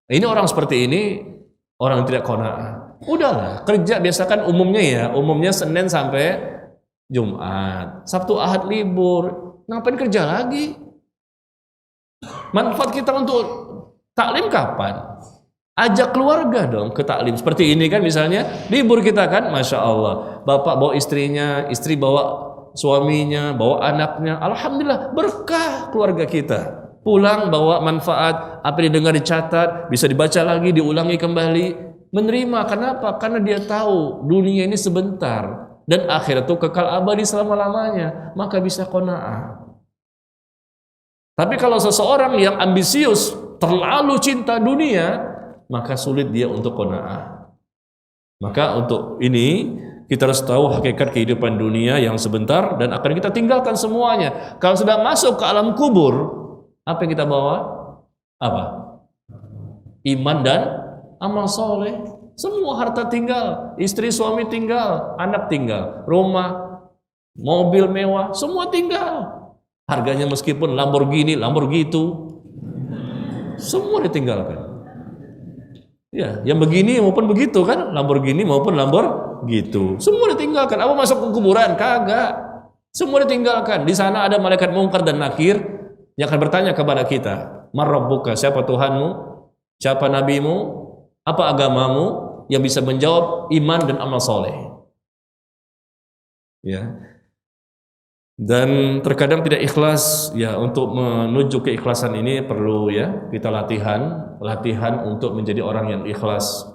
Ini orang seperti ini, orang yang tidak qanaah. Udahlah, kerja biasakan umumnya ya, umumnya Senin sampai Jumat, Sabtu Ahad libur, ngapain kerja lagi? Manfaat kita untuk taklim kapan? Ajak keluarga dong ke taklim. Seperti ini kan misalnya, libur kita kan, Masya Allah, bapak bawa istrinya, istri bawa suaminya, bawa anaknya, alhamdulillah berkah keluarga kita. Pulang bawa manfaat, apa yang didengar dicatat, bisa dibaca lagi, diulangi kembali. Menerima, kenapa? Karena dia tahu dunia ini sebentar dan akhirat itu kekal abadi selama-lamanya, maka bisa qanaah. Tapi kalau seseorang yang ambisius, terlalu cinta dunia, maka sulit dia untuk qanaah. Maka untuk ini kita harus tahu hakikat kehidupan dunia yang sebentar dan akan kita tinggalkan semuanya. Kalau sudah masuk ke alam kubur, apa yang kita bawa? Apa? Iman dan amal soleh. Semua harta tinggal, istri suami tinggal, anak tinggal, rumah, mobil mewah, semua tinggal. Harganya meskipun Lamborghini, Lamborghini, semua ditinggalkan. Ya, yang begini maupun begitu kan, Lamborghini maupun Lamborghini, semua ditinggalkan. Apa masuk ke kuburan? Kagak. Semua ditinggalkan. Di sana ada malaikat mungkar dan nakir yang akan bertanya kepada kita, "Man rabbuka?" Siapa Tuhanmu? Siapa nabimu? Apa agamamu? Yang bisa menjawab iman dan amal soleh. Ya. Dan terkadang tidak ikhlas. Ya, untuk menuju keikhlasan ini perlu ya kita latihan untuk menjadi orang yang ikhlas.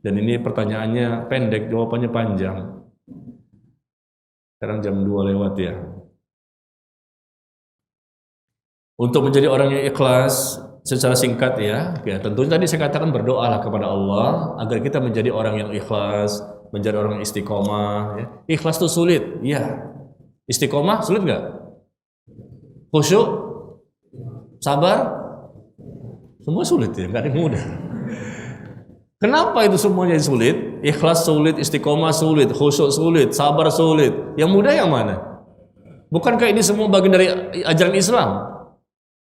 Dan ini pertanyaannya pendek, jawabannya panjang. Sekarang jam 2 lewat ya. Untuk menjadi orang yang ikhlas secara singkat ya tentunya tadi saya katakan berdoalah kepada Allah agar kita menjadi orang yang ikhlas, menjadi orang yang istiqomah ya. Ikhlas itu sulit, ya. Istiqomah sulit nggak? Khusyuk, sabar, semua sulit ya, nggak ada yang mudah. Kenapa itu semuanya sulit? Ikhlas sulit, istiqomah sulit, khusyuk sulit, sabar sulit. Yang mudah yang mana? Bukankah ini semua bagian dari ajaran Islam?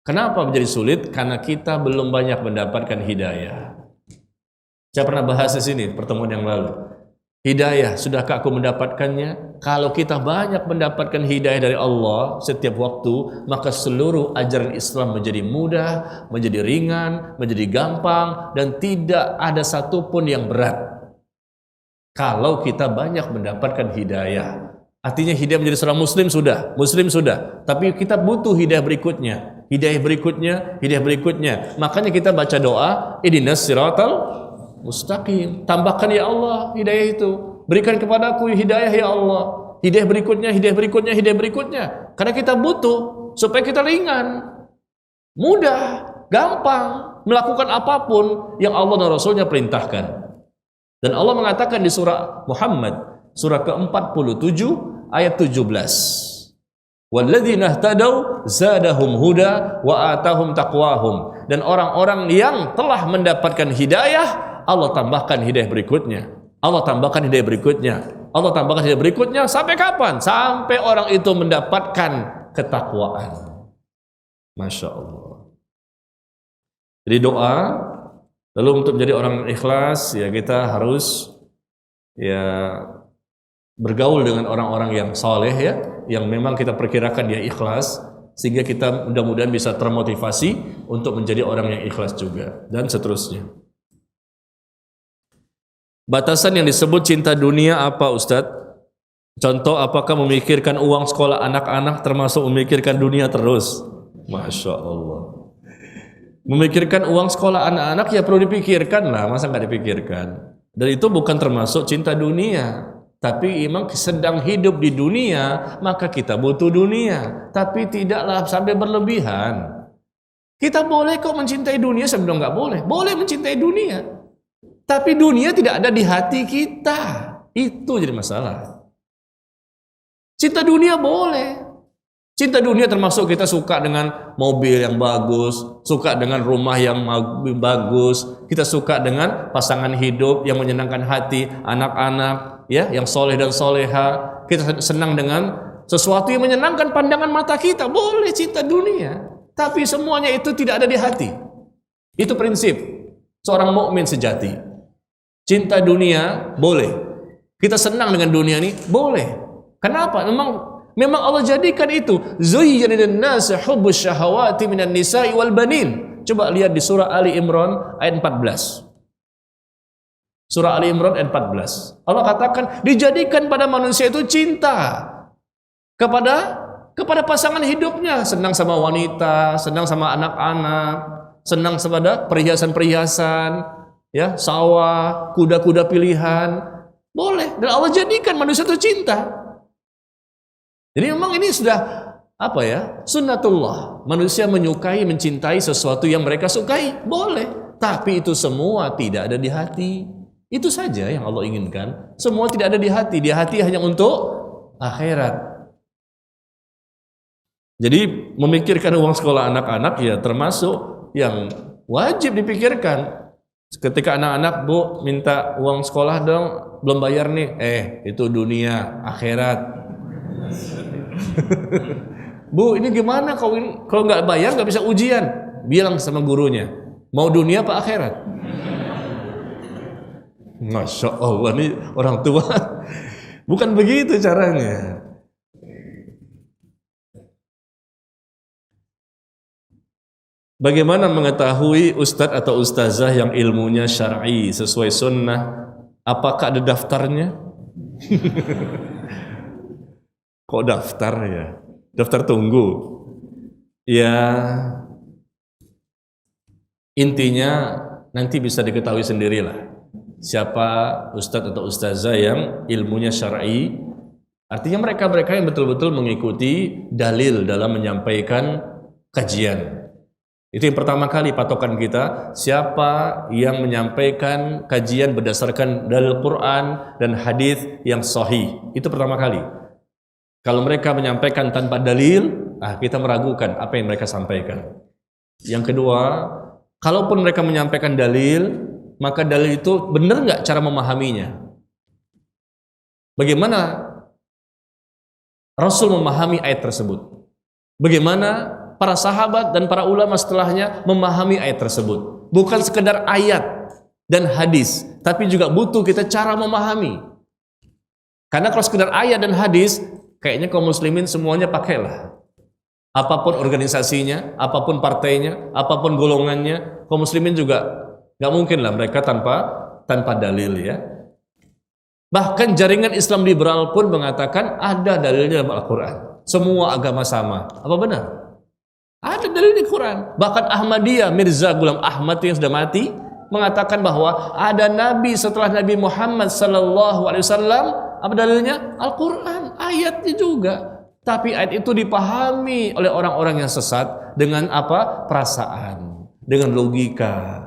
Kenapa menjadi sulit? Karena kita belum banyak mendapatkan hidayah. Saya pernah bahas di sini pertemuan yang lalu. Hidayah, sudahkah aku mendapatkannya? Kalau kita banyak mendapatkan hidayah dari Allah setiap waktu, maka seluruh ajaran Islam menjadi mudah, menjadi ringan, menjadi gampang, dan tidak ada satupun yang berat. Kalau kita banyak mendapatkan hidayah, artinya hidayah menjadi seorang muslim sudah, tapi kita butuh hidayah berikutnya. Hidayah berikutnya. Makanya kita baca doa, ihdinas siratal mustaqim. Tambahkan ya Allah hidayah itu. Berikan kepadaku hidayah ya Allah. Hidayah berikutnya. Karena kita butuh supaya kita ringan, mudah, gampang melakukan apapun yang Allah dan Rasulnya perintahkan. Dan Allah mengatakan di surah Muhammad, surah ke-47 ayat 17. Walladzina ihtadaw zadahum huda wa atahum taqwahum. Dan orang-orang yang telah mendapatkan hidayah, Allah tambahkan hidayah berikutnya. Sampai kapan? Sampai orang itu mendapatkan ketakwaan. Masya Allah. Jadi doa, lalu untuk menjadi orang ikhlas, ya kita harus ya bergaul dengan orang-orang yang saleh ya, yang memang kita perkirakan dia ikhlas, sehingga kita mudah-mudahan bisa termotivasi untuk menjadi orang yang ikhlas juga, dan seterusnya. Batasan yang disebut cinta dunia apa Ustadz? Contoh, apakah memikirkan uang sekolah anak-anak termasuk memikirkan dunia terus? Masya Allah. Memikirkan uang sekolah anak-anak ya perlu dipikirkan lah, masa nggak dipikirkan? Dan itu bukan termasuk cinta dunia. Tapi memang sedang hidup di dunia, maka kita butuh dunia. Tapi tidaklah sampai berlebihan. Kita boleh kok mencintai dunia, saya bilang nggak boleh. Boleh mencintai dunia. Tapi dunia tidak ada di hati kita. Itu jadi masalah. Cinta dunia boleh. Cinta dunia termasuk kita suka dengan mobil yang bagus, suka dengan rumah yang bagus, kita suka dengan pasangan hidup yang menyenangkan hati, anak-anak ya yang soleh dan soleha. Kita senang dengan sesuatu yang menyenangkan pandangan mata kita. Boleh cinta dunia, tapi semuanya itu tidak ada di hati. Itu prinsip seorang mukmin sejati. Cinta dunia boleh. Kita senang dengan dunia ini boleh. Kenapa? Memang Allah jadikan itu. Zuyyina lin-nasi hubbus syahawati minan nisa'i wal banin. Coba lihat di surah Ali Imran ayat 14. Surah Ali Imran ayat 14. Allah katakan dijadikan pada manusia itu cinta kepada pasangan hidupnya, senang sama wanita, senang sama anak-anak, senang sama perhiasan-perhiasan, ya, sawah, kuda-kuda pilihan. Boleh. Dan Allah jadikan manusia itu cinta. Jadi memang ini sudah apa ya? Sunnatullah. Manusia menyukai, mencintai sesuatu yang mereka sukai. Boleh. Tapi itu semua tidak ada di hati. Itu saja yang Allah inginkan. Semua tidak ada di hati. Di hati hanya untuk akhirat. Jadi memikirkan uang sekolah anak-anak ya termasuk yang wajib dipikirkan. Ketika anak-anak, Bu, minta uang sekolah dong, belum bayar nih. Itu dunia, akhirat. Bu, ini gimana kalau nggak bayar nggak bisa ujian? Bilang sama gurunya, mau dunia apa akhirat? Masya Allah, ini orang tua bukan begitu caranya. Bagaimana mengetahui ustadz atau ustazah yang ilmunya syar'i sesuai sunnah? Apakah ada daftarnya? Kok daftar ya? Daftar tunggu. Ya, intinya nanti bisa diketahui sendirilah siapa ustadz atau ustazah yang ilmunya syar'i. Artinya mereka-mereka yang betul-betul mengikuti dalil dalam menyampaikan kajian. Itu yang pertama kali patokan kita, siapa yang menyampaikan kajian berdasarkan dalil Quran dan hadis yang sahih. Itu pertama kali. Kalau mereka menyampaikan tanpa dalil, kita meragukan apa yang mereka sampaikan. Yang kedua, kalaupun mereka menyampaikan dalil, maka dalil itu benar nggak cara memahaminya? Bagaimana Rasul memahami ayat tersebut? Bagaimana para sahabat dan para ulama setelahnya memahami ayat tersebut? Bukan sekedar ayat dan hadis, tapi juga butuh kita cara memahami. Karena kalau sekedar ayat dan hadis, kayaknya kaum muslimin semuanya pakailah. Apapun organisasinya, apapun partainya, apapun golongannya, kaum muslimin juga nggak mungkin lah mereka tanpa dalil ya. Bahkan jaringan Islam liberal pun mengatakan ada dalilnya dalam Al-Quran. Semua agama sama. Apa benar? Ada dalil di Quran. Bahkan Ahmadiyah, Mirza Ghulam Ahmad yang sudah mati, mengatakan bahwa ada nabi setelah Nabi Muhammad sallallahu alaihi wasallam. Apa dalilnya? Al-Quran, ayatnya juga. Tapi ayat itu dipahami oleh orang-orang yang sesat dengan apa? Perasaan, dengan logika,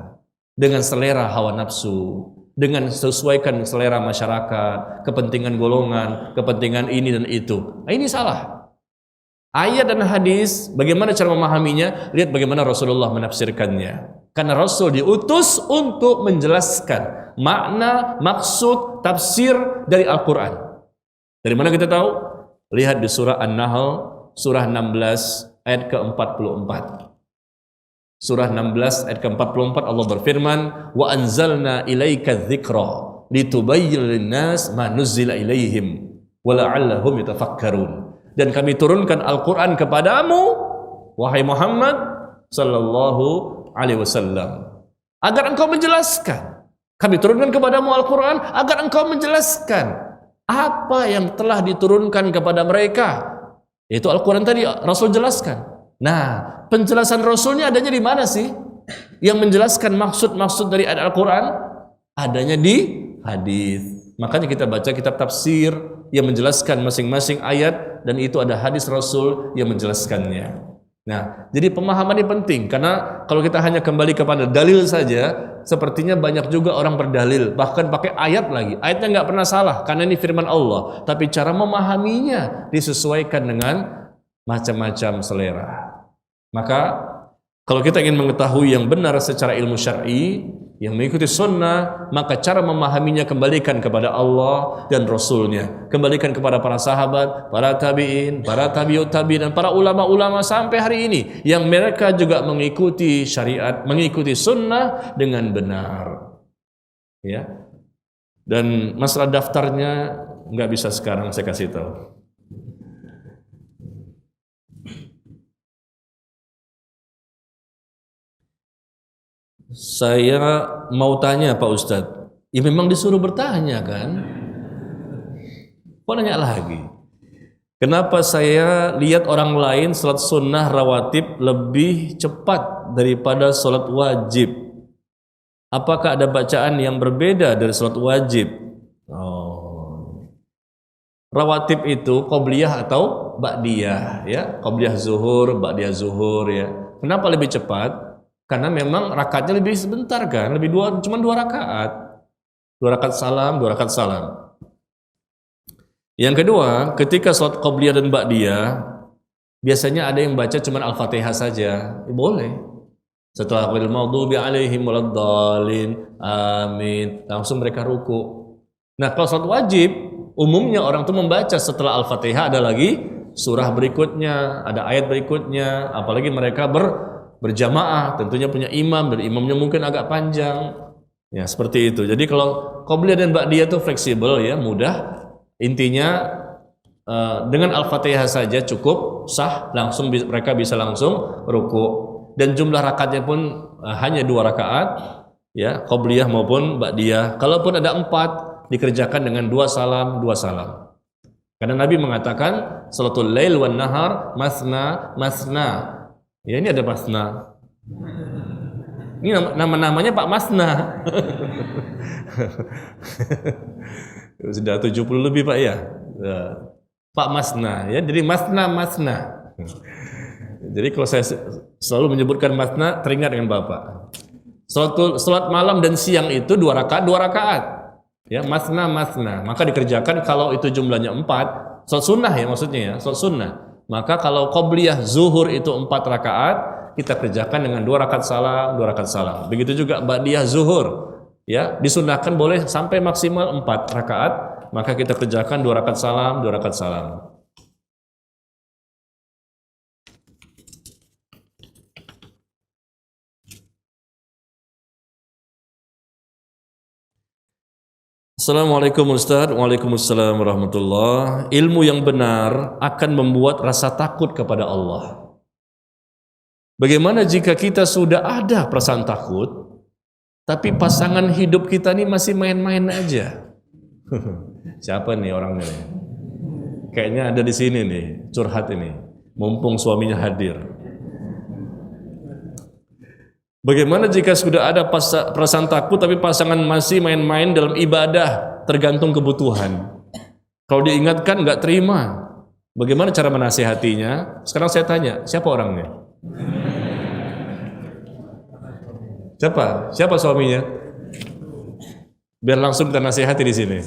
dengan selera hawa nafsu, dengan sesuaikan selera masyarakat, kepentingan golongan, kepentingan ini dan itu. Ini salah. Ayat dan hadis, bagaimana cara memahaminya? Lihat bagaimana Rasulullah menafsirkannya. Karena Rasul diutus untuk menjelaskan makna, maksud, tafsir dari Al-Quran. Dari mana kita tahu? Lihat di surah An-Nahl, surah 16 ayat ke-44. Surah 16 ayat ke-44 Allah berfirman, "Wa anzalna ilaika dzikra litubayyana lin-nas ma nuzzila ilaihim wa la'allahum yatafakkarun." Dan kami turunkan Al-Quran kepadamu, wahai Muhammad sallallahu alaihi wasallam, agar engkau menjelaskan. Kami turunkan kepadamu Al-Quran agar engkau menjelaskan apa yang telah diturunkan kepada mereka. Yaitu Al-Quran tadi Rasul jelaskan. Nah, penjelasan Rasulnya adanya di mana sih? Yang menjelaskan maksud-maksud dari ayat Al-Quran adanya di hadis. Makanya kita baca kitab tafsir yang menjelaskan masing-masing ayat, dan itu ada hadis Rasul yang menjelaskannya. Nah, jadi pemahaman ini penting, karena kalau kita hanya kembali kepada dalil saja, sepertinya banyak juga orang berdalil, bahkan pakai ayat lagi. Ayatnya nggak pernah salah, karena ini firman Allah, tapi cara memahaminya disesuaikan dengan macam-macam selera. Maka kalau kita ingin mengetahui yang benar secara ilmu syar'i, yang mengikuti sunnah, maka cara memahaminya kembalikan kepada Allah dan Rasulnya, kembalikan kepada para sahabat, para tabi'in, para tabi'ut tabi'in, dan para ulama-ulama sampai hari ini, yang mereka juga mengikuti syariat, mengikuti sunnah dengan benar. Ya. Dan masalah daftarnya nggak bisa sekarang saya kasih tahu. Saya mau tanya Pak Ustadz, ya memang disuruh bertanya kan? Kok nanya lagi? Kenapa saya lihat orang lain sholat sunnah rawatib lebih cepat daripada sholat wajib? Apakah ada bacaan yang berbeda dari sholat wajib? Oh. Rawatib itu qobliyah atau ba'diyah, ya? Qobliyah zuhur, ba'diyah zuhur, ya. Kenapa lebih cepat? Karena memang rakaatnya lebih sebentar kan, cuma 2 rakaat. 2 rakaat salam, 2 rakaat salam. Yang kedua, ketika sholat qobliyah dan ba'diyah, biasanya ada yang baca cuma Al-Fatihah saja. Boleh. Setelah qul maghdubi alaihim waladdallin, amin, langsung mereka ruku. Nah, kalau sholat wajib, umumnya orang itu membaca setelah Al-Fatihah ada lagi surah berikutnya, ada ayat berikutnya, apalagi mereka berjamaah, tentunya punya imam, dan imamnya mungkin agak panjang. Ya, seperti itu. Jadi kalau qobliyah dan ba'diyah itu fleksibel, ya, mudah. Intinya dengan Al-Fatihah saja cukup sah, langsung mereka bisa langsung ruku. Dan jumlah rakaatnya pun hanya 2 rakaat, ya, qobliyah maupun ba'diyah. Kalaupun ada 4, dikerjakan dengan 2 salam, 2 salam. Karena Nabi mengatakan salatul lail wan nahar masna masna. Ya, ini ada Masna. Ini namanya Pak Masna. Sudah 70 lebih Pak ya. Pak Masna, ya. Jadi Masna. Jadi kalau saya selalu menyebutkan Masna, teringat dengan Bapak. Salat malam dan siang itu 2 rakaat, 2 rakaat. Ya, Masna. Maka dikerjakan kalau itu jumlahnya 4, salat sunnah ya maksudnya ya, salat sunnah. Maka kalau qobliyah zuhur itu 4 rakaat, kita kerjakan dengan 2 rakaat salam, 2 rakaat salam. Begitu juga ba'diyah zuhur, ya, disunahkan boleh sampai maksimal 4 rakaat, maka kita kerjakan 2 rakaat salam, 2 rakaat salam. Assalamualaikum Ustaz. Waalaikumsalam warahmatullah. Ilmu yang benar akan membuat rasa takut kepada Allah. Bagaimana jika kita sudah ada perasaan takut, tapi pasangan hidup kita ini masih main-main aja? Siapa nih orangnya nih? Kayaknya ada di sini nih, curhat ini. Mumpung suaminya hadir. Bagaimana jika sudah ada perasaan takut tapi pasangan masih main-main dalam ibadah, tergantung kebutuhan? Kalau diingatkan nggak terima, bagaimana cara menasihatinya? Sekarang saya tanya, siapa orangnya? Siapa suaminya? Biar langsung kita nasihati di sini.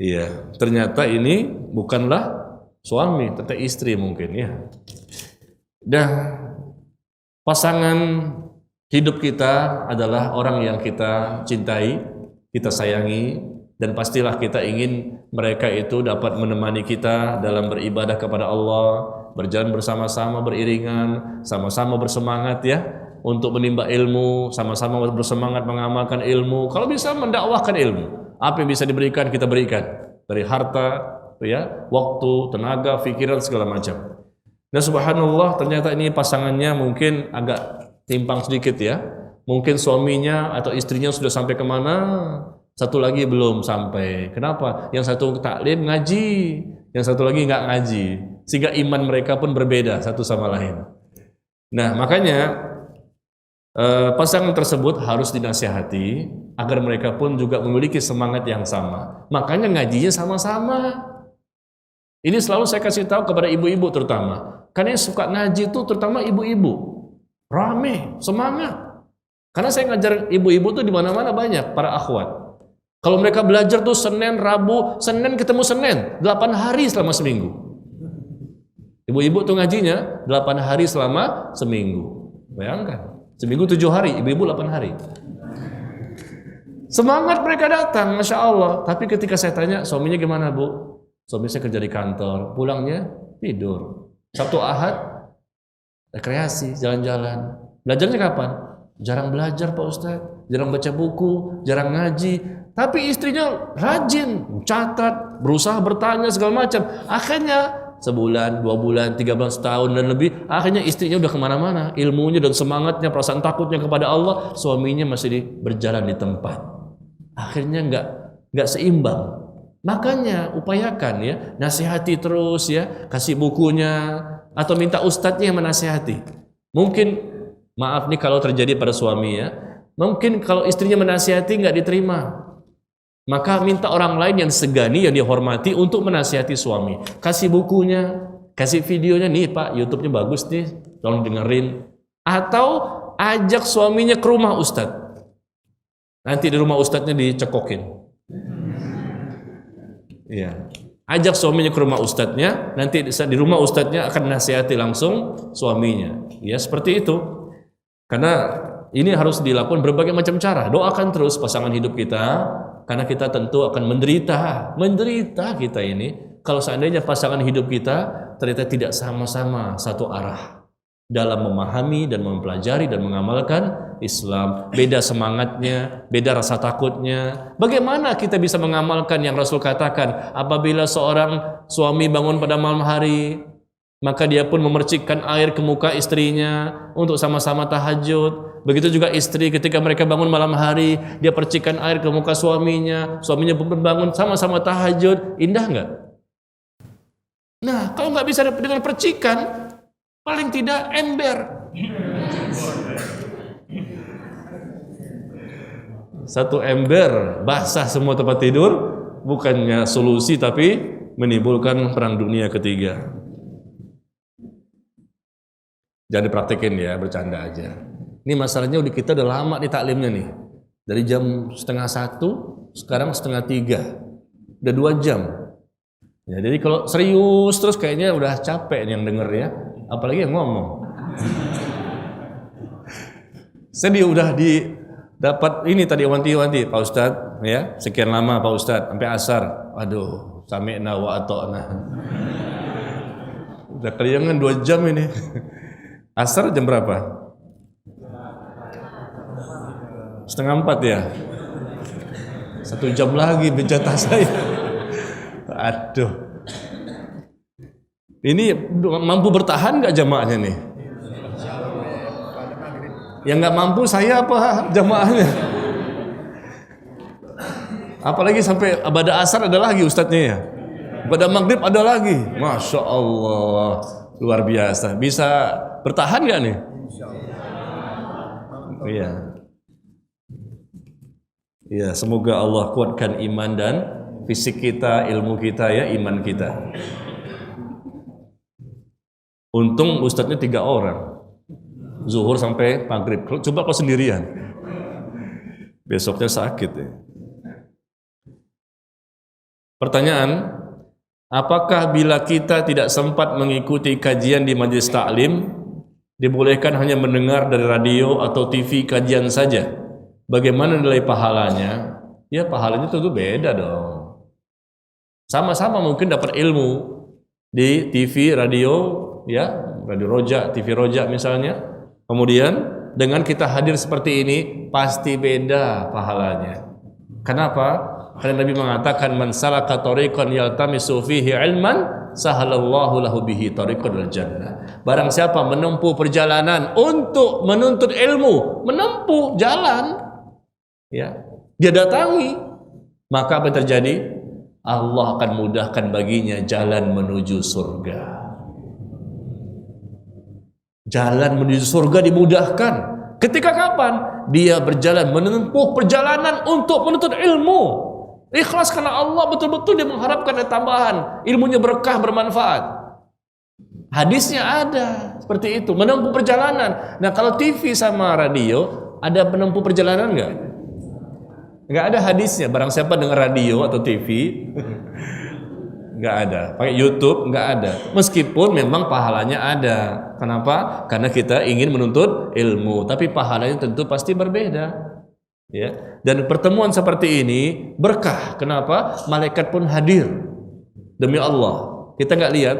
Iya, ternyata ini bukanlah suami, ternyata istri mungkin ya. Dah. Pasangan hidup kita adalah orang yang kita cintai, kita sayangi, dan pastilah kita ingin mereka itu dapat menemani kita dalam beribadah kepada Allah, berjalan bersama-sama beriringan, sama-sama bersemangat ya untuk menimba ilmu, sama-sama bersemangat mengamalkan ilmu. Kalau bisa mendakwahkan ilmu, apa yang bisa diberikan kita berikan, dari harta, ya, waktu, tenaga, pikiran, segala macam. Dan subhanallah ternyata ini pasangannya mungkin agak timpang sedikit ya. Mungkin suaminya atau istrinya sudah sampai kemana, satu lagi belum sampai. Kenapa? Yang satu taklim ngaji, yang satu lagi nggak ngaji, sehingga iman mereka pun berbeda satu sama lain. Nah, makanya pasangan tersebut harus dinasihati agar mereka pun juga memiliki semangat yang sama. Makanya ngajinya sama-sama. Ini selalu saya kasih tahu kepada ibu-ibu terutama. Karena yang suka ngaji itu terutama ibu-ibu. Rame, semangat. Karena saya ngajar ibu-ibu tuh di mana-mana banyak para akhwat. Kalau mereka belajar tuh Senin, Rabu, Senin ketemu Senin, 8 hari selama seminggu. Ibu-ibu tuh ngajinya 8 hari selama seminggu. Bayangkan, seminggu 7 hari, ibu-ibu 8 hari. Semangat mereka datang, Masya Allah. Tapi ketika saya tanya, suaminya gimana Bu? Suami saya kerja di kantor, pulangnya tidur. Sabtu Ahad, rekreasi, jalan-jalan. Belajarnya kapan? Jarang belajar Pak Ustadz, jarang baca buku, jarang ngaji. Tapi istrinya rajin, catat, berusaha bertanya segala macam. Akhirnya sebulan, 2 bulan, 3 bulan, setahun dan lebih, akhirnya istrinya udah kemana-mana. Ilmunya dan semangatnya, perasaan takutnya kepada Allah, suaminya masih berjalan di tempat. Akhirnya nggak seimbang. Makanya upayakan ya, nasihati terus ya, kasih bukunya atau minta ustadznya yang menasihati. Mungkin maaf nih kalau terjadi pada suami ya, mungkin kalau istrinya menasihati nggak diterima, maka minta orang lain yang segani, yang dihormati untuk menasihati suami. Kasih bukunya, kasih videonya, nih Pak, YouTube-nya bagus nih, tolong dengerin. Atau ajak suaminya ke rumah ustadz. Nanti di rumah ustadznya dicekokin. Iya. Ajak suaminya ke rumah ustadznya, nanti di rumah ustadznya akan nasihati langsung suaminya. Ya seperti itu. Karena ini harus dilakukan berbagai macam cara. Doakan terus pasangan hidup kita, karena kita tentu akan menderita kita ini kalau seandainya pasangan hidup kita ternyata tidak sama-sama satu arah dalam memahami dan mempelajari dan mengamalkan Islam. Beda semangatnya, beda rasa takutnya. Bagaimana kita bisa mengamalkan yang Rasul katakan, apabila seorang suami bangun pada malam hari, maka dia pun memercikkan air ke muka istrinya untuk sama-sama tahajud. Begitu juga istri ketika mereka bangun malam hari, dia percikan air ke muka suaminya, suaminya pun bangun sama-sama tahajud. Indah nggak? Nah, kalau nggak bisa dengan percikan, paling tidak ember. Satu ember basah semua tempat tidur, bukannya solusi tapi menimbulkan perang dunia ketiga. Jangan dipraktekin ya, bercanda aja. Ini masalahnya kita udah lama di taklimnya nih. Dari jam 12:30, sekarang 2:30. Udah 2 jam. Ya, jadi kalau serius terus kayaknya udah capek nih yang denger ya. Apalagi yang ngomong. Saya udah dapat ini tadi wanti-wanti Pak Ustadz ya, sekian lama Pak Ustadz sampai asar. Aduh, sami'na wa ata'na. Udah kalian 2 jam ini. Asar jam berapa? 3:30 ya. 1 jam lagi berjatah saya. Aduh. Ini mampu bertahan nggak jamaahnya nih? Yang nggak mampu saya apa jamaahnya? Apalagi sampai pada asar ada lagi ustadznya ya. Pada maghrib ada lagi. Masya Allah, luar biasa. Bisa bertahan nggak nih? Iya. Iya, semoga Allah kuatkan iman dan fisik kita, ilmu kita ya, iman kita. Untung ustadznya 3 orang, zuhur sampai maghrib. Coba kalau sendirian, besoknya sakit ya. Pertanyaan, apakah bila kita tidak sempat mengikuti kajian di majelis taklim, dibolehkan hanya mendengar dari radio atau TV kajian saja? Bagaimana nilai pahalanya? Ya pahalanya tentu beda dong. Sama-sama mungkin dapat ilmu di TV, radio, ya, Radio Roja, TV Roja misalnya. Kemudian dengan kita hadir seperti ini pasti beda pahalanya. Kenapa? Karena Nabi mengatakan man salaka tariqan yaltamisu fihi ilman sahalallahu lahu bihi tariqal jannah. Barang siapa menempuh perjalanan untuk menuntut ilmu, menempuh jalan, ya, dia datangi maka apa yang terjadi? Allah akan mudahkan baginya jalan menuju surga. Jalan menuju surga dimudahkan. Ketika kapan? Dia berjalan menempuh perjalanan untuk menuntut ilmu. Ikhlas karena Allah, betul-betul dia mengharapkan ada tambahan. Ilmunya berkah, bermanfaat. Hadisnya ada seperti itu, menempuh perjalanan. Nah, kalau TV sama radio, ada penempuh perjalanan enggak? Enggak ada hadisnya. Barang siapa dengar radio atau TV, enggak ada. Pakai YouTube, enggak ada. Meskipun memang pahalanya ada. Kenapa? Karena kita ingin menuntut ilmu, tapi pahalanya tentu pasti berbeda. Ya. Dan pertemuan seperti ini berkah. Kenapa? Malaikat pun hadir. Demi Allah, kita enggak lihat,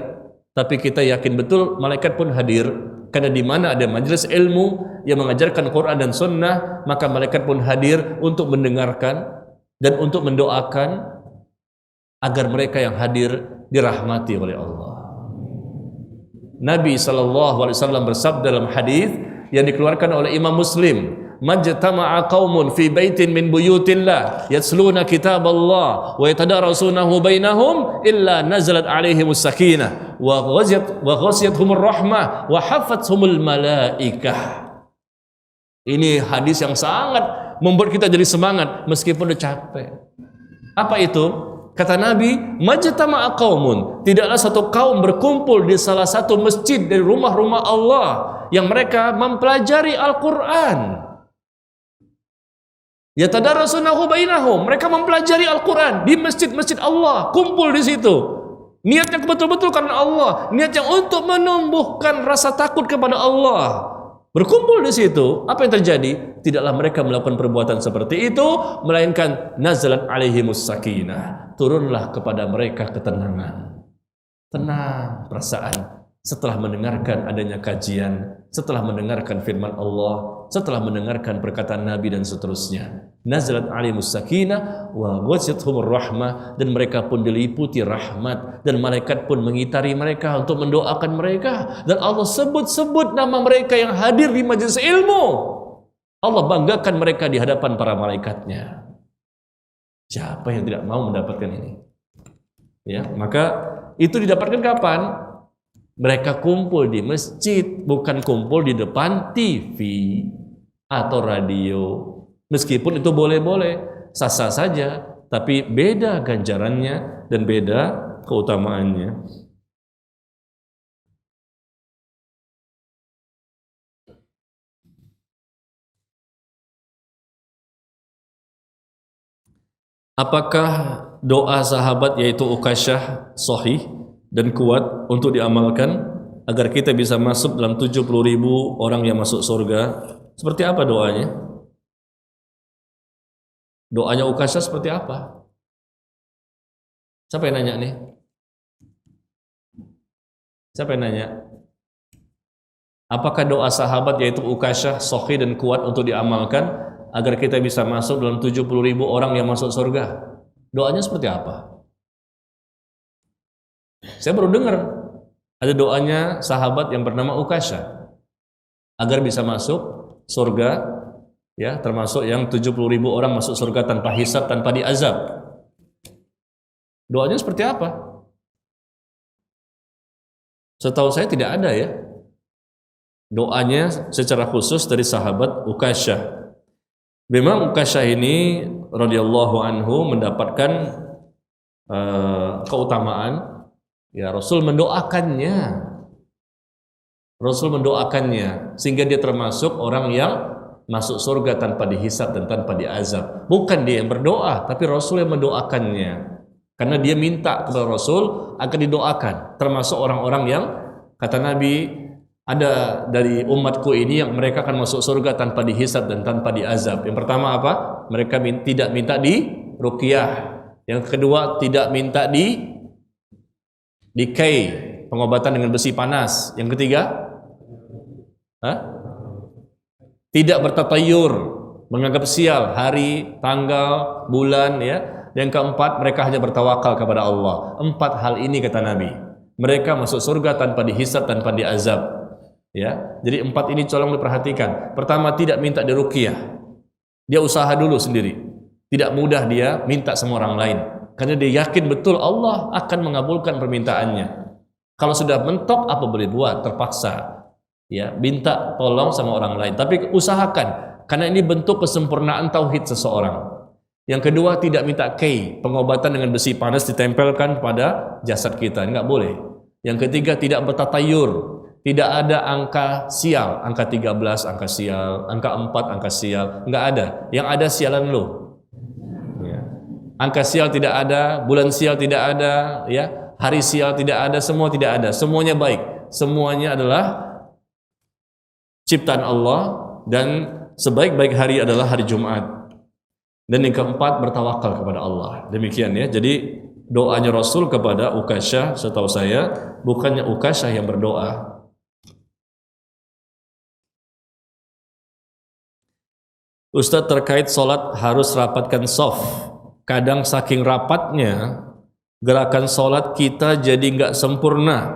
tapi kita yakin betul malaikat pun hadir. Karena di mana ada majelis ilmu yang mengajarkan Quran dan Sunnah, maka malaikat pun hadir untuk mendengarkan dan untuk mendoakan agar mereka yang hadir dirahmati oleh Allah. Nabi SAW bersabda dalam hadis yang dikeluarkan oleh Imam Muslim, majtama'a qaumun fi baitin min buyutillah yatluna kitaballah wa yatadarasunahu bainahum illa nazalat alaihimus sakinah wa ghasiyatuhumur rahmah wa hafathumul malaikah. Ini hadis yang sangat membuat kita jadi semangat meskipun udah capek. Apa itu? Kata Nabi, majtama'a qaumun, tidaklah satu kaum berkumpul di salah satu masjid dari rumah-rumah Allah yang mereka mempelajari Al-Qur'an. Yatadarasunahu bainahum, mereka mempelajari Al-Qur'an di masjid-masjid Allah, kumpul di situ. Niatnya betul-betul karena Allah, niatnya untuk menumbuhkan rasa takut kepada Allah. Berkumpul di situ, apa yang terjadi? Tidaklah mereka melakukan perbuatan seperti itu, melainkan nazalat alaihimus sakinah, turunlah kepada mereka ketenangan. Tenang perasaan setelah mendengarkan adanya kajian, setelah mendengarkan firman Allah, setelah mendengarkan perkataan Nabi dan seterusnya. Nazalat alaihimus sakinah wa ghasiyatuhumur rahmah, dan mereka pun diliputi rahmat, dan malaikat pun mengitari mereka untuk mendoakan mereka, dan Allah sebut-sebut nama mereka yang hadir di majelis ilmu. Allah banggakan mereka di hadapan para malaikatnya. Siapa yang tidak mau mendapatkan ini? Ya, maka itu didapatkan kapan? Mereka kumpul di masjid, bukan kumpul di depan TV atau radio. Meskipun itu boleh-boleh, sah-sah saja, tapi beda ganjarannya dan beda keutamaannya. Apakah doa sahabat yaitu Ukasyah sahih dan kuat untuk diamalkan agar kita bisa masuk dalam 70.000 orang yang masuk surga? Seperti apa doanya? Doanya Ukasyah seperti apa? Siapa yang nanya nih? Siapa yang nanya? Apakah doa sahabat yaitu Ukasyah sahih dan kuat untuk diamalkan agar kita bisa masuk dalam 70.000 orang yang masuk surga? Doanya seperti apa? Saya baru dengar ada doanya sahabat yang bernama Ukasyah agar bisa masuk surga, ya, termasuk yang 70.000 orang masuk surga tanpa hisab, tanpa diazab. Doanya seperti apa? Setahu saya tidak ada ya doanya secara khusus dari sahabat Ukasyah. Memang Ukasyah ini radhiyallahu anhu mendapatkan keutamaan. Ya, Rasul mendoakannya. Rasul mendoakannya sehingga dia termasuk orang yang masuk surga tanpa dihisab dan tanpa diazab. Bukan dia yang berdoa, tapi Rasul yang mendoakannya. Karena dia minta kepada Rasul agar didoakan. Termasuk orang-orang yang kata Nabi, ada dari umatku ini yang mereka akan masuk surga tanpa dihisab dan tanpa diazab. Yang pertama apa? Mereka tidak minta di ruqyah. Yang kedua tidak minta di pengobatan dengan besi panas. Yang ketiga, tidak bertatayur, menganggap sial hari, tanggal, bulan, ya. Yang keempat, mereka hanya bertawakal kepada Allah. 4 hal ini kata Nabi, mereka masuk surga tanpa dihisab, tanpa diazab. Ya, jadi 4 ini tolong diperhatikan. Pertama, tidak minta diruqyah. Dia usaha dulu sendiri. Tidak mudah dia minta sama orang lain. Karena dia yakin betul Allah akan mengabulkan permintaannya. Kalau sudah mentok, apa boleh buat? Terpaksa. Ya, minta tolong sama orang lain. Tapi usahakan, karena ini bentuk kesempurnaan tauhid seseorang. Yang kedua, tidak minta pengobatan dengan besi panas ditempelkan pada jasad kita, enggak boleh. Yang ketiga, tidak bertatayur. Tidak ada angka sial, angka 13 angka sial, angka 4 angka sial, enggak ada. Yang ada sialan lo. Ya. Angka sial tidak ada, bulan sial tidak ada, ya. Hari sial tidak ada, semua tidak ada. Semuanya baik. Semuanya adalah ciptaan Allah, dan sebaik-baik hari adalah hari Jumat. Dan yang keempat, bertawakal kepada Allah. Demikian ya. Jadi doanya Rasul kepada Ukasyah, setahu saya bukannya Ukasyah yang berdoa. Ustadz, terkait sholat harus rapatkan shaf. Kadang saking rapatnya gerakan sholat kita jadi nggak sempurna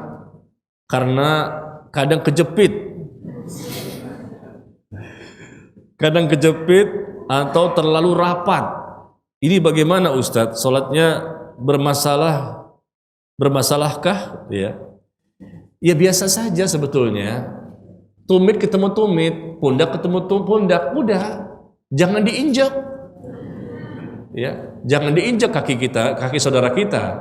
karena kadang kejepit. Kadang kejepit atau terlalu rapat. Ini bagaimana Ustadz? Sholatnya bermasalahkah? Ya. Ya biasa saja sebetulnya. Tumit ketemu tumit, pundak ketemu pundak, udah. Jangan diinjak. Ya, jangan diinjak kaki kita, kaki saudara kita.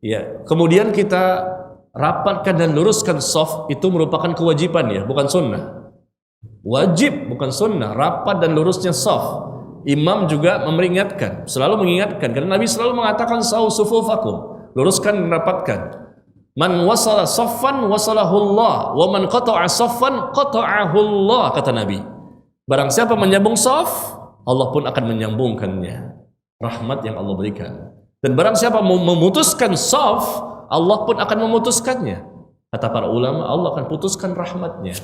Ya, kemudian kita rapatkan dan luruskan shaf, itu merupakan kewajiban ya, bukan sunnah. Wajib, bukan sunnah. Rapat dan lurusnya shaf. Imam juga memperingatkan, selalu mengingatkan, karena Nabi selalu mengatakan sawu sufufakum, luruskan dan rapatkan. Man wasala saffan wasalahullah, wa man qata'a saffan qata'ahullah, kata Nabi. Barang siapa menyambung shaf, Allah pun akan menyambungkannya. Rahmat yang Allah berikan. Dan barang siapa memutuskan shaf, Allah pun akan memutuskannya. Kata para ulama, Allah akan putuskan rahmatnya.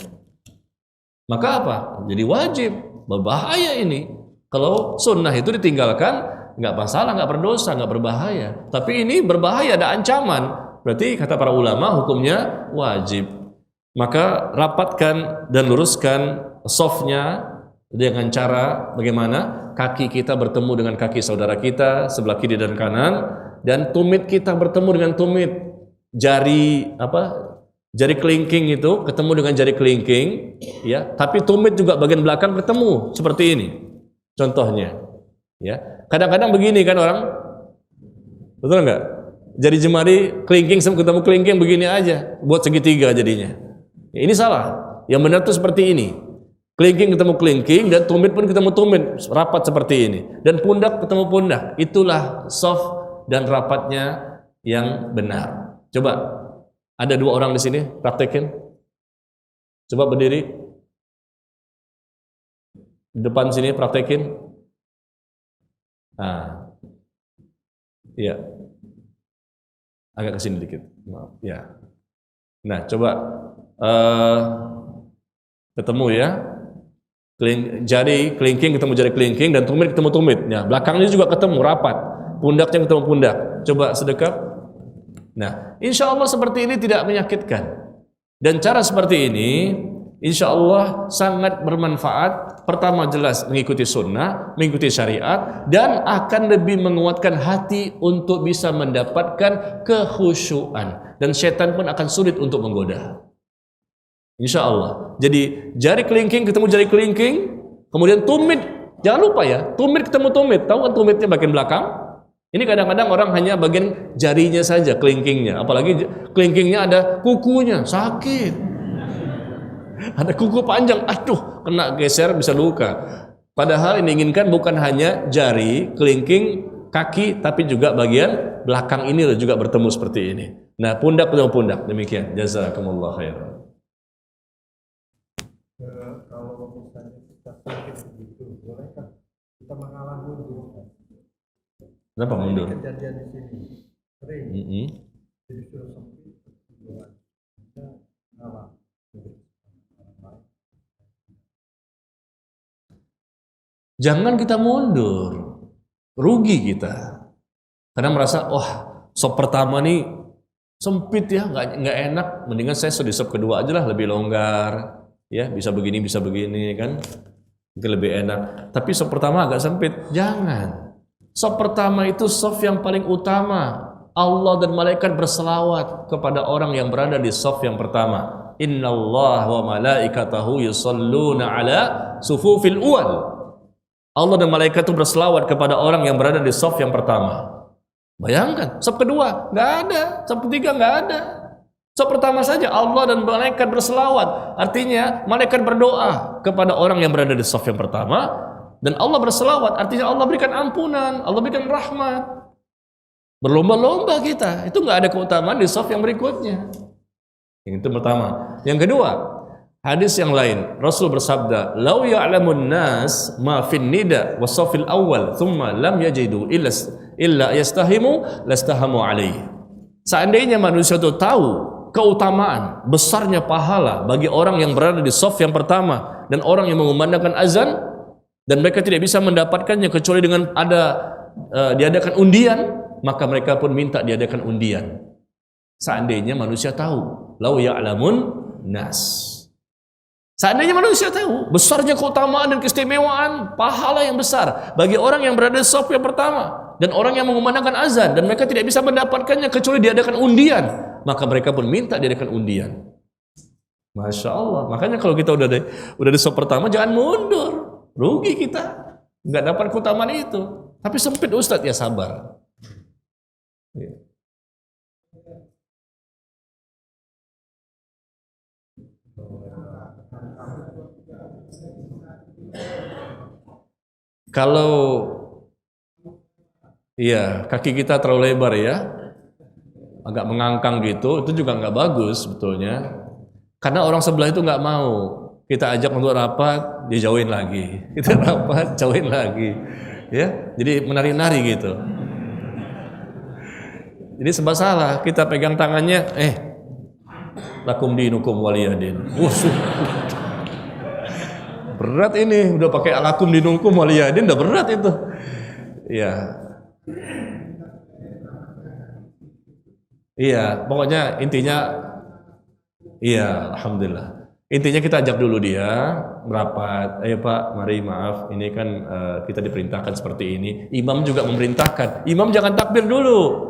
Maka apa? Jadi wajib. Berbahaya ini. Kalau sunnah itu ditinggalkan, nggak masalah, nggak berdosa, nggak berbahaya. Tapi ini berbahaya, ada ancaman. Berarti kata para ulama hukumnya wajib. Maka rapatkan dan luruskan shafnya dengan cara bagaimana? Kaki kita bertemu dengan kaki saudara kita sebelah kiri dan kanan, dan tumit kita bertemu dengan tumit. Jari kelingking itu ketemu dengan jari kelingking, ya. Tapi tumit juga bagian belakang ketemu seperti ini. Contohnya, ya. Kadang-kadang begini kan orang, betul nggak? Jari jemari kelingking ketemu kelingking begini aja, buat segitiga jadinya. Ya, ini salah. Yang benar tuh seperti ini. Kelingking ketemu kelingking dan tumit pun ketemu tumit, rapat seperti ini. Dan pundak ketemu pundak. Itulah shaf dan rapatnya yang benar. Coba. Ada 2 orang di sini, praktekin. Coba berdiri. Depan sini praktekin. Nah. Iya. Agak ke sini dikit. Maaf, ya. Nah, coba ketemu ya. Jari kelingking ketemu jari kelingking dan tumit ketemu tumit. Ya, belakangnya juga ketemu rapat. Pundaknya ketemu pundak. Coba sedekap. Nah, insya Allah seperti ini tidak menyakitkan. Dan cara seperti ini, insya Allah sangat bermanfaat. Pertama jelas mengikuti sunnah, mengikuti syariat, dan akan lebih menguatkan hati untuk bisa mendapatkan kekhusyuan. Dan setan pun akan sulit untuk menggoda. Insya Allah. Jadi jari kelingking ketemu jari kelingking, kemudian tumit. Jangan lupa ya, tumit ketemu tumit. Tahu kan tumitnya bagian belakang? Ini kadang-kadang orang hanya bagian jarinya saja, kelingkingnya. Apalagi kelingkingnya ada kukunya, sakit. Ada kuku panjang, aduh, kena geser bisa luka. Padahal ini inginkan bukan hanya jari, kelingking, kaki, tapi juga bagian belakang ini juga bertemu seperti ini. Nah, pundak ketemu pundak. Demikian. Jazakumullah khairan. Kalau misalnya kita sakit begitu, bolehkah kita mengalah dulu? Kenapa mundur? Kejadian di sini sering. Jadi sudah sempit, kita ngalah. Jangan kita mundur, rugi kita. Karena merasa, sop pertama nih sempit ya, nggak enak. Mendingan saya di sop kedua aja lah, lebih longgar, ya bisa begini kan, mungkin lebih enak. Tapi sop pertama agak sempit, jangan. Saf pertama itu saf yang paling utama. Allah dan malaikat berselawat kepada orang yang berada di saf yang pertama. Innallaha wa malaikatahu yusholluna ala sufufil awwal. Allah dan malaikat itu berselawat kepada orang yang berada di saf yang pertama. Bayangkan, saf kedua nggak ada, saf ketiga nggak ada. Saf pertama saja Allah dan malaikat berselawat. Artinya malaikat berdoa kepada orang yang berada di saf yang pertama, dan Allah berselawat. Artinya Allah berikan ampunan, Allah berikan rahmat. Berlomba-lomba kita, itu nggak ada keutamaan di saf yang berikutnya. Yang itu pertama. Yang kedua, hadis yang lain, Rasul bersabda, "Lau ya'lamun nas ma fin nida wa safil awal, thumma lam yajidu illa yastahimu lastahamu alaihi." Seandainya manusia itu tahu keutamaan besarnya pahala bagi orang yang berada di saf yang pertama dan orang yang mengumandangkan azan, dan mereka tidak bisa mendapatkannya kecuali dengan diadakan undian, maka mereka pun minta diadakan undian. Seandainya manusia tahu, lau ya'lamun nas. Seandainya manusia tahu besarnya keutamaan dan keistimewaan pahala yang besar bagi orang yang berada di saf yang pertama dan orang yang mengumandangkan azan, dan mereka tidak bisa mendapatkannya kecuali diadakan undian, maka mereka pun minta diadakan undian. Masya Allah. Makanya kalau kita udah di saf pertama, jangan mundur, rugi kita, nggak dapat keutamaan itu. Tapi sempit Ustadz, ya sabar. Kalau kaki kita terlalu lebar ya, agak mengangkang gitu, itu juga nggak bagus sebetulnya. Karena orang sebelah itu nggak mau. Kita ajak untuk rapat, dia jauhin lagi. Kita rapat, jauhin lagi. Ya, jadi menari-nari gitu. Jadi sebab salah, kita pegang tangannya, lakum dinukum waliyadin. Berat ini, udah pakai lakum dinukum waliyadin, udah berat itu. Iya, pokoknya intinya, alhamdulillah. Intinya kita ajak dulu dia merapat. Ayo Pak, mari maaf, ini kan kita diperintahkan seperti ini. Imam juga memerintahkan. Imam jangan takbir dulu.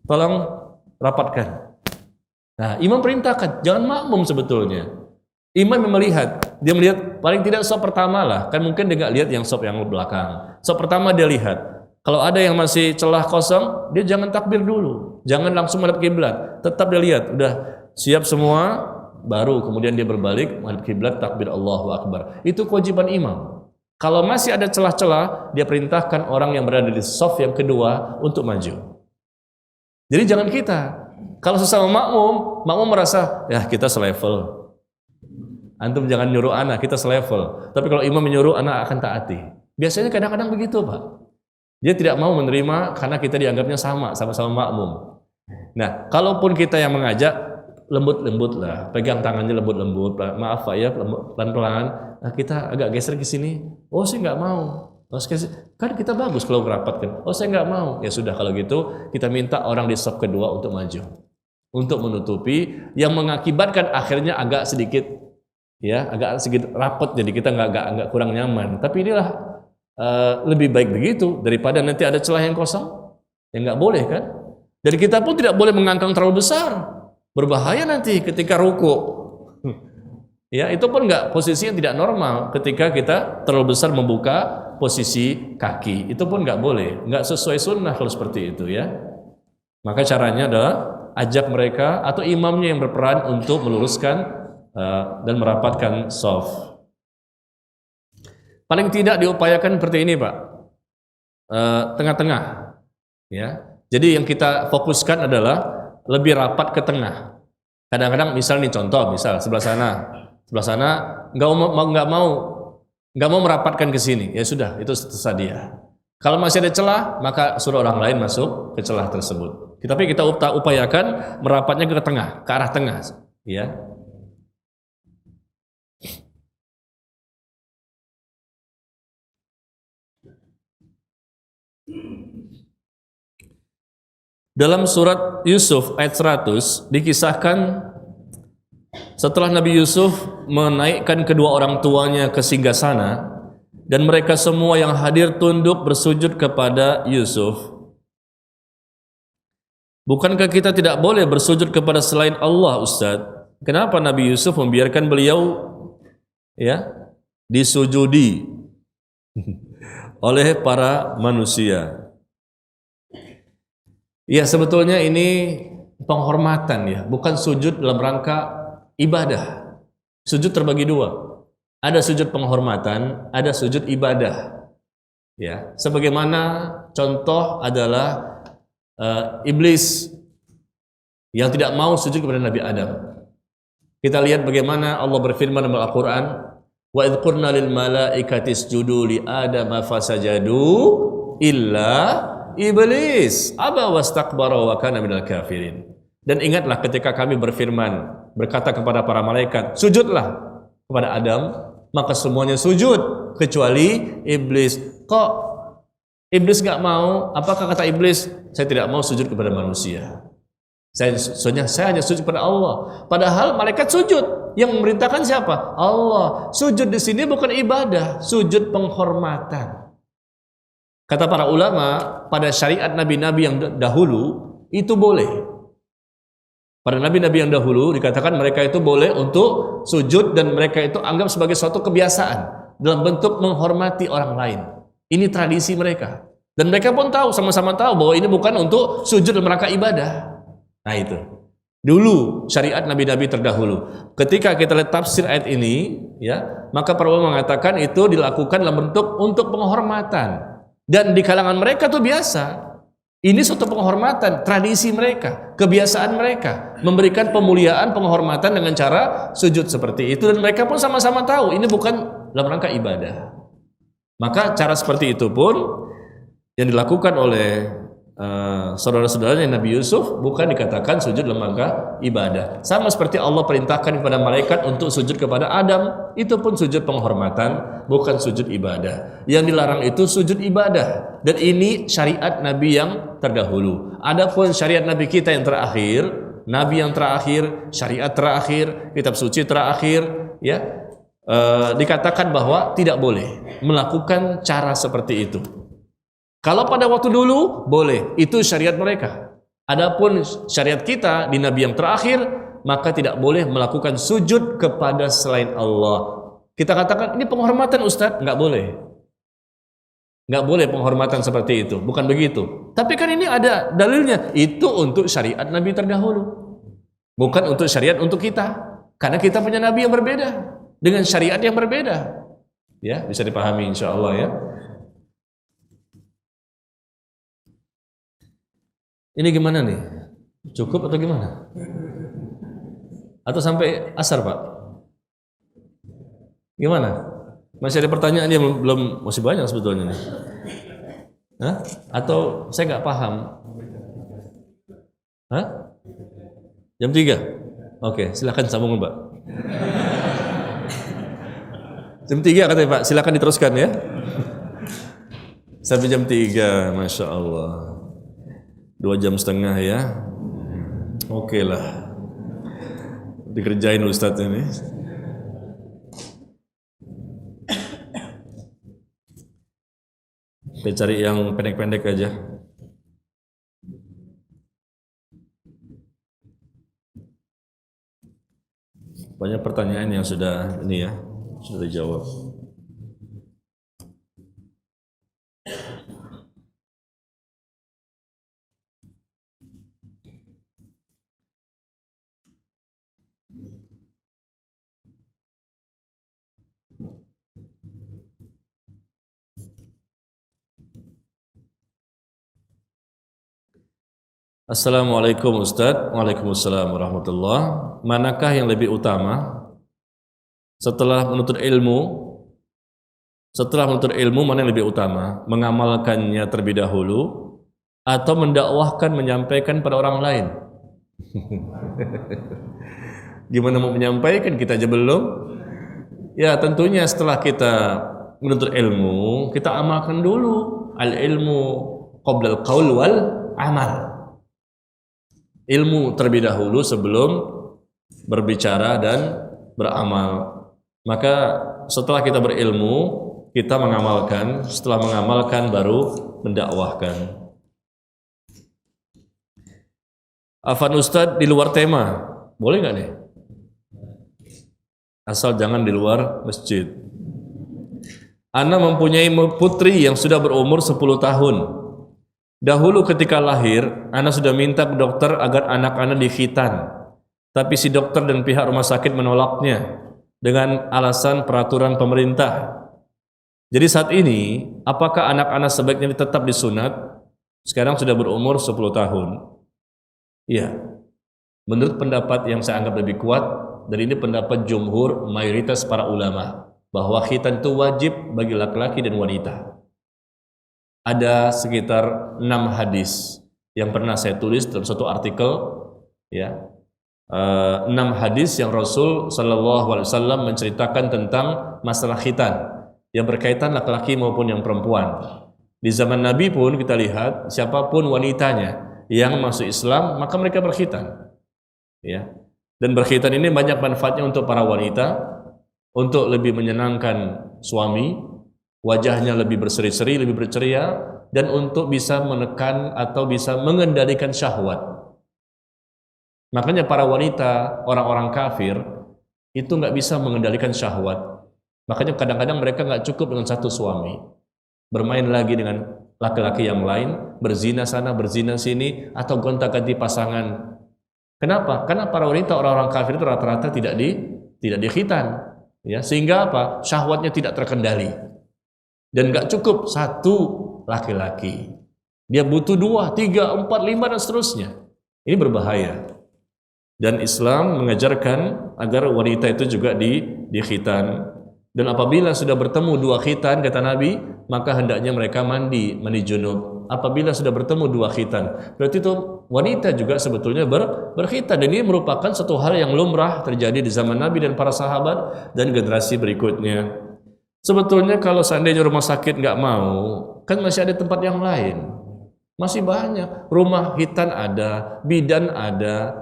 Tolong rapatkan. Nah, imam perintahkan, jangan makmum sebetulnya. Imam melihat, dia melihat paling tidak sop pertama lah, kan mungkin dia nggak lihat yang sop yang belakang. Sop pertama dia lihat, kalau ada yang masih celah kosong, dia jangan takbir dulu, jangan langsung menghadap kiblat, tetap dia lihat, udah siap semua, baru kemudian dia berbalik menghadap kiblat, takbir Allahu Akbar. Itu kewajiban imam. Kalau masih ada celah-celah, dia perintahkan orang yang berada di sop yang kedua untuk maju. Jadi jangan kita, kalau sesama makmum merasa, ya kita selevel. Antum jangan nyuruh anak, kita selevel. Tapi kalau imam menyuruh, anak akan taati. Biasanya kadang-kadang begitu Pak. Dia tidak mau menerima karena kita dianggapnya sama-sama makmum. Nah, kalaupun kita yang mengajak, lembut-lembut lah. Pegang tangannya lembut-lembut. Maaf Pak ya, pelan-pelan. Nah, kita agak geser ke sini. Oh, saya nggak mau. Kan kita bagus kalau merapat kan. Oh, saya nggak mau. Ya sudah, kalau gitu kita minta orang di saf kedua untuk maju, untuk menutupi yang mengakibatkan akhirnya agak sedikit rapat, jadi kita nggak kurang nyaman. Tapi inilah lebih baik begitu daripada nanti ada celah yang kosong, yang nggak boleh kan. Dan kita pun tidak boleh mengangkang terlalu besar, berbahaya nanti ketika ruku. Ya, itu pun nggak, posisi yang tidak normal ketika kita terlalu besar membuka posisi kaki, itu pun nggak boleh, nggak sesuai sunnah kalau seperti itu ya. Maka caranya adalah ajak mereka atau imamnya yang berperan untuk meluruskan dan merapatkan shaf. Paling tidak diupayakan seperti ini Pak, tengah-tengah ya. Jadi yang kita fokuskan adalah lebih rapat ke tengah. Kadang-kadang misal nih contoh, misal sebelah sana nggak mau merapatkan ke sini, ya sudah, itu terserah dia. Kalau masih ada celah, maka suruh orang lain masuk ke celah tersebut. Tapi kita upayakan merapatnya ke tengah, ke arah tengah, ya. Dalam surat Yusuf ayat 100 dikisahkan setelah Nabi Yusuf menaikkan kedua orang tuanya ke singgasana, dan mereka semua yang hadir tunduk bersujud kepada Yusuf. Bukankah kita tidak boleh bersujud kepada selain Allah, Ustaz? Kenapa Nabi Yusuf membiarkan beliau disujudi oleh para manusia? Ya, sebetulnya ini penghormatan ya, bukan sujud dalam rangka ibadah. Sujud terbagi dua. Ada sujud penghormatan, ada sujud ibadah. Ya, sebagaimana contoh adalah iblis yang tidak mau sujud kepada Nabi Adam. Kita lihat bagaimana Allah berfirman dalam Al-Quran, wa idh qulna lil malaikati isjudu li adama fasajadu illa iblis aba wastakbara wa kana minal kafirin. Dan ingatlah ketika kami berfirman, berkata kepada para malaikat, sujudlah kepada Adam, maka semuanya sujud kecuali iblis. Kok iblis nggak mau? Apakah kata iblis, saya tidak mau sujud kepada manusia, saya hanya sujud kepada Allah. Padahal malaikat sujud. Yang memerintahkan siapa? Allah. Sujud di sini bukan ibadah, sujud penghormatan. Kata para ulama, pada syariat nabi-nabi yang dahulu itu boleh. Pada nabi-nabi yang dahulu dikatakan mereka itu boleh untuk sujud, dan mereka itu anggap sebagai suatu kebiasaan dalam bentuk menghormati orang lain. Ini tradisi mereka. Dan mereka pun tahu, sama-sama tahu bahwa ini bukan untuk sujud dalam rangka ibadah. Nah itu. Dulu syariat nabi-nabi terdahulu. Ketika kita lihat tafsir ayat ini, ya, maka para ulama mengatakan itu dilakukan dalam bentuk untuk penghormatan. Dan di kalangan mereka itu biasa. Ini suatu penghormatan, tradisi mereka, kebiasaan mereka, memberikan pemuliaan, penghormatan dengan cara sujud seperti itu, dan mereka pun sama-sama tahu ini bukan dalam rangka ibadah. Maka cara seperti itu pun yang dilakukan oleh saudara-saudaranya Nabi Yusuf bukan dikatakan sujud dalam rangka ibadah. Sama seperti Allah perintahkan kepada malaikat untuk sujud kepada Adam, itu pun sujud penghormatan, bukan sujud ibadah. Yang dilarang itu sujud ibadah, dan ini syariat Nabi yang terdahulu. Adapun syariat Nabi kita yang terakhir, Nabi yang terakhir, syariat terakhir, kitab suci terakhir, ya, dikatakan bahwa tidak boleh melakukan cara seperti itu. Kalau pada waktu dulu boleh, itu syariat mereka. Adapun syariat kita di Nabi yang terakhir, maka tidak boleh melakukan sujud kepada selain Allah. Kita katakan ini penghormatan, Ustadz, nggak boleh. Nggak boleh penghormatan seperti itu, bukan begitu. Tapi kan ini ada dalilnya, itu untuk syariat Nabi terdahulu, bukan untuk syariat untuk kita. Karena kita punya Nabi yang berbeda, dengan syariat yang berbeda. Ya, bisa dipahami insya Allah ya. Ini gimana nih? Cukup atau gimana? Atau sampai asar, Pak? Gimana? Masih ada pertanyaan yang belum, masih banyak sebetulnya nih. Hah? Atau saya nggak paham? Hah? Jam 3? Oke, silakan sambung, Pak. Jam 3 katanya, Pak. Silakan diteruskan ya. Sampai jam 3, Masya Allah. 2,5 jam ya. Oke lah. Dikerjain Ustadz ini. Kita cari yang pendek-pendek aja. Banyak pertanyaan yang sudah ini ya, sudah dijawab. Assalamualaikum Ustadz. Waalaikumsalam warahmatullah. Manakah yang lebih utama setelah menuntut ilmu? Setelah menuntut ilmu, mana yang lebih utama? Mengamalkannya terlebih dahulu atau mendakwahkan, menyampaikan pada orang lain? Gimana mau menyampaikan, kita aja belum? Ya tentunya setelah kita menuntut ilmu, kita amalkan dulu. Al-ilmu qabla al-qaul wal amal. Ilmu terlebih dahulu sebelum berbicara dan beramal. Maka setelah kita berilmu, kita mengamalkan, setelah mengamalkan baru mendakwahkan. Afan Ustadz di luar tema, boleh nggak nih? Asal jangan di luar masjid. Ana mempunyai putri yang sudah berumur 10 tahun. Dahulu ketika lahir, Ana sudah minta ke dokter agar anak Ana dikhitan. Tapi si dokter dan pihak rumah sakit menolaknya dengan alasan peraturan pemerintah. Jadi saat ini, apakah anak Ana sebaiknya tetap disunat? Sekarang sudah berumur 10 tahun. Iya. Menurut pendapat yang saya anggap lebih kuat, dan ini pendapat jumhur mayoritas para ulama, bahwa khitan itu wajib bagi laki-laki dan wanita. Ada sekitar 6 hadis yang pernah saya tulis dalam satu artikel, ya, 6 hadis yang Rasul Shallallahu Alaihi Wasallam menceritakan tentang masalah khitan yang berkaitan laki-laki maupun yang perempuan. Di zaman Nabi pun kita lihat siapapun wanitanya yang masuk Islam maka mereka berkhitan, ya. Dan berkhitan ini banyak manfaatnya untuk para wanita, untuk lebih menyenangkan suami, wajahnya lebih berseri-seri, lebih berceria, dan untuk bisa menekan atau bisa mengendalikan syahwat. Makanya para wanita, orang-orang kafir itu nggak bisa mengendalikan syahwat. Makanya kadang-kadang mereka nggak cukup dengan satu suami, bermain lagi dengan laki-laki yang lain, berzina sana, berzina sini, atau gonta-ganti pasangan. Kenapa? Karena para wanita, orang-orang kafir itu rata-rata tidak dikhitan, ya, sehingga apa? Syahwatnya tidak terkendali. Dan nggak cukup satu laki-laki, dia butuh 2, 3, 4, 5 dan seterusnya. Ini berbahaya. Dan Islam mengajarkan agar wanita itu juga dikhitan. Dan apabila sudah bertemu 2 khitan, kata Nabi, maka hendaknya mereka mandi junub. Apabila sudah bertemu 2 khitan, berarti itu wanita juga sebetulnya berkhitan. Dan ini merupakan satu hal yang lumrah terjadi di zaman Nabi dan para sahabat dan generasi berikutnya. Sebetulnya kalau seandainya rumah sakit nggak mau, kan masih ada tempat yang lain. Masih banyak. Rumah khitan ada, bidan ada,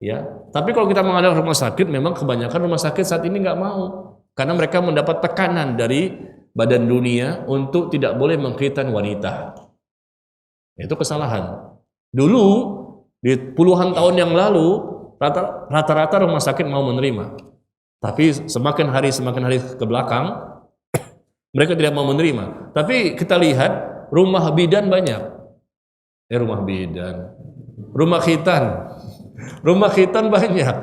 ya. Tapi kalau kita mengadakan rumah sakit, memang kebanyakan rumah sakit saat ini nggak mau. Karena mereka mendapat tekanan dari badan dunia untuk tidak boleh mengkhitan wanita. Itu kesalahan. Dulu, di puluhan tahun yang lalu, rata-rata rumah sakit mau menerima. Tapi semakin hari ke belakang, mereka tidak mau menerima. Tapi kita lihat, rumah bidan banyak. Rumah khitan banyak.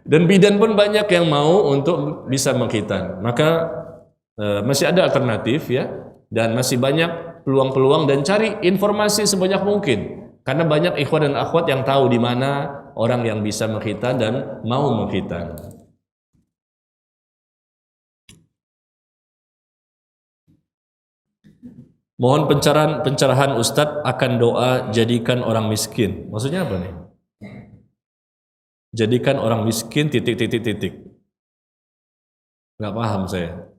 Dan bidan pun banyak yang mau untuk bisa mengkhitan. Maka masih ada alternatif, ya, dan masih banyak peluang-peluang, dan cari informasi sebanyak mungkin. Karena banyak ikhwan dan akhwat yang tahu di mana orang yang bisa mengkhitan dan mau mengkhitan. Mohon pencerahan Ustadz akan doa jadikan orang miskin. Maksudnya apa nih? Jadikan orang miskin ... Nggak paham saya.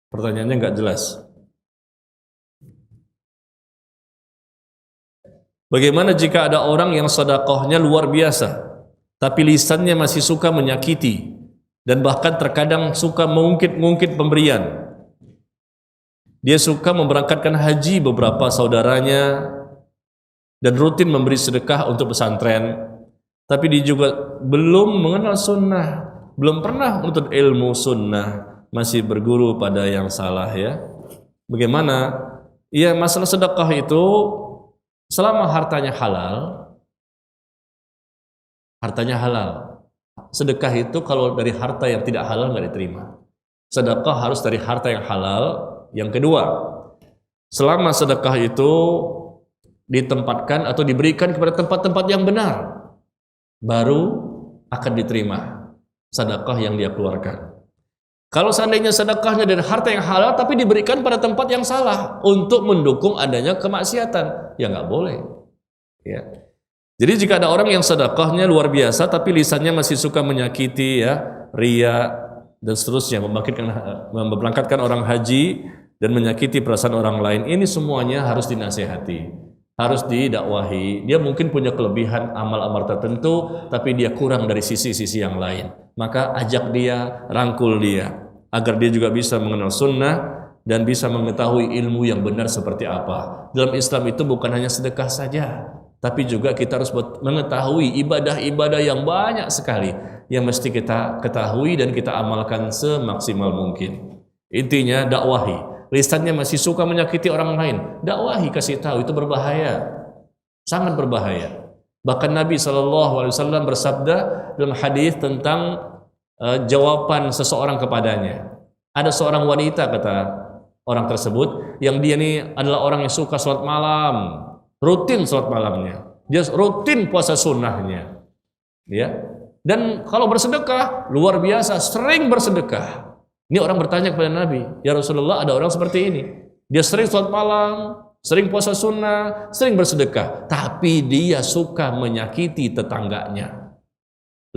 Pertanyaannya nggak jelas. Bagaimana jika ada orang yang sedekahnya luar biasa, tapi lisannya masih suka menyakiti, dan bahkan terkadang suka mengungkit-ungkit pemberian? Dia suka memberangkatkan haji beberapa saudaranya, dan rutin memberi sedekah untuk pesantren, tapi dia juga belum mengenal sunnah, belum pernah menuntut ilmu sunnah, masih berguru pada yang salah, ya. Bagaimana? Ya, masalah sedekah itu selama hartanya halal. Sedekah itu kalau dari harta yang tidak halal nggak diterima. Sedekah harus dari harta yang halal. Yang kedua, selama sedekah itu ditempatkan atau diberikan kepada tempat-tempat yang benar, baru akan diterima sedekah yang dia keluarkan. Kalau seandainya sedekahnya dari harta yang halal tapi diberikan pada tempat yang salah untuk mendukung adanya kemaksiatan, ya nggak boleh, ya. Jadi jika ada orang yang sedekahnya luar biasa tapi lisannya masih suka menyakiti, ya, riya dan seterusnya, memberangkatkan orang haji dan menyakiti perasaan orang lain, ini semuanya harus dinasihati, harus didakwahi. Dia mungkin punya kelebihan amal-amal tertentu, tapi dia kurang dari sisi-sisi yang lain. Maka ajak dia, rangkul dia. agar dia juga bisa mengenal sunnah dan bisa mengetahui ilmu yang benar seperti apa. Dalam Islam itu bukan hanya sedekah saja, tapi juga kita harus mengetahui ibadah-ibadah yang banyak sekali yang mesti kita ketahui dan kita amalkan semaksimal mungkin. Intinya dakwahi. Lisannya masih suka menyakiti orang lain, dakwahi, kasih tahu, itu berbahaya, sangat berbahaya. Bahkan Nabi SAW bersabda dalam hadis tentang jawaban seseorang kepadanya. Ada seorang wanita, kata orang tersebut, yang dia ini adalah orang yang suka sholat malam, rutin sholat malamnya, dia rutin puasa sunnahnya, ya. Dan kalau bersedekah luar biasa, sering bersedekah. Ini orang bertanya kepada Nabi, ya Rasulullah, ada orang seperti ini, dia sering sholat malam, sering puasa sunnah, sering bersedekah, tapi dia suka menyakiti tetangganya.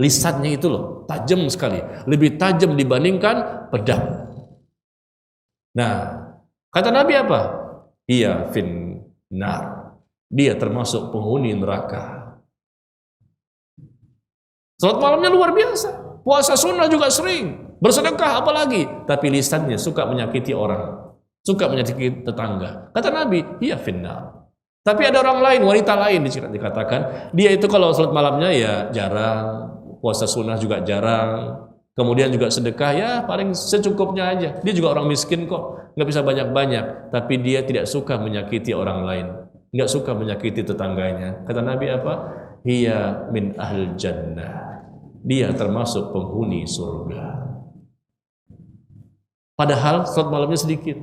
Lisannya itu loh, tajam sekali, lebih tajam dibandingkan pedang. Nah, kata Nabi apa? Iya finnar, dia termasuk penghuni neraka. Salat malamnya luar biasa, puasa sunnah juga sering, bersedekah apalagi, tapi lisannya suka menyakiti orang, suka menyakiti tetangga. Kata Nabi, iya finnar. Tapi ada orang lain, wanita lain dikatakan, dia itu kalau salat malamnya ya jarang, puasa sunnah juga jarang, kemudian juga sedekah ya paling secukupnya aja. Dia juga orang miskin kok, nggak bisa banyak-banyak, tapi dia tidak suka menyakiti orang lain, nggak suka menyakiti tetangganya. Kata Nabi apa? Hiya min ahl jannah, dia termasuk penghuni surga. Padahal salat malamnya sedikit,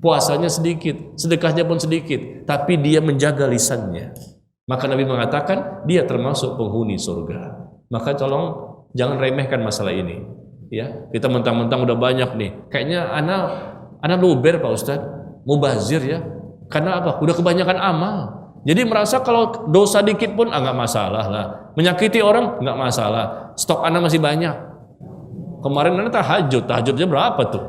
puasanya sedikit, sedekahnya pun sedikit, tapi dia menjaga lisannya. Maka Nabi mengatakan dia termasuk penghuni surga. Maka tolong jangan remehkan masalah ini. Ya, kita mentang-mentang udah banyak nih. Kayaknya anak luber Pak Ustadz, mubazir ya. Karena apa? Udah kebanyakan amal. Jadi merasa kalau dosa dikit pun nggak masalah lah. Menyakiti orang nggak masalah. Stok anak masih banyak. Kemarin anak tahajudnya berapa tuh?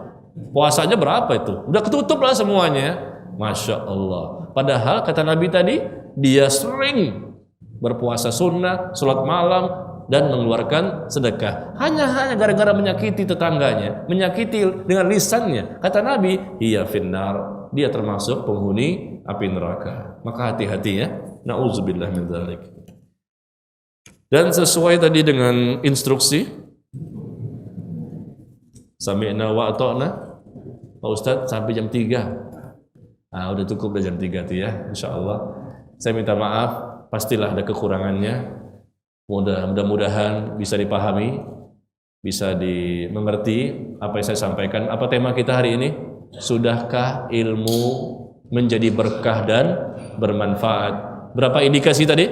Puasanya berapa itu? Udah ketutup lah semuanya. Masya Allah. Padahal kata Nabi tadi, dia sering berpuasa sunnah, sholat malam, dan mengeluarkan sedekah. Hanya gara-gara menyakiti tetangganya, menyakiti dengan lisannya. Kata Nabi, iya finnar, dia termasuk penghuni api neraka. Maka hati-hati ya. Na'udzubillah min dzalik. Dan sesuai tadi dengan instruksi, sami'na wa ata'na, Pak Ustadz sampai jam 3. Udah cukup jam 3 tuh ya, insyaallah. Saya minta maaf, pastilah ada kekurangannya. Mudah-mudahan bisa dipahami, bisa dimengerti apa yang saya sampaikan. Apa tema kita hari ini? Sudahkah ilmu menjadi berkah dan bermanfaat? Berapa indikasi tadi?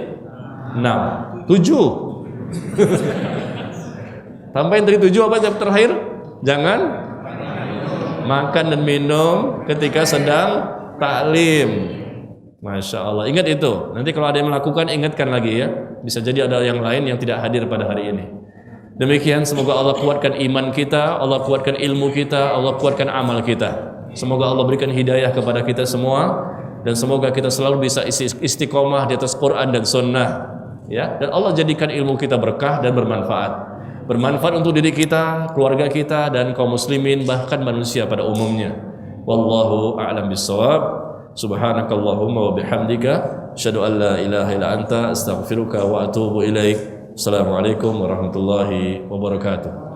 6, 7. Tambahin dari 7 apa yang terakhir? Jangan makan dan minum ketika sedang taklim. Masya Allah, ingat itu. Nanti kalau ada yang melakukan, ingatkan lagi ya. Bisa jadi ada yang lain yang tidak hadir pada hari ini. Demikian, semoga Allah kuatkan iman kita, Allah kuatkan ilmu kita, Allah kuatkan amal kita. Semoga Allah berikan hidayah kepada kita semua, dan semoga kita selalu bisa istiqomah di atas Quran dan Sunnah. Ya, dan Allah jadikan ilmu kita berkah dan bermanfaat. Bermanfaat untuk diri kita, keluarga kita, dan kaum muslimin, bahkan manusia pada umumnya. Wallahu a'lam bishawab. Subhanakallahumma wa bihamdika asyhadu an la ilaha illa anta astaghfiruka wa atubu ilaik. Assalamualaikum warahmatullahi wabarakatuh.